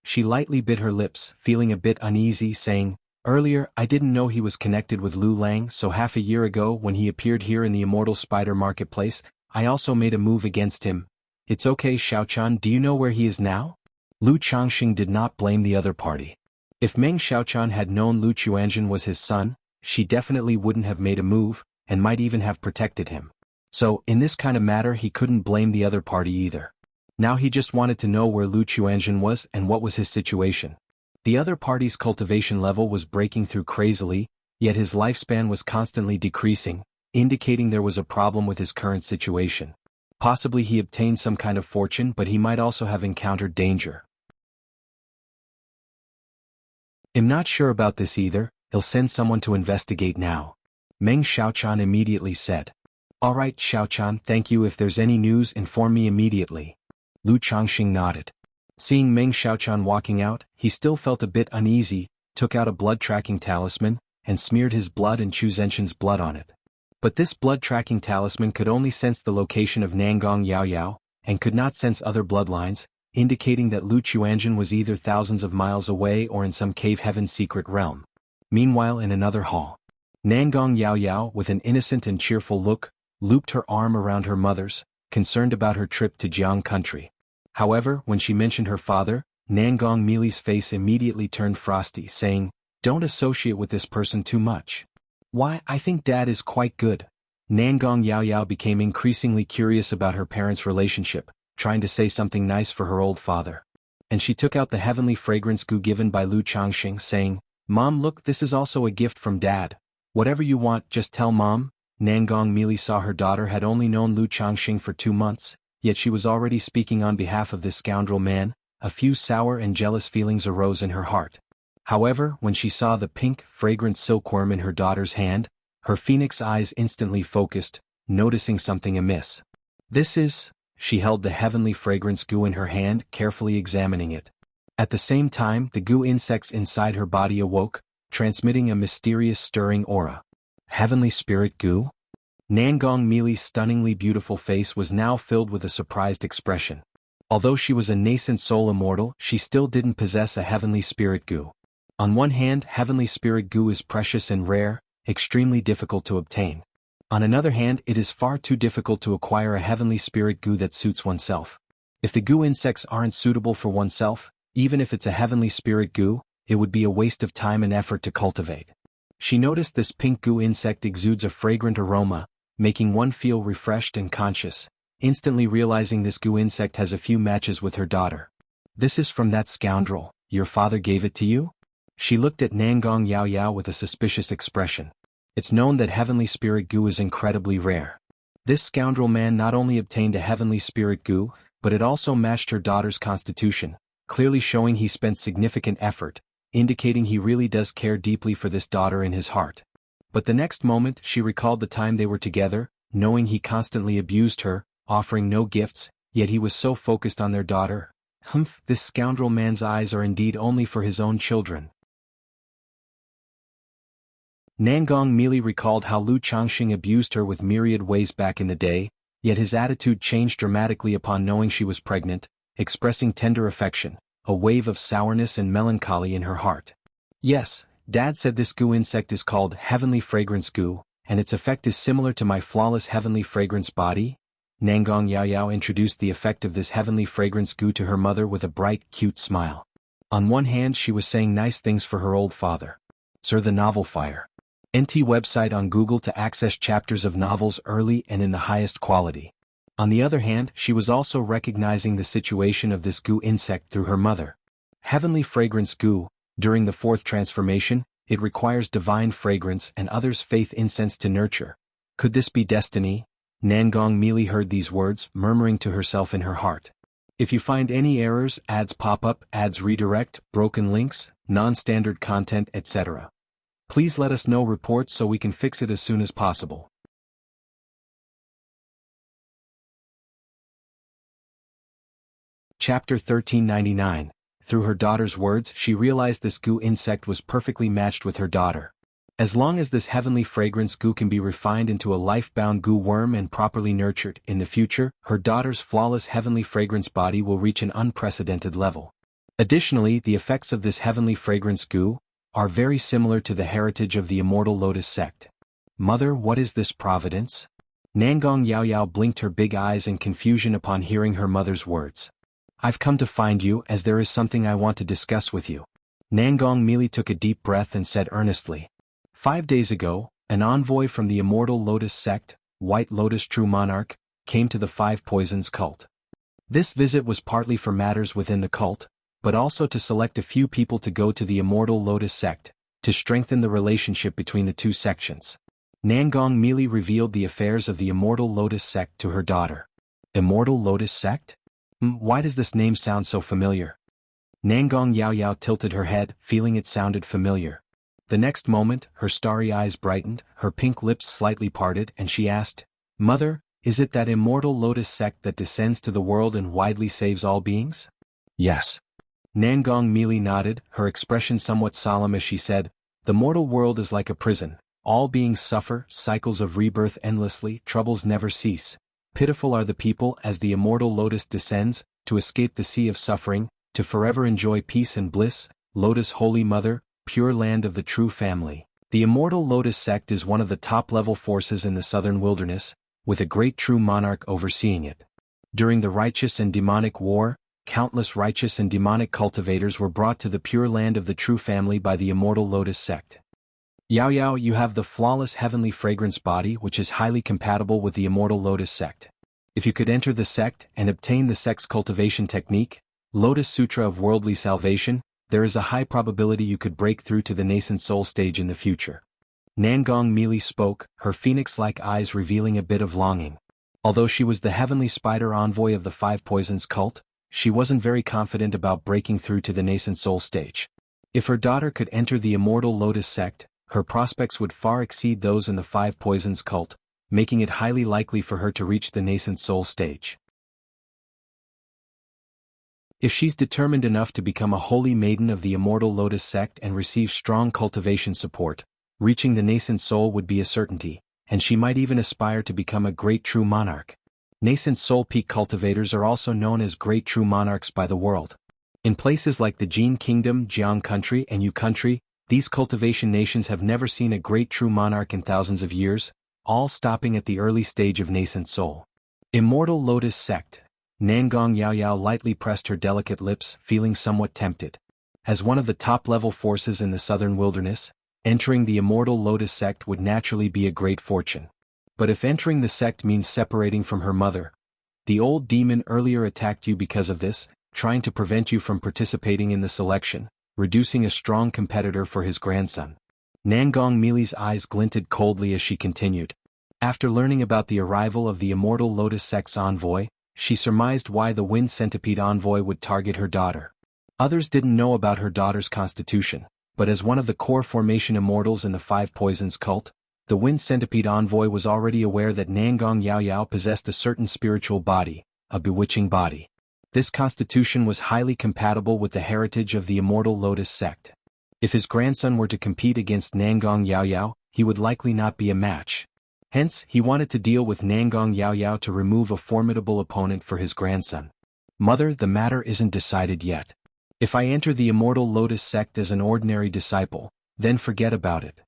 She lightly bit her lips, feeling a bit uneasy, saying, earlier, I didn't know he was connected with Lu Lang, so half a year ago when he appeared here in the Immortal Spider Marketplace, I also made a move against him. It's okay, Xiaochan, do you know where he is now? Lu Changxing did not blame the other party. If Meng Xiaochan had known Lu Chuanjin was his son, she definitely wouldn't have made a move, and might even have protected him. So, in this kind of matter he couldn't blame the other party either. Now he just wanted to know where Lu Chuanjin was and what was his situation. The other party's cultivation level was breaking through crazily, yet his lifespan was constantly decreasing, indicating there was a problem with his current situation. Possibly he obtained some kind of fortune, but he might also have encountered danger. I'm not sure about this either, I'll send someone to investigate now. Meng Xiaochan immediately said. Alright Xiaochan, thank you, if there's any news inform me immediately. Lu Changxing nodded. Seeing Meng Xiaochan walking out, he still felt a bit uneasy, took out a blood-tracking talisman, and smeared his blood and Chu Zenshin's blood on it. But this blood-tracking talisman could only sense the location of Nangong Yaoyao, and could not sense other bloodlines, indicating that Lu Chuanjin was either thousands of miles away or in some cave heaven secret realm. Meanwhile, in another hall, Nangong Yaoyao, with an innocent and cheerful look, looped her arm around her mother's, concerned about her trip to Jianghu country. However, when she mentioned her father, Nangong Mili's face immediately turned frosty, saying, "Don't associate with this person too much." "Why, I think Dad is quite good." Nangong Yaoyao became increasingly curious about her parents' relationship, trying to say something nice for her old father. And she took out the heavenly fragrance goo given by Lu Changxing, saying, "Mom, look, this is also a gift from Dad. Whatever you want, just tell Mom." Nangong Mili saw her daughter had only known Lu Changxing for 2 months, yet she was already speaking on behalf of this scoundrel man. A few sour and jealous feelings arose in her heart. However, when she saw the pink, fragrant silkworm in her daughter's hand, her phoenix eyes instantly focused, noticing something amiss. "This is..." She held the heavenly fragrance goo in her hand, carefully examining it. At the same time, the goo insects inside her body awoke, transmitting a mysterious stirring aura. Heavenly spirit goo? Nangong Mili's stunningly beautiful face was now filled with a surprised expression. Although she was a nascent soul immortal, she still didn't possess a heavenly spirit goo. On one hand, heavenly spirit goo is precious and rare, extremely difficult to obtain. On another hand, it is far too difficult to acquire a heavenly spirit goo that suits oneself. If the goo insects aren't suitable for oneself, even if it's a heavenly spirit goo, it would be a waste of time and effort to cultivate. She noticed this pink goo insect exudes a fragrant aroma, making one feel refreshed and conscious, instantly realizing this goo insect has a few matches with her daughter. "This is from that scoundrel. Your father gave it to you?" She looked at Nangong Yaoyao with a suspicious expression. It's known that heavenly spirit goo is incredibly rare. This scoundrel man not only obtained a heavenly spirit goo, but it also matched her daughter's constitution, clearly showing he spent significant effort, indicating he really does care deeply for this daughter in his heart. But the next moment she recalled the time they were together, knowing he constantly abused her, offering no gifts, yet he was so focused on their daughter. Humph, this scoundrel man's eyes are indeed only for his own children. Nangong Mili recalled how Lu Changxing abused her with myriad ways back in the day, yet his attitude changed dramatically upon knowing she was pregnant, expressing tender affection, a wave of sourness and melancholy in her heart. "Yes, Dad said this goo insect is called heavenly fragrance goo, and its effect is similar to my flawless heavenly fragrance body." Nangong Yaoyao introduced the effect of this heavenly fragrance goo to her mother with a bright, cute smile. On one hand, she was saying nice things for her old father. Sir, the novel Fire. NT website on Google to access chapters of novels early and in the highest quality. On the other hand, she was also recognizing the situation of this goo insect through her mother. Heavenly fragrance goo, during the 4th transformation, it requires divine fragrance and others' faith incense to nurture. Could this be destiny? Nangong Mili heard these words, murmuring to herself in her heart. If you find any errors, ads pop up, ads redirect, broken links, non-standard content, etc., please let us know reports so we can fix it as soon as possible. Chapter 1399. Through her daughter's words, she realized this goo insect was perfectly matched with her daughter. As long as this heavenly fragrance goo can be refined into a life-bound goo worm and properly nurtured, in the future, her daughter's flawless heavenly fragrance body will reach an unprecedented level. Additionally, the effects of this heavenly fragrance goo are very similar to the heritage of the Immortal Lotus sect. "Mother, what is this providence?" Nangong Yaoyao blinked her big eyes in confusion upon hearing her mother's words. "I've come to find you as there is something I want to discuss with you." Nangong Mili took a deep breath and said earnestly, 5 days ago, an envoy from the Immortal Lotus sect, White Lotus True Monarch, came to the 5 Poisons cult. This visit was partly for matters within the cult, but also to select a few people to go to the Immortal Lotus sect, to strengthen the relationship between the 2 sections. Nangong Mili revealed the affairs of the Immortal Lotus sect to her daughter. Immortal Lotus sect? Why does this name sound so familiar? Nangong Yaoyao tilted her head, feeling it sounded familiar. The next moment, her starry eyes brightened, her pink lips slightly parted, and she asked, "Mother, is it that Immortal Lotus sect that descends to the world and widely saves all beings?" "Yes." Nangong Mili nodded, her expression somewhat solemn as she said, The mortal world is like a prison. All beings suffer, cycles of rebirth endlessly, troubles never cease. Pitiful are the people as the immortal lotus descends, to escape the sea of suffering, to forever enjoy peace and bliss. Lotus Holy Mother, pure land of the true family. The immortal lotus sect is one of the top-level forces in the southern wilderness, with a great true monarch overseeing it. During the righteous and demonic war, countless righteous and demonic cultivators were brought to the pure land of the true family by the immortal lotus sect. Yao Yao, you have the flawless heavenly fragrance body which is highly compatible with the immortal lotus sect. If you could enter the sect and obtain the sect's cultivation technique, Lotus Sutra of worldly salvation, there is a high probability you could break through to the nascent soul stage in the future. Nangong Meili spoke, her phoenix-like eyes revealing a bit of longing. Although she was the heavenly spider envoy of the Five Poisons cult, she wasn't very confident about breaking through to the nascent soul stage. If her daughter could enter the immortal lotus sect, her prospects would far exceed those in the Five Poisons cult, making it highly likely for her to reach the nascent soul stage. If she's determined enough to become a holy maiden of the immortal lotus sect and receive strong cultivation support, reaching the nascent soul would be a certainty, and she might even aspire to become a great true monarch. Nascent soul peak cultivators are also known as great true monarchs by the world. In places like the Jin Kingdom, Jianghu country and Yu country, these cultivation nations have never seen a great true monarch in thousands of years, all stopping at the early stage of nascent soul. Immortal Lotus Sect. Nangong Yao Yao lightly pressed her delicate lips, feeling somewhat tempted. As one of the top-level forces in the southern wilderness, entering the Immortal Lotus Sect would naturally be a great fortune. But if entering the sect means separating from her mother, the old demon earlier attacked you because of this, trying to prevent you from participating in the selection, reducing a strong competitor for his grandson. Nangong Meili's eyes glinted coldly as she continued. After learning about the arrival of the Immortal Lotus Sect's envoy, she surmised why the Wind Centipede envoy would target her daughter. Others didn't know about her daughter's constitution, but as one of the core formation immortals in the Five Poisons cult, the Wind Centipede envoy was already aware that Nangong Yao Yao possessed a certain spiritual body, a bewitching body. This constitution was highly compatible with the heritage of the Immortal Lotus Sect. If his grandson were to compete against Nangong Yao Yao, he would likely not be a match. Hence, he wanted to deal with Nangong Yao Yao to remove a formidable opponent for his grandson. Mother, the matter isn't decided yet. If I enter the Immortal Lotus Sect as an ordinary disciple, then forget about it.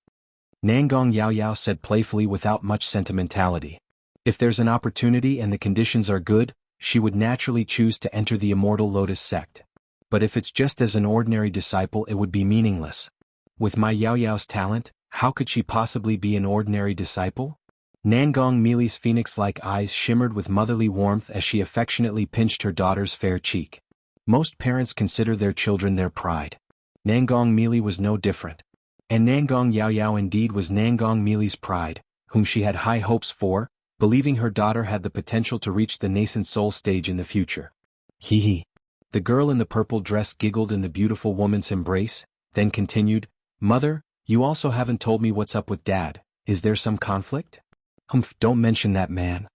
Nangong Yao Yao said playfully without much sentimentality. If there's an opportunity and the conditions are good, she would naturally choose to enter the Immortal Lotus Sect. But if it's just as an ordinary disciple, it would be meaningless. With my Yao Yao's talent, how could she possibly be an ordinary disciple? Nangong Meili's phoenix-like eyes shimmered with motherly warmth as she affectionately pinched her daughter's fair cheek. Most parents consider their children their pride. Nangong Meili was no different. And Nangong Yao Yao indeed was Nangong Meili's pride, whom she had high hopes for, believing her daughter had the potential to reach the nascent soul stage in the future. Hee hee. The girl in the purple dress giggled in the beautiful woman's embrace, then continued, Mother, you also haven't told me what's up with Dad. Is there some conflict? Humph, don't mention that man.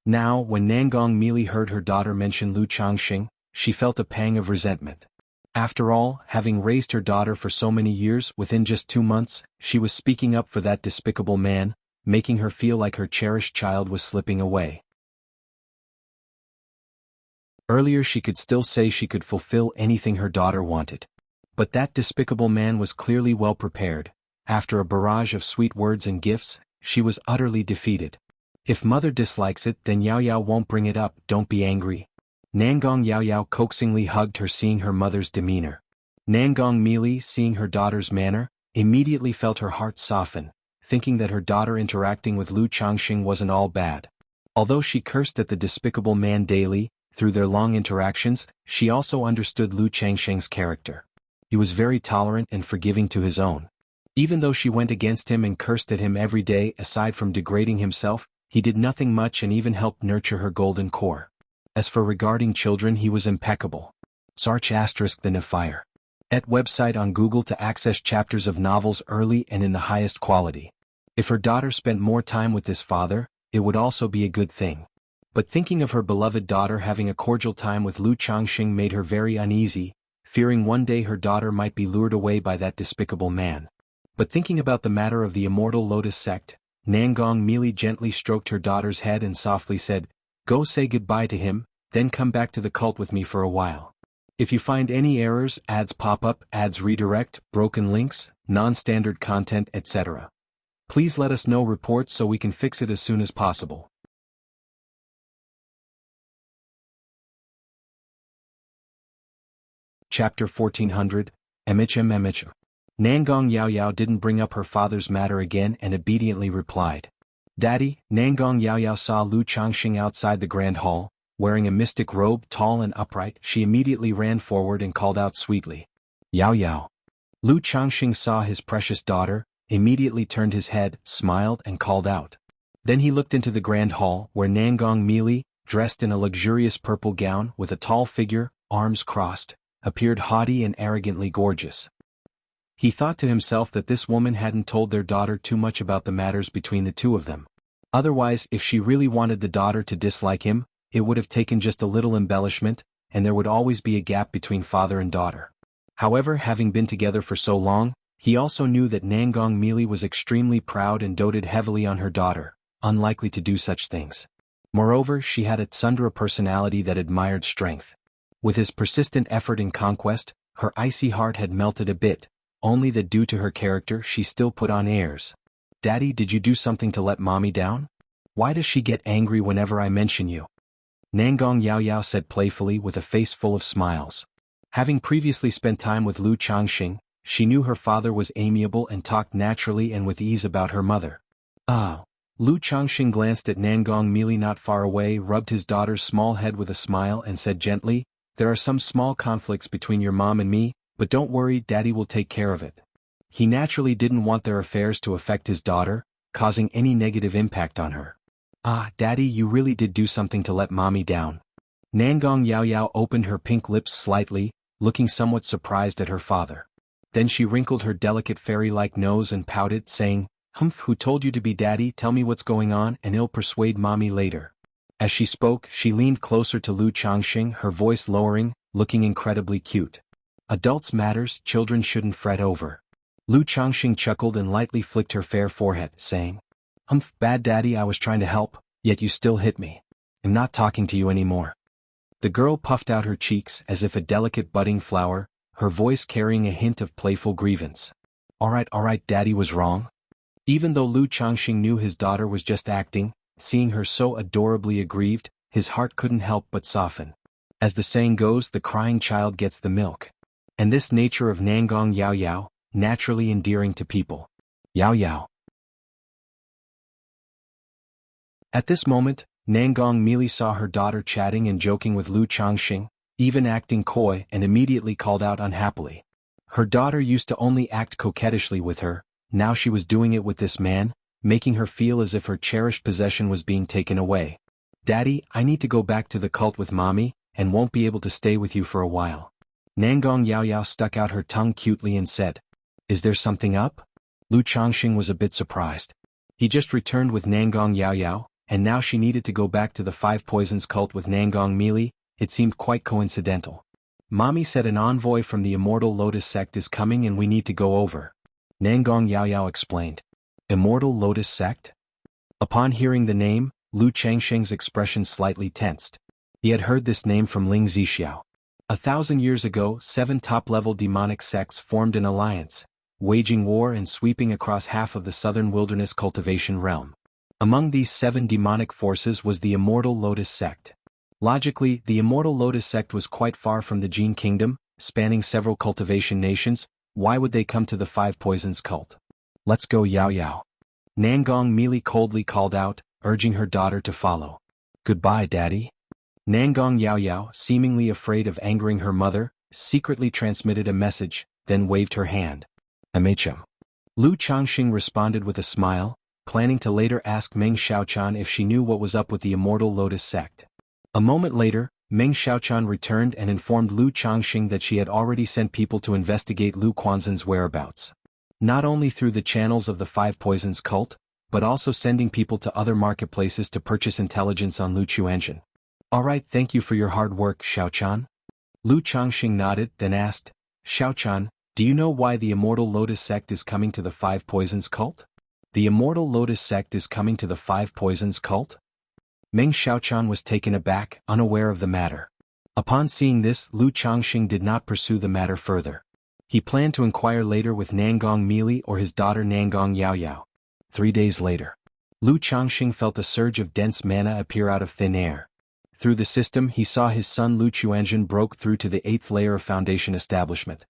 Now, when Nangong Meili heard her daughter mention Lu Changxing, she felt a pang of resentment. After all, having raised her daughter for so many years, within just 2 months, she was speaking up for that despicable man, making her feel like her cherished child was slipping away. Earlier she could still say she could fulfill anything her daughter wanted. But that despicable man was clearly well prepared. After a barrage of sweet words and gifts, she was utterly defeated. If mother dislikes it, then Yao Yao won't bring it up, don't be angry. Nangong Yao Yao coaxingly hugged her, seeing her mother's demeanor. Nangong Meili, seeing her daughter's manner, immediately felt her heart soften, thinking that her daughter interacting with Lu Changxing wasn't all bad. Although she cursed at the despicable man daily, through their long interactions, she also understood Lu Changxing's character. He was very tolerant and forgiving to his own. Even though she went against him and cursed at him every day, aside from degrading himself, he did nothing much and even helped nurture her golden core. As for regarding children, he was impeccable. Sarch * the Nefire. Et website on Google to access chapters of novels early and in the highest quality. If her daughter spent more time with this father, it would also be a good thing. But thinking of her beloved daughter having a cordial time with Lu Changxing made her very uneasy, fearing one day her daughter might be lured away by that despicable man. But thinking about the matter of the Immortal Lotus sect, Nangong Meili gently stroked her daughter's head and softly said, "Go say goodbye to him, then come back to the cult with me for a while. If you find any errors, ads pop up, ads redirect, broken links, non-standard content, etc. please let us know reports so we can fix it as soon as possible." Chapter 1400, MHM. Nangong Yaoyao didn't bring up her father's matter again and obediently replied. "Daddy." Nangong Yaoyao saw Lu Changxing outside the grand hall, wearing a mystic robe tall and upright. She immediately ran forward and called out sweetly, "Yaoyao." Lu Changxing saw his precious daughter, immediately turned his head, smiled and called out. Then he looked into the grand hall where Nangong Meili, dressed in a luxurious purple gown with a tall figure, arms crossed, appeared haughty and arrogantly gorgeous. He thought to himself that this woman hadn't told their daughter too much about the matters between the two of them. Otherwise, if she really wanted the daughter to dislike him, it would have taken just a little embellishment, and there would always be a gap between father and daughter. However, having been together for so long, he also knew that Nangong Meili was extremely proud and doted heavily on her daughter, unlikely to do such things. Moreover, she had a tsundere personality that admired strength. With his persistent effort in conquest, her icy heart had melted a bit, only that due to her character she still put on airs. "Daddy, did you do something to let mommy down? Why does she get angry whenever I mention you?" Nangong Yaoyao said playfully with a face full of smiles. Having previously spent time with Lu Changxing, she knew her father was amiable and talked naturally and with ease about her mother. "Ah." Lu Changxing glanced at Nangong Meili not far away, rubbed his daughter's small head with a smile and said gently, "There are some small conflicts between your mom and me, but don't worry, Daddy will take care of it." He naturally didn't want their affairs to affect his daughter, causing any negative impact on her. "Ah, Daddy, you really did do something to let mommy down." Nangong Yaoyao opened her pink lips slightly, looking somewhat surprised at her father. Then she wrinkled her delicate fairy-like nose and pouted, saying, "Humph, who told you to be Daddy? Tell me what's going on and I'll persuade mommy later." As she spoke, she leaned closer to Lu Changxing, her voice lowering, looking incredibly cute. "Adults matters, children shouldn't fret over." Lu Changxing chuckled and lightly flicked her fair forehead, saying, "Humph, bad Daddy, I was trying to help, yet you still hit me. I'm not talking to you anymore." The girl puffed out her cheeks as if a delicate budding flower, her voice carrying a hint of playful grievance. All right, Daddy was wrong." Even though Lu Changxing knew his daughter was just acting, seeing her so adorably aggrieved, his heart couldn't help but soften. As the saying goes, the crying child gets the milk. And this nature of Nangong Yaoyao, naturally endearing to people. Yaoyao. At this moment, Nangong Meili saw her daughter chatting and joking with Lu Changxing, even acting coy, and immediately called out unhappily. Her daughter used to only act coquettishly with her, now she was doing it with this man, making her feel as if her cherished possession was being taken away. "Daddy, I need to go back to the cult with mommy, and won't be able to stay with you for a while." Nangong Yaoyao stuck out her tongue cutely and said, "Is there something up?" Lu Changxing was a bit surprised. He just returned with Nangong Yaoyao, and now she needed to go back to the Five Poisons cult with Nangong Meili. It seemed quite coincidental. "Mommy said an envoy from the Immortal Lotus sect is coming and we need to go over," Nangong Yaoyao explained. Immortal Lotus sect? Upon hearing the name, Lu Changxing's expression slightly tensed. He had heard this name from Ling Zixiao. 1,000 years ago, 7 top-level demonic sects formed an alliance, waging war and sweeping across half of the southern wilderness cultivation realm. Among these 7 demonic forces was the Immortal Lotus sect. Logically, the Immortal Lotus sect was quite far from the Jin Kingdom, spanning several cultivation nations. Why would they come to the Five Poisons cult? "Let's go, Yaoyao." Nangong Meili coldly called out, urging her daughter to follow. "Goodbye, Daddy." Nangong Yaoyao, seemingly afraid of angering her mother, secretly transmitted a message, then waved her hand. "MHM." Lu Changxing responded with a smile, planning to later ask Meng Xiaochan if she knew what was up with the Immortal Lotus sect. A moment later, Meng Xiaochan returned and informed Lu Changxing that she had already sent people to investigate Lu Quanzhen's whereabouts. Not only through the channels of the Five Poisons cult, but also sending people to other marketplaces to purchase intelligence on Lu Quanzhen. "All right, thank you for your hard work, Xiaochan." Lu Changxing nodded, then asked, "Xiaochan, Do you know why the Immortal Lotus sect is coming to the Five Poisons cult? The Immortal Lotus sect is coming to the Five Poisons cult? Meng Xiaochan was taken aback, unaware of the matter. Upon seeing this, Lu Changxing did not pursue the matter further. He planned to inquire later with Nangong Meili or his daughter Nangong Yaoyao. 3 days later, Lu Changxing felt a surge of dense mana appear out of thin air. Through the system he saw his son Lu Chuanzhen broke through to the 8th layer of Foundation establishment.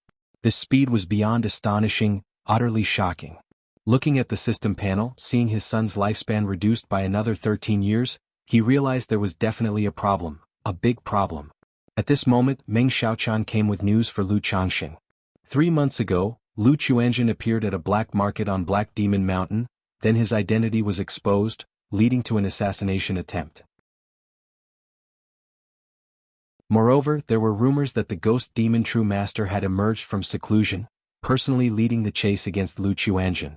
This speed was beyond astonishing, utterly shocking. Looking at the system panel, seeing his son's lifespan reduced by another 13 years, he realized there was definitely a problem, a big problem. At this moment, Meng Xiaochan came with news for Lu Changxing. 3 months ago, Lu Chuanzhen appeared at a black market on Black Demon Mountain, then his identity was exposed, leading to an assassination attempt. Moreover, there were rumors that the Ghost Demon True Master had emerged from seclusion, personally leading the chase against Lu Chuanzhen.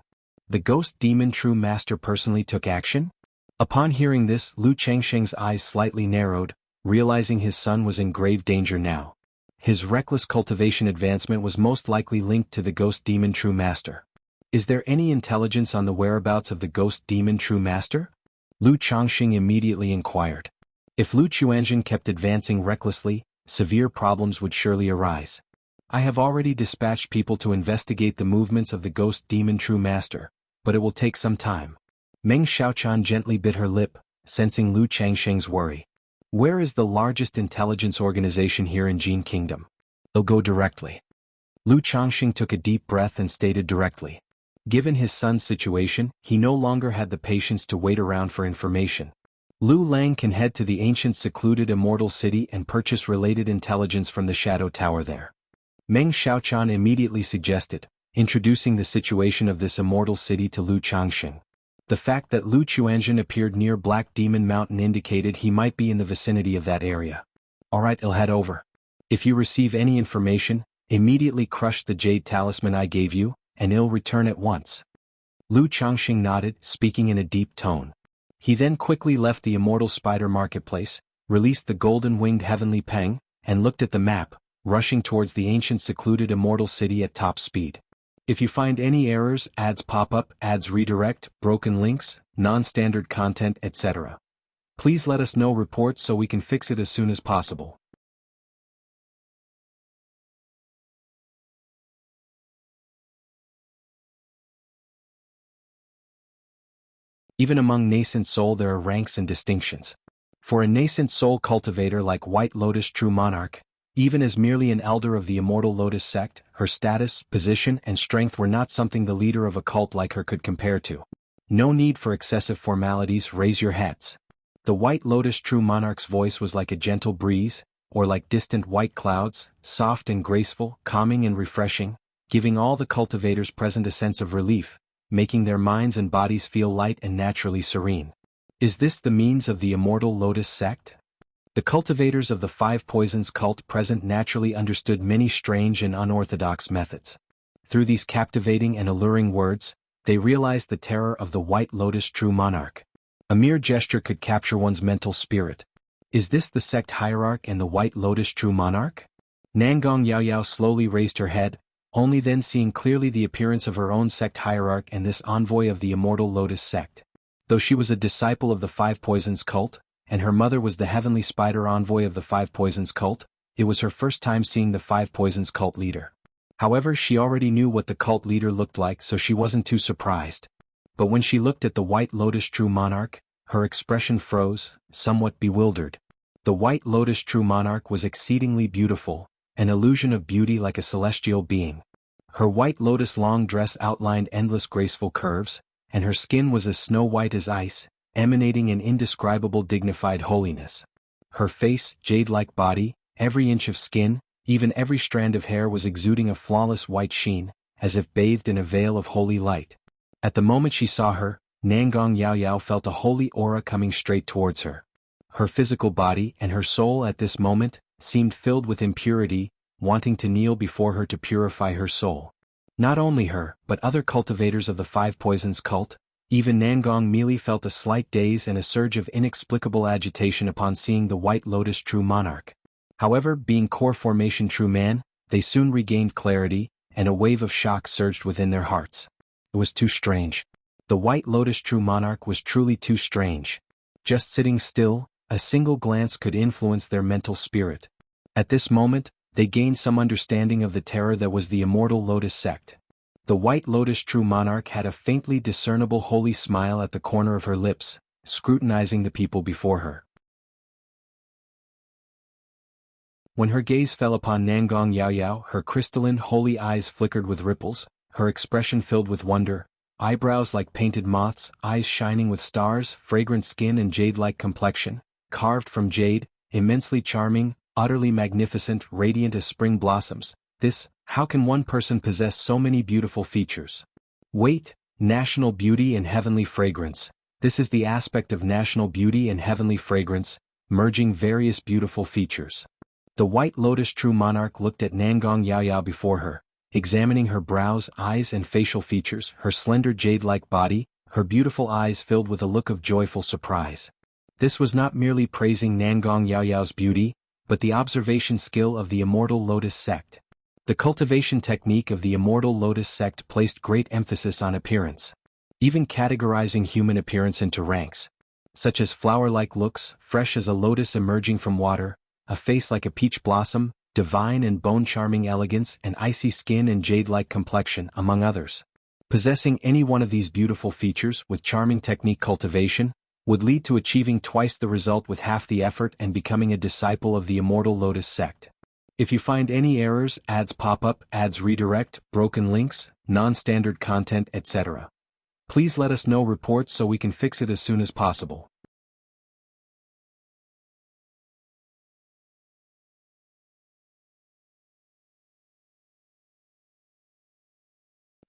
The Ghost Demon True Master personally took action? Upon hearing this, Lu Changxing's eyes slightly narrowed, realizing his son was in grave danger now. His reckless cultivation advancement was most likely linked to the Ghost Demon True Master. Is there any intelligence on the whereabouts of the Ghost Demon True Master? Lu Changxing immediately inquired. If Lu Chuanzhen kept advancing recklessly, severe problems would surely arise. I have already dispatched people to investigate the movements of the Ghost Demon True Master, but it will take some time. Meng Xiaochan gently bit her lip, sensing Lu Changxing's worry. Where is the largest intelligence organization here in Jin Kingdom? They'll go directly. Lu Changxing took a deep breath and stated directly. Given his son's situation, he no longer had the patience to wait around for information. Lu Lang can head to the ancient secluded Immortal City and purchase related intelligence from the Shadow Tower there. Meng Xiaochan immediately suggested, introducing the situation of this Immortal City to Lu Changxing. The fact that Lu Chuanzhen appeared near Black Demon Mountain indicated he might be in the vicinity of that area. Alright, I'll head over. If you receive any information, immediately crush the jade talisman I gave you, and it'll return at once. Lu Changxing nodded, speaking in a deep tone. He then quickly left the Immortal Spider Marketplace, released the golden-winged Heavenly Peng, and looked at the map, rushing towards the ancient secluded Immortal City at top speed. If you find any errors, ads pop up, ads redirect, broken links, non-standard content, etc., please let us know reports so we can fix it as soon as possible. Even among nascent soul there are ranks and distinctions. For a nascent soul cultivator like White Lotus True Monarch, even as merely an elder of the Immortal Lotus sect, her status, position, and strength were not something the leader of a cult like her could compare to. No need for excessive formalities, raise your heads. The White Lotus True Monarch's voice was like a gentle breeze, or like distant white clouds, soft and graceful, calming and refreshing, giving all the cultivators present a sense of relief, making their minds and bodies feel light and naturally serene. Is this the means of the Immortal Lotus sect? The cultivators of the Five Poisons cult present naturally understood many strange and unorthodox methods. Through these captivating and alluring words, they realized the terror of the White Lotus True Monarch. A mere gesture could capture one's mental spirit. Is this the sect hierarch and the White Lotus True Monarch? Nangong Yaoyao slowly raised her head, only then seeing clearly the appearance of her own sect hierarch and this envoy of the Immortal Lotus sect. Though she was a disciple of the Five Poisons cult, and her mother was the Heavenly Spider envoy of the Five Poisons cult, it was her first time seeing the Five Poisons cult leader. However, she already knew what the cult leader looked like, so she wasn't too surprised. But when she looked at the White Lotus True Monarch, her expression froze, somewhat bewildered. The White Lotus True Monarch was exceedingly beautiful, an illusion of beauty like a celestial being. Her white lotus long dress outlined endless graceful curves, and her skin was as snow-white as ice, emanating an indescribable dignified holiness. Her face, jade-like body, every inch of skin, even every strand of hair was exuding a flawless white sheen, as if bathed in a veil of holy light. At the moment she saw her, Nangong Yaoyao felt a holy aura coming straight towards her. Her physical body and her soul at this moment seemed filled with impurity, wanting to kneel before her to purify her soul. Not only her, but other cultivators of the Five Poisons cult, even Nangong Meili felt a slight daze and a surge of inexplicable agitation upon seeing the White Lotus True Monarch. However, being core formation true man, they soon regained clarity, and a wave of shock surged within their hearts. It was too strange. The White Lotus True Monarch was truly too strange. Just sitting still, a single glance could influence their mental spirit. At this moment, they gained some understanding of the terror that was the Immortal Lotus sect. The White Lotus True Monarch had a faintly discernible holy smile at the corner of her lips, scrutinizing the people before her. When her gaze fell upon Nangong Yaoyao, her crystalline holy eyes flickered with ripples, her expression filled with wonder, eyebrows like painted moths, eyes shining with stars, fragrant skin and jade-like complexion, carved from jade, immensely charming, utterly magnificent, radiant as spring blossoms. How can one person possess so many beautiful features? Wait, national beauty and heavenly fragrance. This is the aspect of national beauty and heavenly fragrance, merging various beautiful features. The White Lotus True Monarch looked at Nangong Yaoyao before her, examining her brows, eyes and facial features, her slender jade-like body, her beautiful eyes filled with a look of joyful surprise. This was not merely praising Nangong Yaoyao's beauty, but the observation skill of the Immortal Lotus sect. The cultivation technique of the Immortal Lotus sect placed great emphasis on appearance, even categorizing human appearance into ranks, such as flower-like looks, fresh as a lotus emerging from water, a face like a peach blossom, divine and bone-charming elegance, and icy skin and jade-like complexion, among others. Possessing any one of these beautiful features with charming technique cultivation would lead to achieving twice the result with half the effort and becoming a disciple of the Immortal Lotus sect. If you find any errors, ads pop up, ads redirect, broken links, non-standard content, etc., please let us know reports so we can fix it as soon as possible.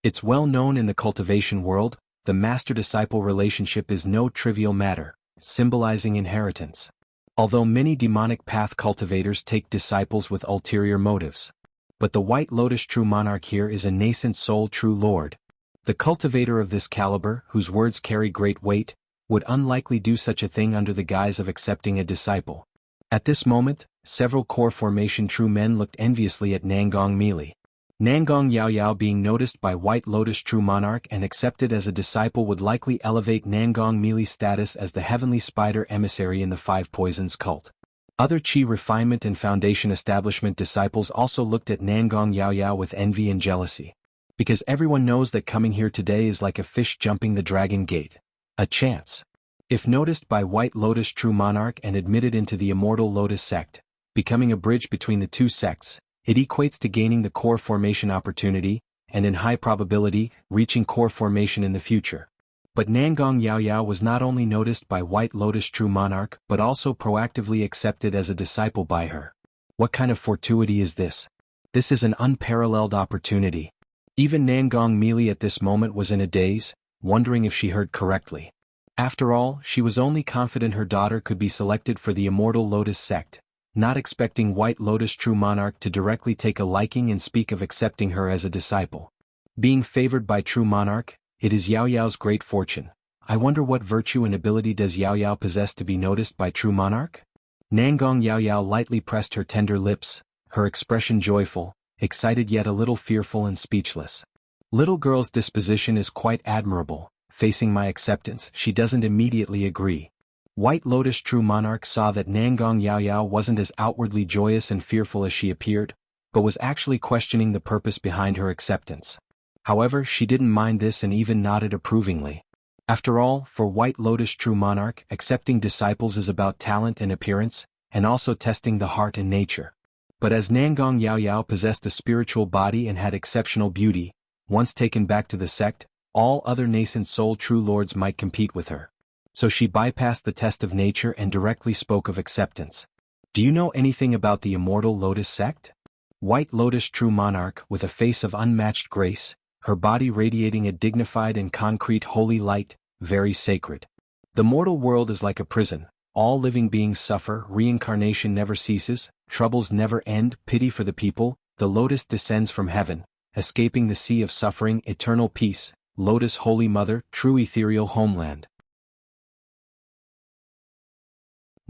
It's well known in the cultivation world, the master-disciple relationship is no trivial matter, symbolizing inheritance. Although many demonic path cultivators take disciples with ulterior motives. But the White Lotus True Monarch here is a nascent soul true lord. The cultivator of this caliber, whose words carry great weight, would unlikely do such a thing under the guise of accepting a disciple. At this moment, several core formation true men looked enviously at Nangong Meili. Nangong Yaoyao being noticed by White Lotus True Monarch and accepted as a disciple would likely elevate Nangong Meili's status as the heavenly spider emissary in the Five Poisons cult. Other Qi refinement and foundation establishment disciples also looked at Nangong Yaoyao with envy and jealousy. Because everyone knows that coming here today is like a fish jumping the dragon gate. A chance. If noticed by White Lotus True Monarch and admitted into the Immortal Lotus sect, becoming a bridge between the two sects, it equates to gaining the core formation opportunity, and in high probability, reaching core formation in the future. But Nangong Yaoyao was not only noticed by White Lotus True Monarch but also proactively accepted as a disciple by her. What kind of fortuity is this? This is an unparalleled opportunity. Even Nangong Meili at this moment was in a daze, wondering if she heard correctly. After all, she was only confident her daughter could be selected for the Immortal Lotus sect, not expecting White Lotus True Monarch to directly take a liking and speak of accepting her as a disciple. Being favored by True Monarch, it is Yaoyao's great fortune. I wonder what virtue and ability does Yaoyao possess to be noticed by True Monarch? Nangong Yaoyao lightly pressed her tender lips, her expression joyful, excited yet a little fearful and speechless. Little girl's disposition is quite admirable. Facing my acceptance, she doesn't immediately agree. White Lotus True Monarch saw that Nangong Yaoyao wasn't as outwardly joyous and fearful as she appeared, but was actually questioning the purpose behind her acceptance. However, she didn't mind this and even nodded approvingly. After all, for White Lotus True Monarch, accepting disciples is about talent and appearance, and also testing the heart and nature. But as Nangong Yaoyao possessed a spiritual body and had exceptional beauty, once taken back to the sect, all other nascent soul true lords might compete with her. So she bypassed the test of nature and directly spoke of acceptance. Do you know anything about the Immortal Lotus sect? White Lotus True Monarch, with a face of unmatched grace, her body radiating a dignified and concrete holy light, very sacred. The mortal world is like a prison. All living beings suffer, reincarnation never ceases, troubles never end, pity for the people, the lotus descends from heaven, escaping the sea of suffering, eternal peace, Lotus Holy Mother, true ethereal homeland.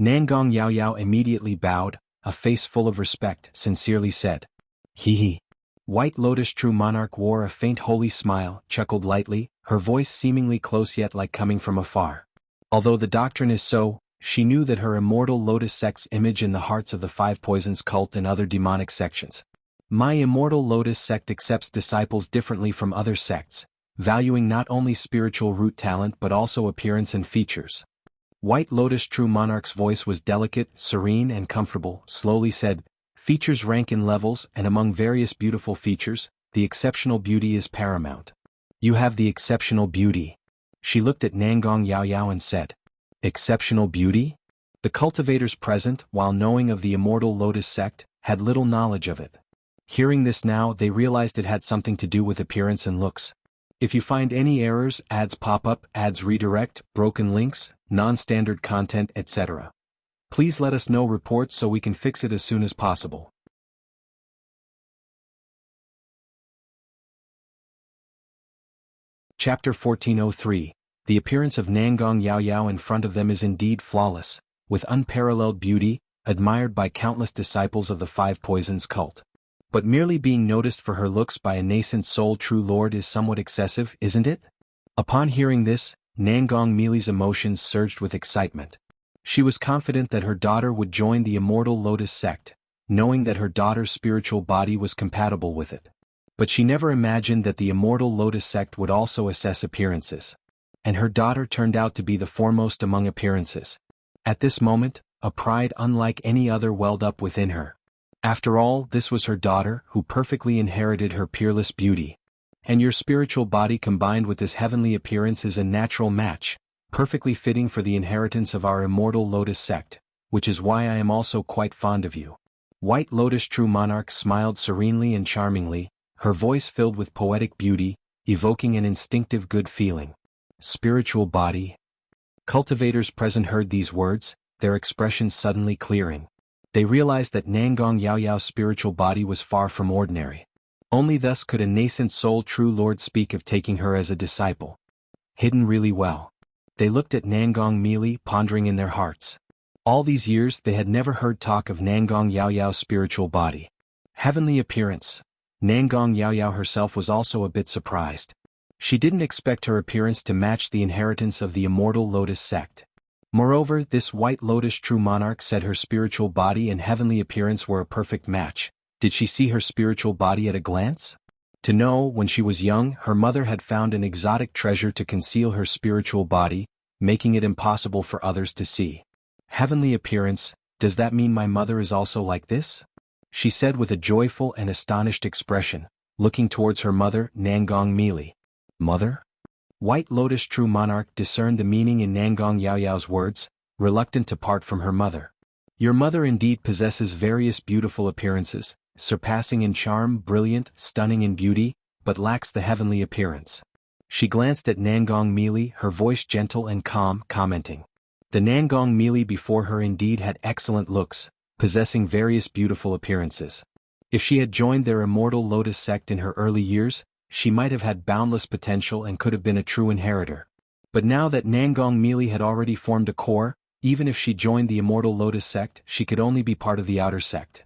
Nangong Yaoyao immediately bowed, a face full of respect, sincerely said, "He." White Lotus True Monarch wore a faint holy smile, chuckled lightly, her voice seemingly close yet like coming from afar. Although the doctrine is so, she knew that her Immortal Lotus sect's image in the hearts of the Five Poisons cult and other demonic sections. My Immortal Lotus sect accepts disciples differently from other sects, valuing not only spiritual root talent but also appearance and features. White Lotus True Monarch's voice was delicate, serene and comfortable, slowly said, features rank in levels and among various beautiful features, the exceptional beauty is paramount. You have the exceptional beauty. She looked at Nangong Yaoyao and said, exceptional beauty? The cultivators present, while knowing of the Immortal Lotus sect, had little knowledge of it. Hearing this now, they realized it had something to do with appearance and looks. If you find any errors, ads pop up, ads redirect, broken links, non-standard content, etc., please let us know reports so we can fix it as soon as possible. Chapter 1403. The appearance of Nangong Yaoyao in front of them is indeed flawless, with unparalleled beauty, admired by countless disciples of the Five Poisons cult. But merely being noticed for her looks by a nascent soul true lord is somewhat excessive, isn't it? Upon hearing this, Nangong Mili's emotions surged with excitement. She was confident that her daughter would join the Immortal Lotus sect, knowing that her daughter's spiritual body was compatible with it. But she never imagined that the Immortal Lotus sect would also assess appearances. And her daughter turned out to be the foremost among appearances. At this moment, a pride unlike any other welled up within her. After all, this was her daughter who perfectly inherited her peerless beauty. And your spiritual body combined with this heavenly appearance is a natural match, perfectly fitting for the inheritance of our Immortal Lotus sect, which is why I am also quite fond of you. White Lotus True Monarch smiled serenely and charmingly, her voice filled with poetic beauty, evoking an instinctive good feeling. Spiritual body. Cultivators present heard these words, their expressions suddenly clearing. They realized that Nangong Yaoyao's spiritual body was far from ordinary. Only thus could a nascent soul true lord speak of taking her as a disciple. Hidden really well. They looked at Nangong Mili, pondering in their hearts. All these years they had never heard talk of Nangong Yaoyao's spiritual body. Heavenly appearance. Nangong Yaoyao herself was also a bit surprised. She didn't expect her appearance to match the inheritance of the Immortal Lotus sect. Moreover, this White Lotus True Monarch said her spiritual body and heavenly appearance were a perfect match. Did she see her spiritual body at a glance? To know, when she was young, her mother had found an exotic treasure to conceal her spiritual body, making it impossible for others to see. Heavenly appearance, does that mean my mother is also like this? She said with a joyful and astonished expression, looking towards her mother, Nangong Mili. Mother? White Lotus True Monarch discerned the meaning in Nangong Yaoyao's words, reluctant to part from her mother. Your mother indeed possesses various beautiful appearances, surpassing in charm, brilliant, stunning in beauty, but lacks the heavenly appearance. She glanced at Nangong Mili, her voice gentle and calm, commenting. The Nangong Mili before her indeed had excellent looks, possessing various beautiful appearances. If she had joined their Immortal Lotus sect in her early years, she might have had boundless potential and could have been a true inheritor. But now that Nangong Mili had already formed a core, even if she joined the Immortal Lotus sect, she could only be part of the outer sect.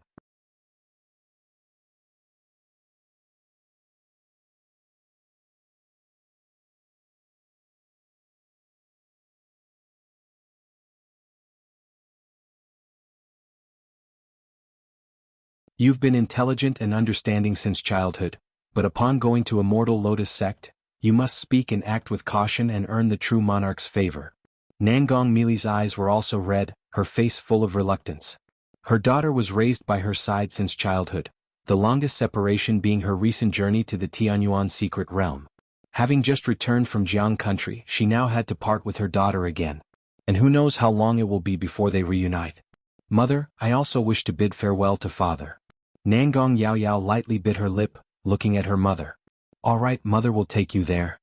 You've been intelligent and understanding since childhood, but upon going to Immortal Lotus sect, you must speak and act with caution and earn the true monarch's favor. Nangong Mili's eyes were also red, her face full of reluctance. Her daughter was raised by her side since childhood, the longest separation being her recent journey to the Tianyuan secret realm. Having just returned from Jianghu country, she now had to part with her daughter again. And who knows how long it will be before they reunite. Mother, I also wish to bid farewell to father. Nangong Yaoyao lightly bit her lip, looking at her mother. All right, mother will take you there.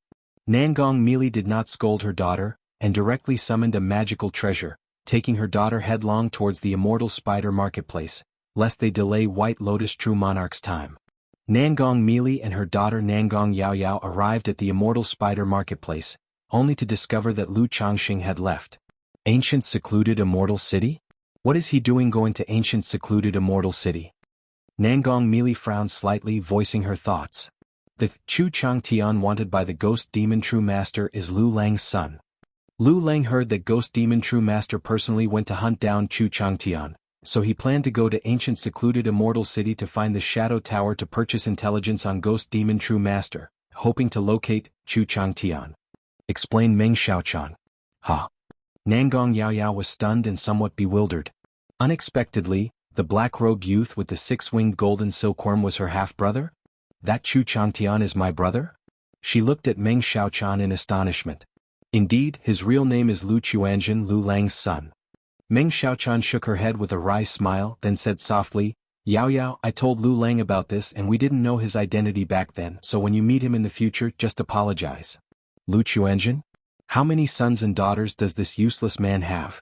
Nangong Mili did not scold her daughter, and directly summoned a magical treasure, taking her daughter headlong towards the Immortal Spider Marketplace, lest they delay White Lotus True Monarch's time. Nangong Mili and her daughter Nangong Yaoyao arrived at the Immortal Spider Marketplace, only to discover that Lu Changxing had left. Ancient secluded Immortal City? What is he doing going to ancient secluded Immortal City? Nangong Mili frowned slightly, voicing her thoughts. The Chu Changtian wanted by the Ghost Demon True Master is Lu Lang's son. Lu Lang heard that Ghost Demon True Master personally went to hunt down Chu Changtian, so he planned to go to ancient secluded Immortal City to find the Shadow Tower to purchase intelligence on Ghost Demon True Master, hoping to locate Chu Changtian. Explained Meng Xiaochan. Ha! Nangong Yaoyao was stunned and somewhat bewildered. Unexpectedly, the black-robed youth with the six-winged golden silkworm was her half-brother? That Chu Changtian is my brother? She looked at Meng Xiaochan in astonishment. Indeed, his real name is Lu Chuanjin, Lu Lang's son. Meng Xiaochan shook her head with a wry smile, then said softly, Yao Yao, I told Lu Lang about this and we didn't know his identity back then, so when you meet him in the future, just apologize. Lu Chuanjin? How many sons and daughters does this useless man have?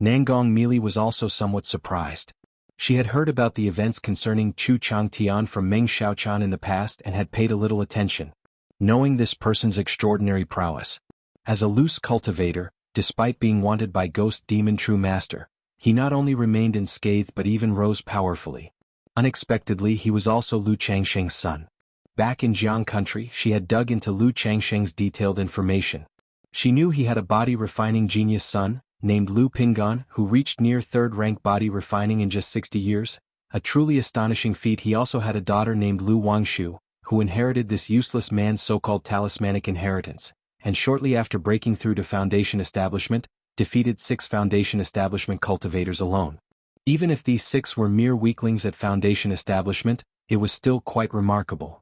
Nangong Mili was also somewhat surprised. She had heard about the events concerning Chu Changtian from Meng Xiaochan in the past and had paid a little attention, knowing this person's extraordinary prowess. As a loose cultivator, despite being wanted by Ghost Demon True Master, he not only remained unscathed but even rose powerfully. Unexpectedly, he was also Lu Changsheng's son. Back in Jianghu country, she had dug into Lu Changsheng's detailed information. She knew he had a body-refining genius son, named Lu Pingan, who reached near third-rank body refining in just 60 years, a truly astonishing feat. He also had a daughter named Lu Wangshu, who inherited this useless man's so-called talismanic inheritance, and shortly after breaking through to Foundation Establishment, defeated 6 Foundation Establishment cultivators alone. Even if these 6 were mere weaklings at Foundation Establishment, it was still quite remarkable.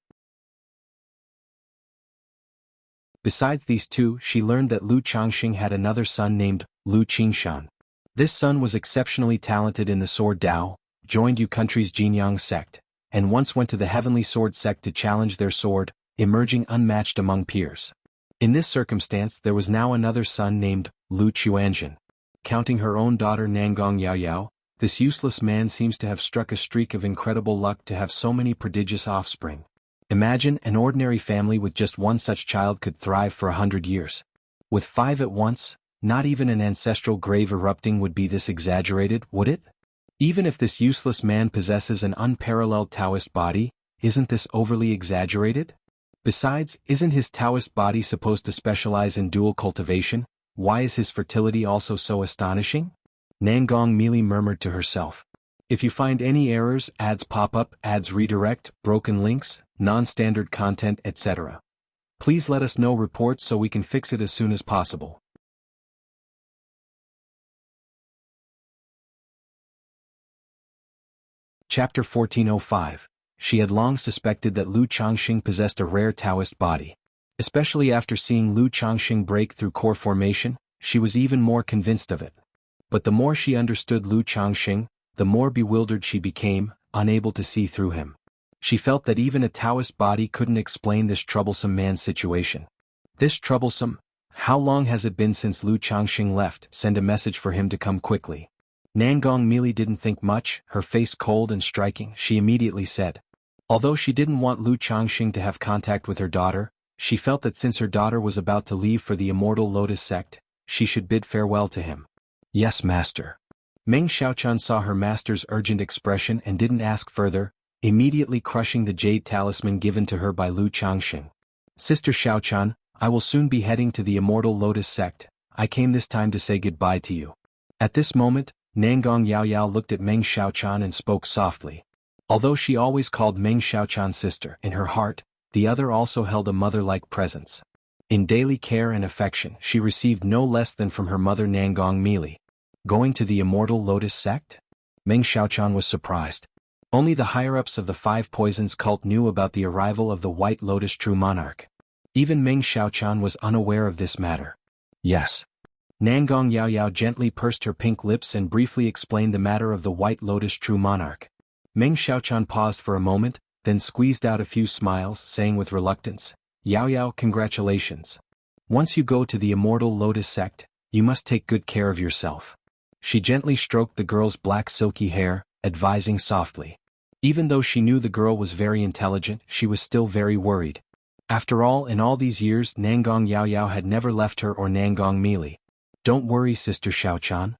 Besides these 2, she learned that Lu Changxing had another son named Lu Qingshan. This son was exceptionally talented in the Sword Dao, joined Yu country's Jianghu sect, and once went to the Heavenly Sword sect to challenge their sword, emerging unmatched among peers. In this circumstance there was now another son named Lu Chuanjin. Counting her own daughter Nangong Yaoyao, this useless man seems to have struck a streak of incredible luck to have so many prodigious offspring. Imagine an ordinary family with just one such child could thrive for 100 years. With 5 at once, not even an ancestral grave erupting would be this exaggerated, would it? Even if this useless man possesses an unparalleled Taoist body, isn't this overly exaggerated? Besides, isn't his Taoist body supposed to specialize in dual cultivation? Why is his fertility also so astonishing? Nangong Mili murmured to herself. If you find any errors, ads pop up, ads redirect, broken links, non-standard content, etc., please let us know reports so we can fix it as soon as possible. Chapter 1405. She had long suspected that Lu Changxing possessed a rare Taoist body. Especially after seeing Lu Changxing break through core formation, she was even more convinced of it. But the more she understood Lu Changxing, the more bewildered she became, unable to see through him. She felt that even a Taoist body couldn't explain this troublesome man's situation. This troublesome? How long has it been since Lu Changxing left? Send a message for him to come quickly. Nangong Mili didn't think much, her face cold and striking. She immediately said. Although she didn't want Lu Changxing to have contact with her daughter, she felt that since her daughter was about to leave for the Immortal Lotus sect, she should bid farewell to him. Yes, master. Meng Xiaochan saw her master's urgent expression and didn't ask further, immediately crushing the jade talisman given to her by Lu Changxing. Sister Xiaochan, I will soon be heading to the Immortal Lotus sect. I came this time to say goodbye to you. At this moment, Nangong Yaoyao looked at Meng Xiaochan and spoke softly. Although she always called Meng Xiaochan sister, in her heart, the other also held a mother-like presence. In daily care and affection she received no less than from her mother Nangong Mili. Going to the Immortal Lotus sect? Meng Xiaochan was surprised. Only the higher-ups of the 5 Poisons cult knew about the arrival of the White Lotus True Monarch. Even Meng Xiaochan was unaware of this matter. Yes. Nangong Yaoyao gently pursed her pink lips and briefly explained the matter of the White Lotus True Monarch. Meng Xiaochan paused for a moment, then squeezed out a few smiles, saying with reluctance, Yaoyao, congratulations. Once you go to the Immortal Lotus sect, you must take good care of yourself. She gently stroked the girl's black silky hair, advising softly. Even though she knew the girl was very intelligent, she was still very worried. After all, in all these years, Nangong Yaoyao had never left her or Nangong Mili. Don't worry, Sister Xiaochan.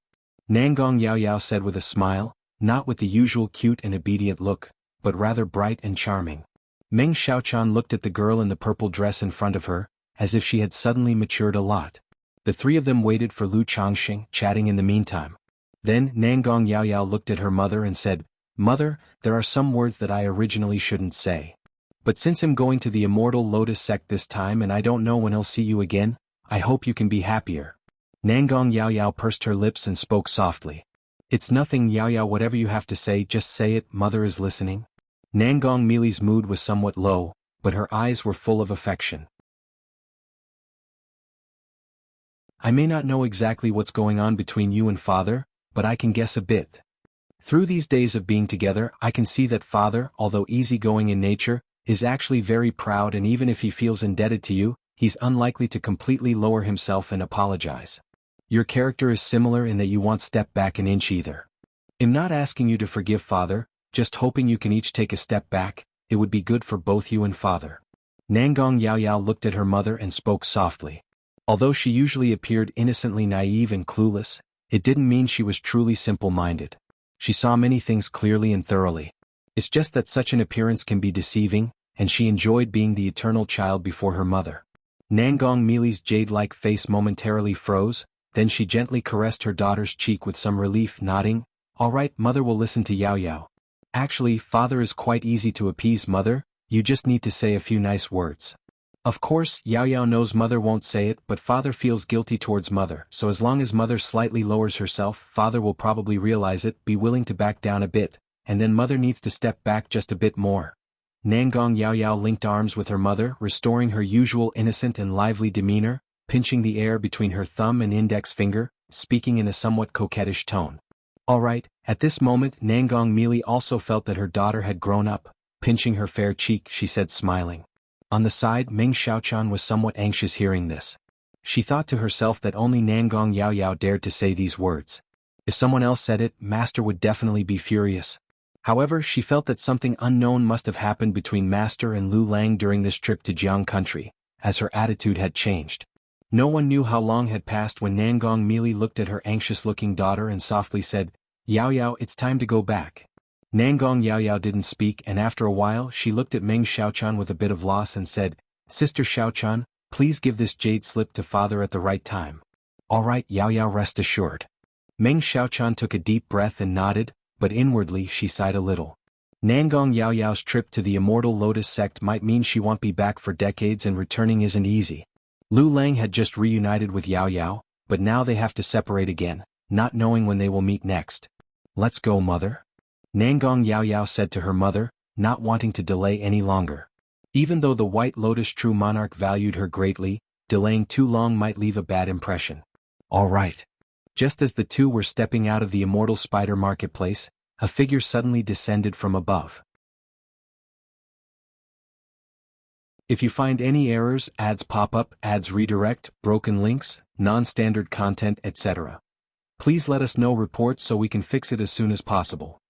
Nangong Yaoyao said with a smile, not with the usual cute and obedient look, but rather bright and charming. Meng Xiaochan looked at the girl in the purple dress in front of her, as if she had suddenly matured a lot. The three of them waited for Lu Changxing, chatting in the meantime. Then Nangong Yaoyao looked at her mother and said, "Mother, there are some words that I originally shouldn't say. But since I'm going to the Immortal Lotus sect this time and I don't know when I'll see you again, I hope you can be happier." Nangong Yaoyao pursed her lips and spoke softly. "It's nothing, Yaoyao, whatever you have to say, just say it, mother is listening." Nangong Mili's mood was somewhat low, but her eyes were full of affection. "I may not know exactly what's going on between you and father, but I can guess a bit. Through these days of being together, I can see that father, although easygoing in nature, is actually very proud, and even if he feels indebted to you, he's unlikely to completely lower himself and apologize. Your character is similar in that you won't step back an inch either. I'm not asking you to forgive father, just hoping you can each take a step back. It would be good for both you and father." Nangong Yaoyao looked at her mother and spoke softly. Although she usually appeared innocently naive and clueless, it didn't mean she was truly simple-minded. She saw many things clearly and thoroughly. It's just that such an appearance can be deceiving, and she enjoyed being the eternal child before her mother. Nangong Mili's jade-like face momentarily froze, then she gently caressed her daughter's cheek with some relief, nodding, "All right, mother will listen to Yaoyao. Actually, father is quite easy to appease, mother, you just need to say a few nice words." Of course, Yaoyao knows mother won't say it, but father feels guilty towards mother, so as long as mother slightly lowers herself, father will probably realize it, be willing to back down a bit, and then mother needs to step back just a bit more. Nangong Yaoyao linked arms with her mother, restoring her usual innocent and lively demeanor, pinching the air between her thumb and index finger, speaking in a somewhat coquettish tone. All right, at this moment Nangong Mili also felt that her daughter had grown up. Pinching her fair cheek, she said, smiling. On the side, Meng Xiaochan was somewhat anxious hearing this. She thought to herself that only Nangong Yaoyao dared to say these words. If someone else said it, Master would definitely be furious. However, she felt that something unknown must have happened between Master and Lu Lang during this trip to Jianghu country, as her attitude had changed. No one knew how long had passed when Nangong Mili looked at her anxious-looking daughter and softly said, "Yaoyao, it's time to go back." Nangong Yaoyao didn't speak, and after a while she looked at Meng Xiaochan with a bit of loss and said, "Sister Xiaochan, please give this jade slip to father at the right time." "All right, Yaoyao, rest assured." Meng Xiaochan took a deep breath and nodded, but inwardly she sighed a little. Nangong Yaoyao's trip to the Immortal Lotus sect might mean she won't be back for decades, and returning isn't easy. Lu Lang had just reunited with Yaoyao, but now they have to separate again, not knowing when they will meet next. "Let's go, mother." Nangong Yaoyao said to her mother, not wanting to delay any longer. Even though the White Lotus True Monarch valued her greatly, delaying too long might leave a bad impression. "All right." Just as the two were stepping out of the Immortal Spider Marketplace, a figure suddenly descended from above. If you find any errors, ads pop up, ads redirect, broken links, non-standard content, etc., please let us know reports so we can fix it as soon as possible.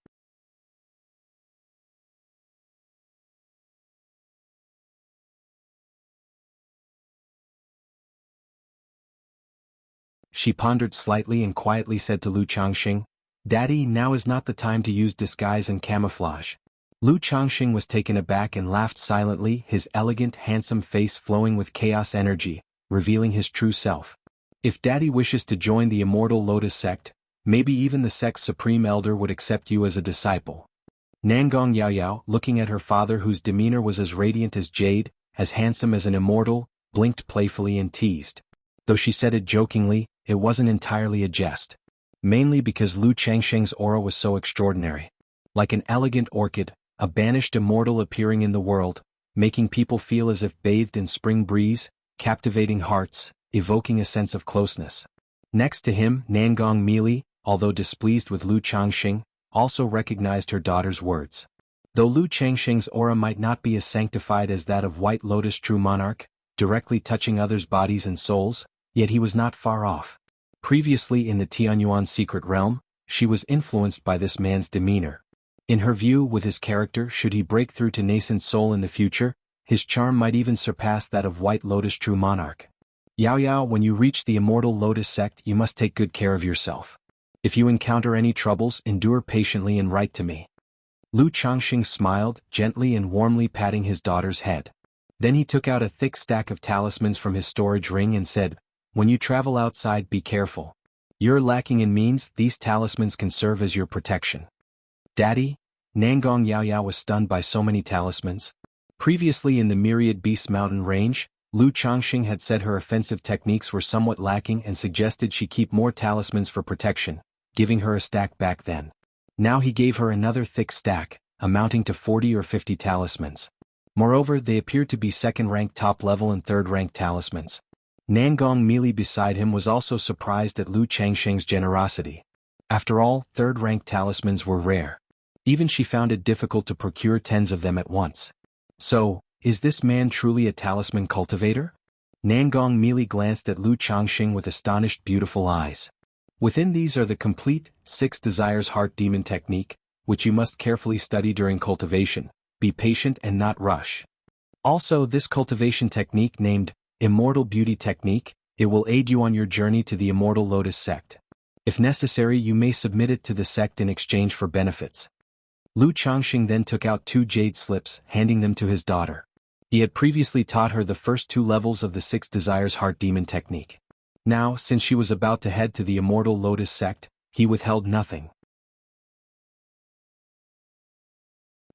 She pondered slightly and quietly said to Lu Changxing, "Daddy, now is not the time to use disguise and camouflage." Lu Changxing was taken aback and laughed silently, his elegant, handsome face flowing with chaos energy, revealing his true self. "If Daddy wishes to join the Immortal Lotus sect, maybe even the sect's supreme elder would accept you as a disciple." Nangong Yaoyao, looking at her father whose demeanor was as radiant as jade, as handsome as an immortal, blinked playfully and teased. Though she said it jokingly, it wasn't entirely a jest. Mainly because Lu Changxing's aura was so extraordinary. Like an elegant orchid, a banished immortal appearing in the world, making people feel as if bathed in spring breeze, captivating hearts, evoking a sense of closeness. Next to him, Nangong Mili, although displeased with Lu Changxing, also recognized her daughter's words. Though Lu Changxing's aura might not be as sanctified as that of White Lotus True Monarch, directly touching others' bodies and souls, yet he was not far off. Previously in the Tianyuan secret realm, she was influenced by this man's demeanor. In her view, with his character, should he break through to nascent soul in the future, his charm might even surpass that of White Lotus True Monarch. "Yaoyao, when you reach the Immortal Lotus sect, you must take good care of yourself. If you encounter any troubles, endure patiently and write to me." Lu Changxing smiled, gently and warmly patting his daughter's head. Then he took out a thick stack of talismans from his storage ring and said, "When you travel outside, be careful. You're lacking in means, these talismans can serve as your protection." "Daddy?" Nangong Yaoyao was stunned by so many talismans. Previously in the Myriad Beast Mountain range, Lu Changxing had said her offensive techniques were somewhat lacking and suggested she keep more talismans for protection, giving her a stack back then. Now he gave her another thick stack, amounting to 40 or 50 talismans. Moreover, they appeared to be second-rank top-level and third-rank talismans. Nangong Meili beside him was also surprised at Lu Changxing's generosity. After all, third-rank talismans were rare. Even she found it difficult to procure 10s of them at once. So, is this man truly a talisman cultivator? Nangong Meili glanced at Lu Changxing with astonished beautiful eyes. Within these are the complete 6 Desires Heart Demon technique, which you must carefully study during cultivation. Be patient and not rush. Also, this cultivation technique named Immortal Beauty Technique, it will aid you on your journey to the Immortal Lotus sect. If necessary, you may submit it to the sect in exchange for benefits. Lu Changxing then took out 2 jade slips, handing them to his daughter. He had previously taught her the first 2 levels of the 6 Desires Heart Demon technique. Now, since she was about to head to the Immortal Lotus sect, he withheld nothing.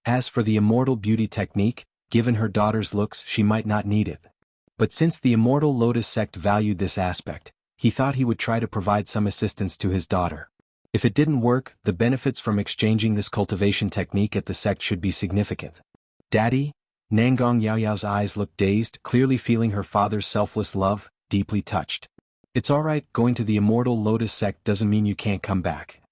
As for the Immortal Beauty technique, given her daughter's looks, she might not need it. But since the Immortal Lotus sect valued this aspect, he thought he would try to provide some assistance to his daughter. If it didn't work, the benefits from exchanging this cultivation technique at the sect should be significant. "Daddy?" Nangong Yaoyao's eyes looked dazed, clearly feeling her father's selfless love, deeply touched. "It's alright, going to the Immortal Lotus sect doesn't mean you can't come back.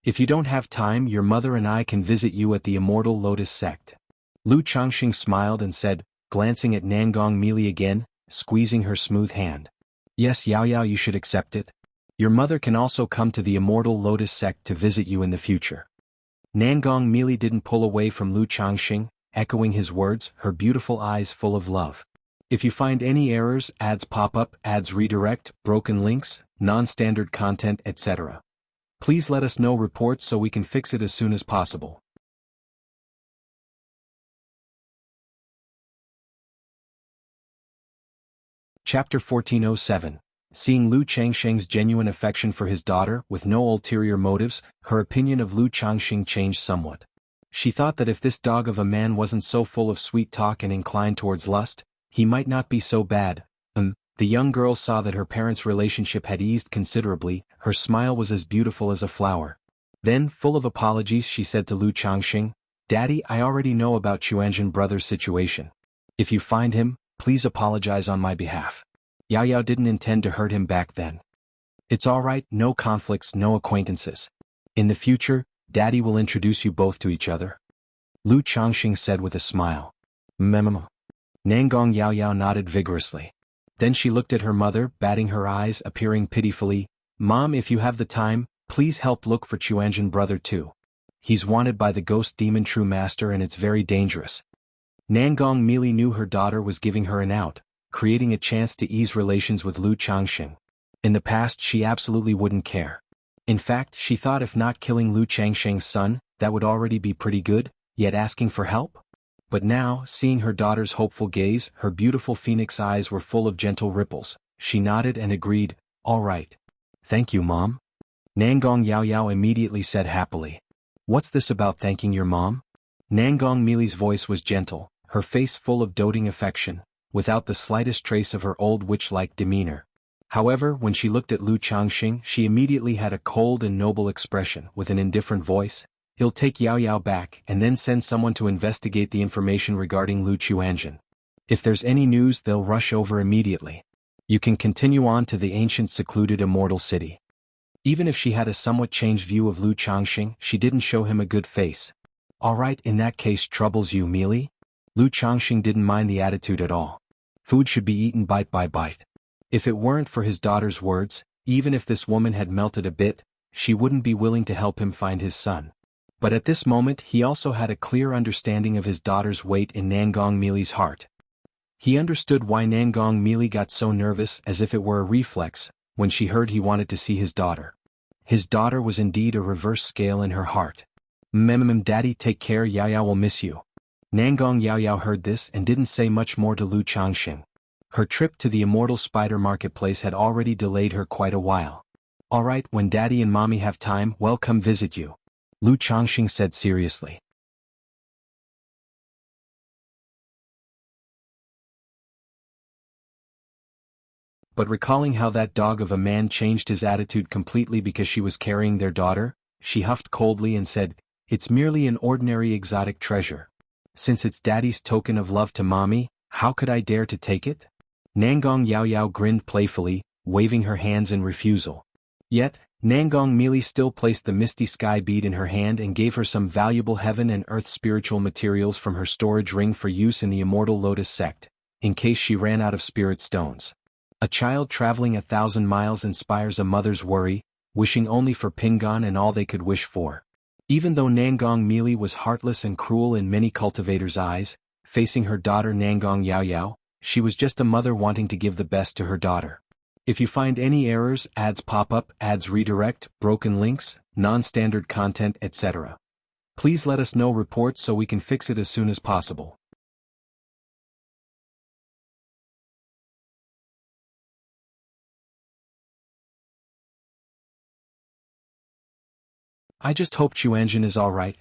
If you don't have time, your mother and I can visit you at the Immortal Lotus sect." Lu Changxing smiled and said, glancing at Nangong Meili again, squeezing her smooth hand. "Yes, Yaoyao, you should accept it. Your mother can also come to the Immortal Lotus sect to visit you in the future." Nangong Meili didn't pull away from Lu Changxing, echoing his words, her beautiful eyes full of love. "If you find any errors, ads pop up, ads redirect, broken links, non-standard content, etc. please let us know reports so we can fix it as soon as possible." Chapter 1407. Seeing Lu Changxing's genuine affection for his daughter with no ulterior motives, her opinion of Lu Changxing changed somewhat. She thought that if this dog of a man wasn't so full of sweet talk and inclined towards lust, he might not be so bad. The young girl saw that her parents' relationship had eased considerably, her smile was as beautiful as a flower. Then, full of apologies, she said to Lu Changxing, "Daddy, I already know about Xianxia brother's situation. If you find him, please apologize on my behalf. Yaoyao didn't intend to hurt him back then. It's alright, no conflicts, no acquaintances. In the future, Daddy will introduce you both to each other." Lu Changxing said with a smile. "Mmm." Nangong Yaoyao nodded vigorously. Then she looked at her mother, batting her eyes, appearing pitifully. "Mom, if you have the time, please help look for Xianxia brother too. He's wanted by the ghost demon True Master and it's very dangerous." Nangong Meili knew her daughter was giving her an out, creating a chance to ease relations with Lu Changxing. In the past she absolutely wouldn't care. In fact, she thought if not killing Lu Changxing's son, that would already be pretty good, yet asking for help? But now, seeing her daughter's hopeful gaze, her beautiful phoenix eyes were full of gentle ripples. She nodded and agreed, "All right. Thank you, Mom." Nangong Yaoyao immediately said happily, "What's this about thanking your mom?" Nangong Meili's voice was gentle, her face full of doting affection, without the slightest trace of her old witch-like demeanor. However, when she looked at Lu Changxing, she immediately had a cold and noble expression. With an indifferent voice, "He'll take Yaoyao back and then send someone to investigate the information regarding Lu Qianxin. If there's any news, they'll rush over immediately. You can continue on to the ancient secluded immortal city." Even if she had a somewhat changed view of Lu Changxing, she didn't show him a good face. "Alright, in that case, troubles you, Meili?" Lu Changxing didn't mind the attitude at all. Food should be eaten bite by bite. If it weren't for his daughter's words, even if this woman had melted a bit, she wouldn't be willing to help him find his son. But at this moment he also had a clear understanding of his daughter's weight in Nangong Meili's heart. He understood why Nangong Meili got so nervous, as if it were a reflex, when she heard he wanted to see his daughter. His daughter was indeed a reverse scale in her heart. Daddy, take care, Yao Yao will miss you. Nangong Yao Yao heard this and didn't say much more to Lu Changxing. Her trip to the Immortal Spider Marketplace had already delayed her quite a while. Alright, when Daddy and Mommy have time, we'll come visit you, Lu Changxing said seriously. But recalling how that dog of a man changed his attitude completely because she was carrying their daughter, she huffed coldly and said, "It's merely an ordinary exotic treasure. Since it's Daddy's token of love to Mommy, how could I dare to take it?" Nangong Yao Yao grinned playfully, waving her hands in refusal. Yet, Nangong merely still placed the misty sky bead in her hand and gave her some valuable heaven and earth spiritual materials from her storage ring for use in the Immortal Lotus sect, in case she ran out of spirit stones. A child traveling 1,000 miles inspires a mother's worry, wishing only for Pingon and all they could wish for. Even though Nangong Meili was heartless and cruel in many cultivators' eyes, facing her daughter Nangong Yao Yao, she was just a mother wanting to give the best to her daughter. If you find any errors, ads pop up, ads redirect, broken links, non-standard content, etc., please let us know reports so we can fix it as soon as possible. I just hope Xianxia is alright.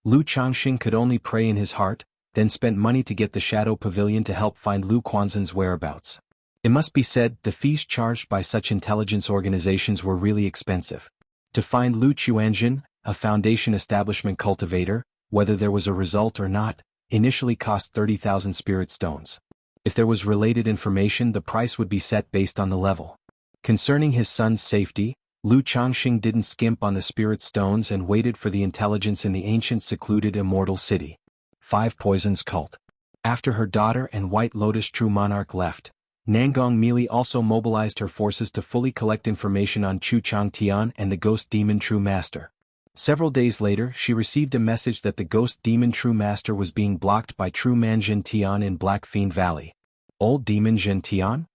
Lu Changxing could only pray in his heart, then spent money to get the Shadow Pavilion to help find Lu Quanzhen's whereabouts. It must be said, the fees charged by such intelligence organizations were really expensive. To find Lu Xianxia, a Foundation establishment cultivator, whether there was a result or not, initially cost 30,000 spirit stones. If there was related information, the price would be set based on the level. Concerning his son's safety, Lu Changxing didn't skimp on the spirit stones and waited for the intelligence in the ancient secluded Immortal City. 5 Poisons Cult. After her daughter and White Lotus True Monarch left, Nangong Meili also mobilized her forces to fully collect information on Chu Chang Tian and the Ghost Demon True Master. Several days later, she received a message that the Ghost Demon True Master was being blocked by True Manjin Tian in Black Fiend Valley. Old Demon Jin Tian?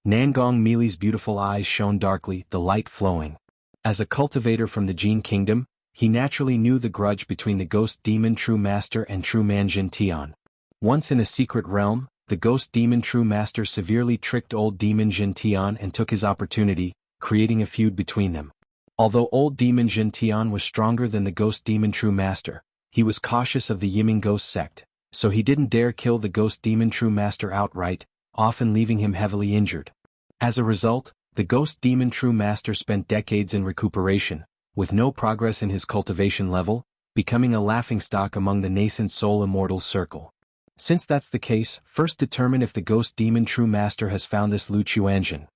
Nangong Meili's beautiful eyes shone darkly, the light flowing. As a cultivator from the Jin Kingdom, he naturally knew the grudge between the Ghost Demon True Master and True Manjin Tian. Once in a secret realm, the Ghost Demon True Master severely tricked Old Demon Jin Tian and took his opportunity, creating a feud between them. Although Old Demon Jin Tian was stronger than the Ghost Demon True Master, he was cautious of the Yiming Ghost sect, so he didn't dare kill the Ghost Demon True Master outright, often leaving him heavily injured. As a result, the Ghost Demon True Master spent decades in recuperation, with no progress in his cultivation level, becoming a laughingstock among the nascent Soul Immortals circle. Since that's the case, first determine if the Ghost Demon True Master has found this Lu Xianxia.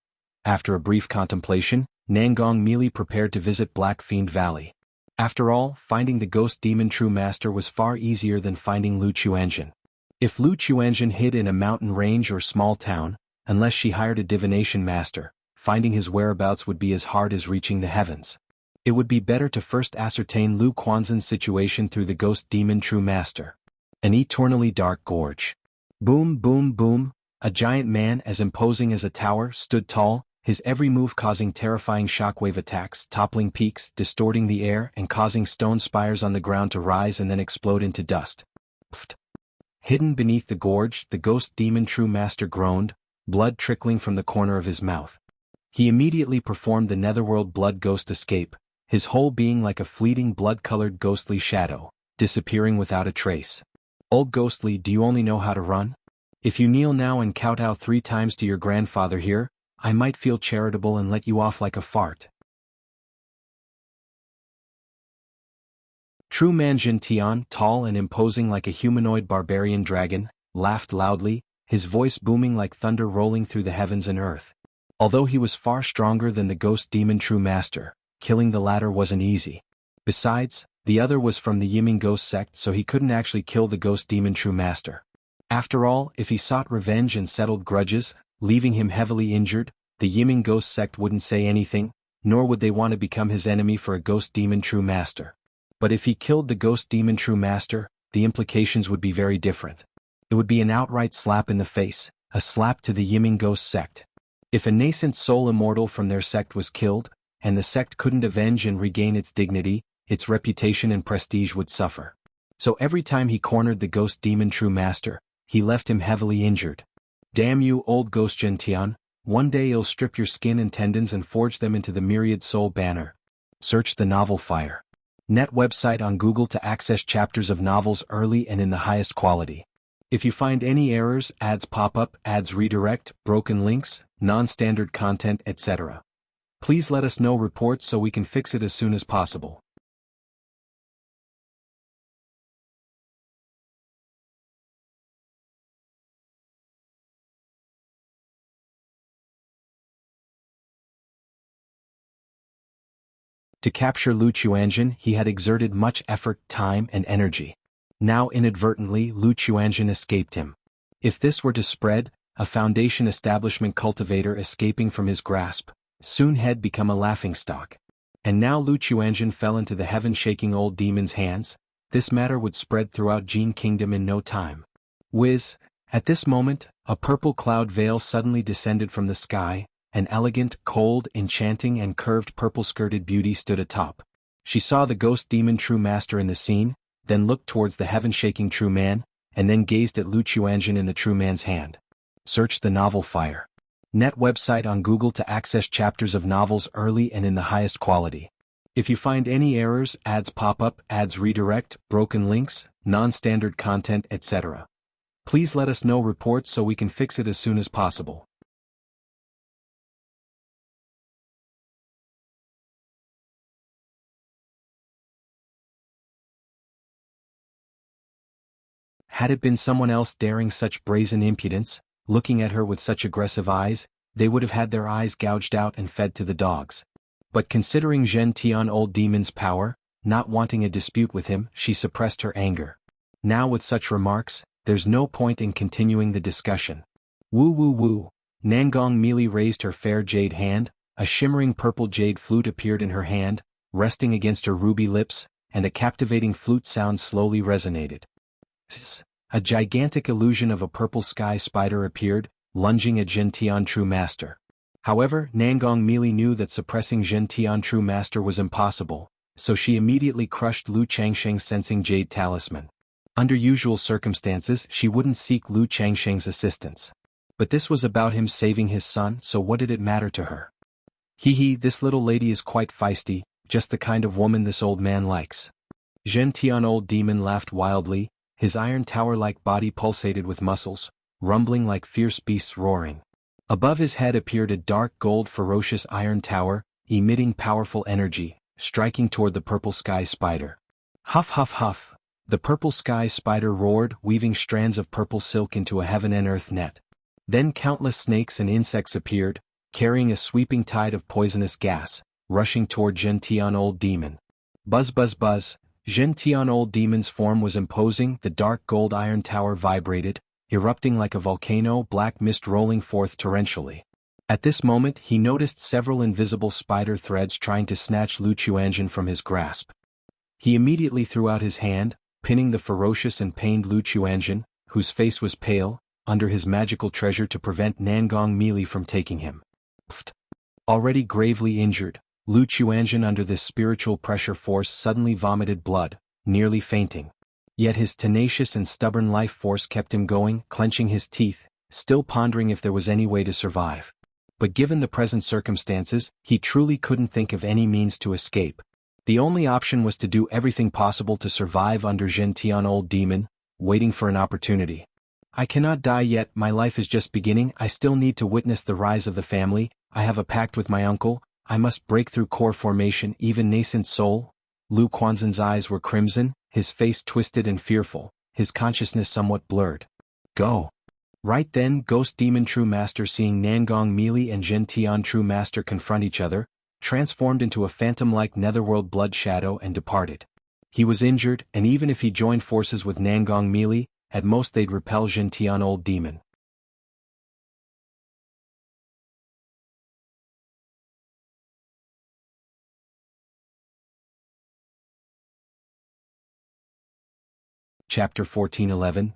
After a brief contemplation, Nangong Meili prepared to visit Black Fiend Valley. After all, finding the Ghost Demon True Master was far easier than finding Lu Xianxia. If Lu Xianxia hid in a mountain range or small town, unless she hired a divination master, finding his whereabouts would be as hard as reaching the heavens. It would be better to first ascertain Lu Quanzhen's situation through the Ghost Demon True Master. An eternally dark gorge. Boom, boom, boom, a giant man as imposing as a tower stood tall, his every move causing terrifying shockwave attacks, toppling peaks, distorting the air, and causing stone spires on the ground to rise and then explode into dust. Pfft. Hidden beneath the gorge, the Ghost Demon True Master groaned, blood trickling from the corner of his mouth. He immediately performed the netherworld blood ghost escape, his whole being like a fleeting blood-colored ghostly shadow, disappearing without a trace. Old Ghostly, do you only know how to run? If you kneel now and kowtow 3 times to your grandfather here, I might feel charitable and let you off like a fart. True Manjin Tian, tall and imposing like a humanoid barbarian dragon, laughed loudly, his voice booming like thunder rolling through the heavens and earth. Although he was far stronger than the Ghost Demon True Master, killing the latter wasn't easy. Besides, the other was from the Yiming Ghost sect, so he couldn't actually kill the Ghost Demon True Master. After all, if he sought revenge and settled grudges, leaving him heavily injured, the Yiming Ghost sect wouldn't say anything, nor would they want to become his enemy for a Ghost Demon True Master. But if he killed the Ghost Demon True Master, the implications would be very different. It would be an outright slap in the face, a slap to the Yiming Ghost sect. If a nascent soul immortal from their sect was killed, and the sect couldn't avenge and regain its dignity, its reputation and prestige would suffer. So every time he cornered the ghost demon true master, he left him heavily injured. Damn you old ghost Gentian, one day you'll strip your skin and tendons and forge them into the myriad soul banner. Search the novel Fire. Net website on Google to access chapters of novels early and in the highest quality. If you find any errors, ads pop up, ads redirect, broken links, non-standard content, etc., please let us know reports so we can fix it as soon as possible. To capture Lu Chuanjin, he had exerted much effort, time, and energy. Now inadvertently, Lu Chuanjin escaped him. If this were to spread, a Foundation establishment cultivator escaping from his grasp, soon had become a laughingstock. And now Lu Chuanjin fell into the heaven-shaking old demon's hands. This matter would spread throughout Jin Kingdom in no time. Whiz! At this moment, a purple cloud veil suddenly descended from the sky. An elegant, cold, enchanting and curved purple-skirted beauty stood atop. She saw the ghost demon true master in the scene, then looked towards the heaven-shaking true man, and then gazed at Lu Chuanjin in the true man's hand. Search the novel Fire. Net website on Google to access chapters of novels early and in the highest quality. If you find any errors, ads pop up, ads redirect, broken links, non-standard content, etc., please let us know reports so we can fix it as soon as possible. Had it been someone else daring such brazen impudence, looking at her with such aggressive eyes, they would have had their eyes gouged out and fed to the dogs. But considering Zhen Tian old demon's power, not wanting a dispute with him, she suppressed her anger. Now with such remarks, there's no point in continuing the discussion. Woo woo woo. Nangong Meili raised her fair jade hand, a shimmering purple jade flute appeared in her hand, resting against her ruby lips, and a captivating flute sound slowly resonated. A gigantic illusion of a purple sky spider appeared, lunging at Zhen Tian True Master. However, Nangong Meili knew that suppressing Zhen Tian True Master was impossible, so she immediately crushed Lu Changsheng's sensing jade talisman. Under usual circumstances, she wouldn't seek Lu Changsheng's assistance. But this was about him saving his son, so what did it matter to her? Hee, this little lady is quite feisty, just the kind of woman this old man likes. Zhen Tian old demon laughed wildly. His iron tower-like body pulsated with muscles, rumbling like fierce beasts roaring. Above his head appeared a dark gold ferocious iron tower, emitting powerful energy, striking toward the purple sky spider. Huff huff huff. The purple sky spider roared, weaving strands of purple silk into a heaven and earth net. Then countless snakes and insects appeared, carrying a sweeping tide of poisonous gas, rushing toward Zhen Tian old demon. Buzz buzz buzz. Zhen Tian old demon's form was imposing, the dark gold iron tower vibrated, erupting like a volcano, black mist rolling forth torrentially. At this moment he noticed several invisible spider threads trying to snatch Lu Chuanjin from his grasp. He immediately threw out his hand, pinning the ferocious and pained Lu Chuanjin, whose face was pale, under his magical treasure to prevent Nangong Meili from taking him. Pfft. Already gravely injured, Lu Chuanjin under this spiritual pressure force suddenly vomited blood, nearly fainting. Yet his tenacious and stubborn life force kept him going, clenching his teeth, still pondering if there was any way to survive. But given the present circumstances, he truly couldn't think of any means to escape. The only option was to do everything possible to survive under Zhen Tian old demon, waiting for an opportunity. I cannot die yet, my life is just beginning, I still need to witness the rise of the family, I have a pact with my uncle, I must break through core formation, even nascent soul. Lu Quanzhen's eyes were crimson, his face twisted and fearful, his consciousness somewhat blurred. Go. Right then, Ghost Demon True Master, seeing Nangong Meili and Zhen Tian True Master confront each other, transformed into a phantom-like netherworld blood shadow and departed. He was injured, and even if he joined forces with Nangong Meili, at most they'd repel Zhen Tian old demon. Chapter 1411,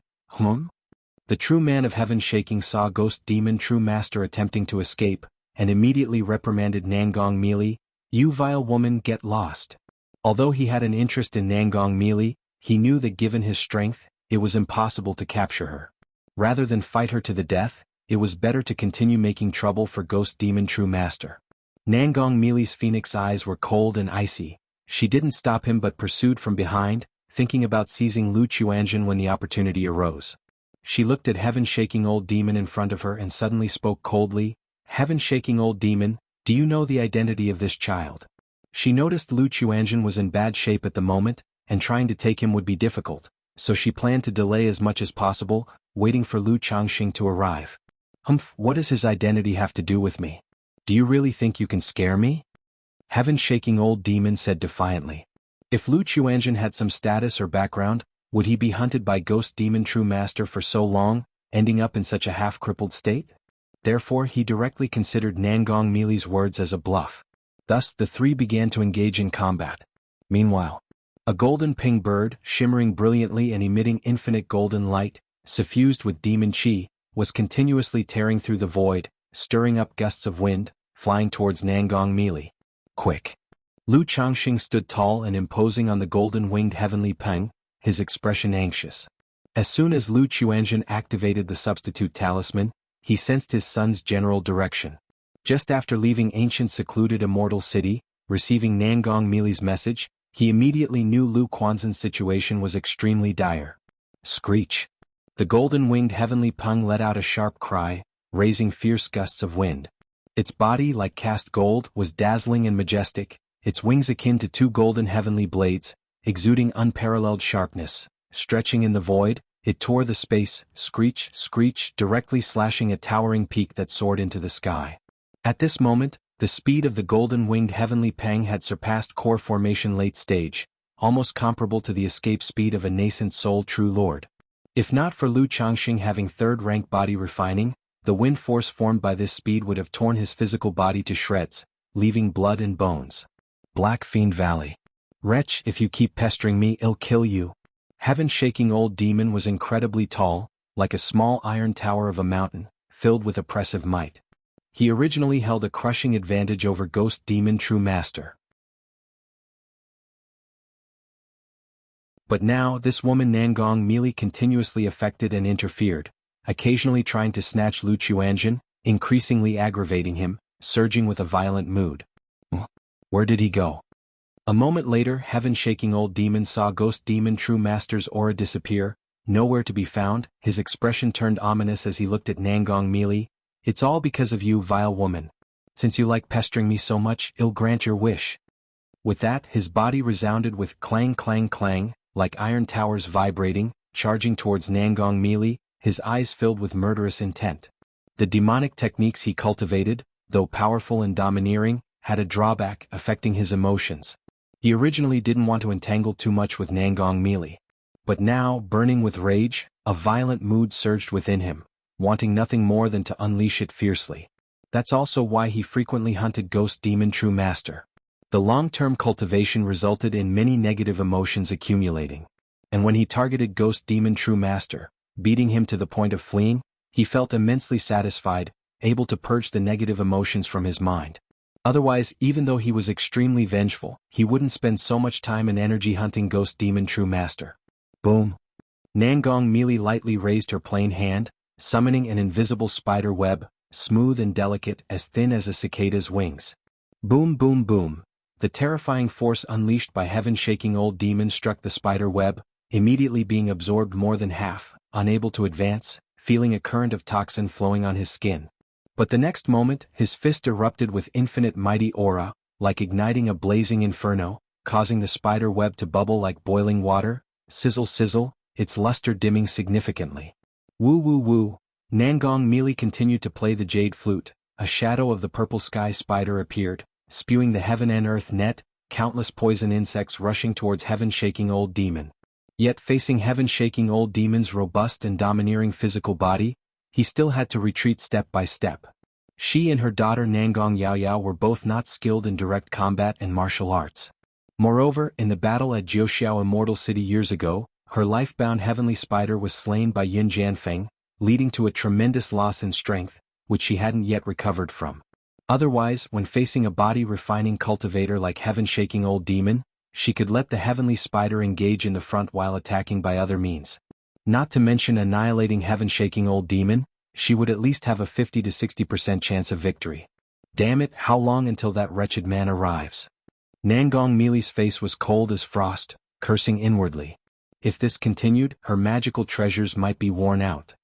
The true man of heaven shaking saw Ghost Demon True Master attempting to escape, and immediately reprimanded Nangong Meili, "You vile woman, get lost." Although he had an interest in Nangong melee, he knew that given his strength, it was impossible to capture her. Rather than fight her to the death, it was better to continue making trouble for Ghost Demon True Master. Nangong Melee's phoenix eyes were cold and icy. She didn't stop him but pursued from behind, thinking about seizing Lu Chuanjun when the opportunity arose. She looked at heaven-shaking old demon in front of her and suddenly spoke coldly, "Heaven-shaking old demon, do you know the identity of this child?" She noticed Lu Chuanjun was in bad shape at the moment, and trying to take him would be difficult, so she planned to delay as much as possible, waiting for Lu Changxing to arrive. "Humph, what does his identity have to do with me? Do you really think you can scare me?" Heaven-shaking old demon said defiantly. If Lu Chuanjun had some status or background, would he be hunted by Ghost Demon True Master for so long, ending up in such a half-crippled state? Therefore he directly considered Nangong Melee's words as a bluff. Thus the three began to engage in combat. Meanwhile, a golden ping bird, shimmering brilliantly and emitting infinite golden light, suffused with demon chi, was continuously tearing through the void, stirring up gusts of wind, flying towards Nangong Melee. Quick! Lu Changxing stood tall and imposing on the golden-winged heavenly peng, his expression anxious. As soon as Lu Chuanjun activated the substitute talisman, he sensed his son's general direction. Just after leaving ancient secluded Immortal City, receiving Nangong Melee's message, he immediately knew Lu Quanzhen's situation was extremely dire. Screech! The golden-winged heavenly peng let out a sharp cry, raising fierce gusts of wind. Its body, like cast gold, was dazzling and majestic, its wings akin to two golden heavenly blades, exuding unparalleled sharpness. Stretching in the void, it tore the space, screech, screech, directly slashing a towering peak that soared into the sky. At this moment, the speed of the golden-winged heavenly peng had surpassed core formation late stage, almost comparable to the escape speed of a nascent soul true lord. If not for Lu Changxing having third-rank body refining, the wind force formed by this speed would have torn his physical body to shreds, leaving blood and bones. Black Fiend Valley. Wretch, if you keep pestering me, I'll kill you. Heaven-shaking old demon was incredibly tall, like a small iron tower of a mountain, filled with oppressive might. He originally held a crushing advantage over Ghost Demon True Master. But now this woman Nangong Melee continuously affected and interfered, occasionally trying to snatch Lu Chuanjun, increasingly aggravating him, surging with a violent mood. Where did he go? A moment later, heaven-shaking old demon saw Ghost Demon True Master's aura disappear, nowhere to be found. His expression turned ominous as he looked at Nangong Melee. "It's all because of you, vile woman. Since you like pestering me so much, I'll grant your wish." With that, his body resounded with clang clang clang, like iron towers vibrating, charging towards Nangong Melee, his eyes filled with murderous intent. The demonic techniques he cultivated, though powerful and domineering, had a drawback, affecting his emotions. He originally didn't want to entangle too much with Nangong Melee. But now, burning with rage, a violent mood surged within him, wanting nothing more than to unleash it fiercely. That's also why he frequently hunted Ghost Demon True Master. The long-term cultivation resulted in many negative emotions accumulating. And when he targeted Ghost Demon True Master, beating him to the point of fleeing, he felt immensely satisfied, able to purge the negative emotions from his mind. Otherwise, even though he was extremely vengeful, he wouldn't spend so much time and energy hunting Ghost Demon True Master. Boom! Nangong Melee lightly raised her plain hand, summoning an invisible spider web, smooth and delicate, as thin as a cicada's wings. Boom boom boom! The terrifying force unleashed by heaven-shaking old demon struck the spider web, immediately being absorbed more than half, unable to advance, feeling a current of toxin flowing on his skin. But the next moment, his fist erupted with infinite mighty aura, like igniting a blazing inferno, causing the spider web to bubble like boiling water, sizzle sizzle, its luster dimming significantly. Woo woo woo! Nangong Melee continued to play the jade flute. A shadow of the purple sky spider appeared, spewing the heaven and earth net, countless poison insects rushing towards heaven-shaking old demon. Yet facing heaven-shaking old demon's robust and domineering physical body, he still had to retreat step by step. She and her daughter Nangong Yaoyao were both not skilled in direct combat and martial arts. Moreover, in the battle at Jiuxiao Immortal City years ago, her life-bound heavenly spider was slain by Yin Jianfeng, leading to a tremendous loss in strength, which she hadn't yet recovered from. Otherwise, when facing a body-refining cultivator like heaven-shaking old demon, she could let the heavenly spider engage in the front while attacking by other means. Not to mention annihilating heaven-shaking old demon, she would at least have a 50 to 60% chance of victory. Damn it, how long until that wretched man arrives? Nangong Meili's face was cold as frost, cursing inwardly. If this continued, her magical treasures might be worn out.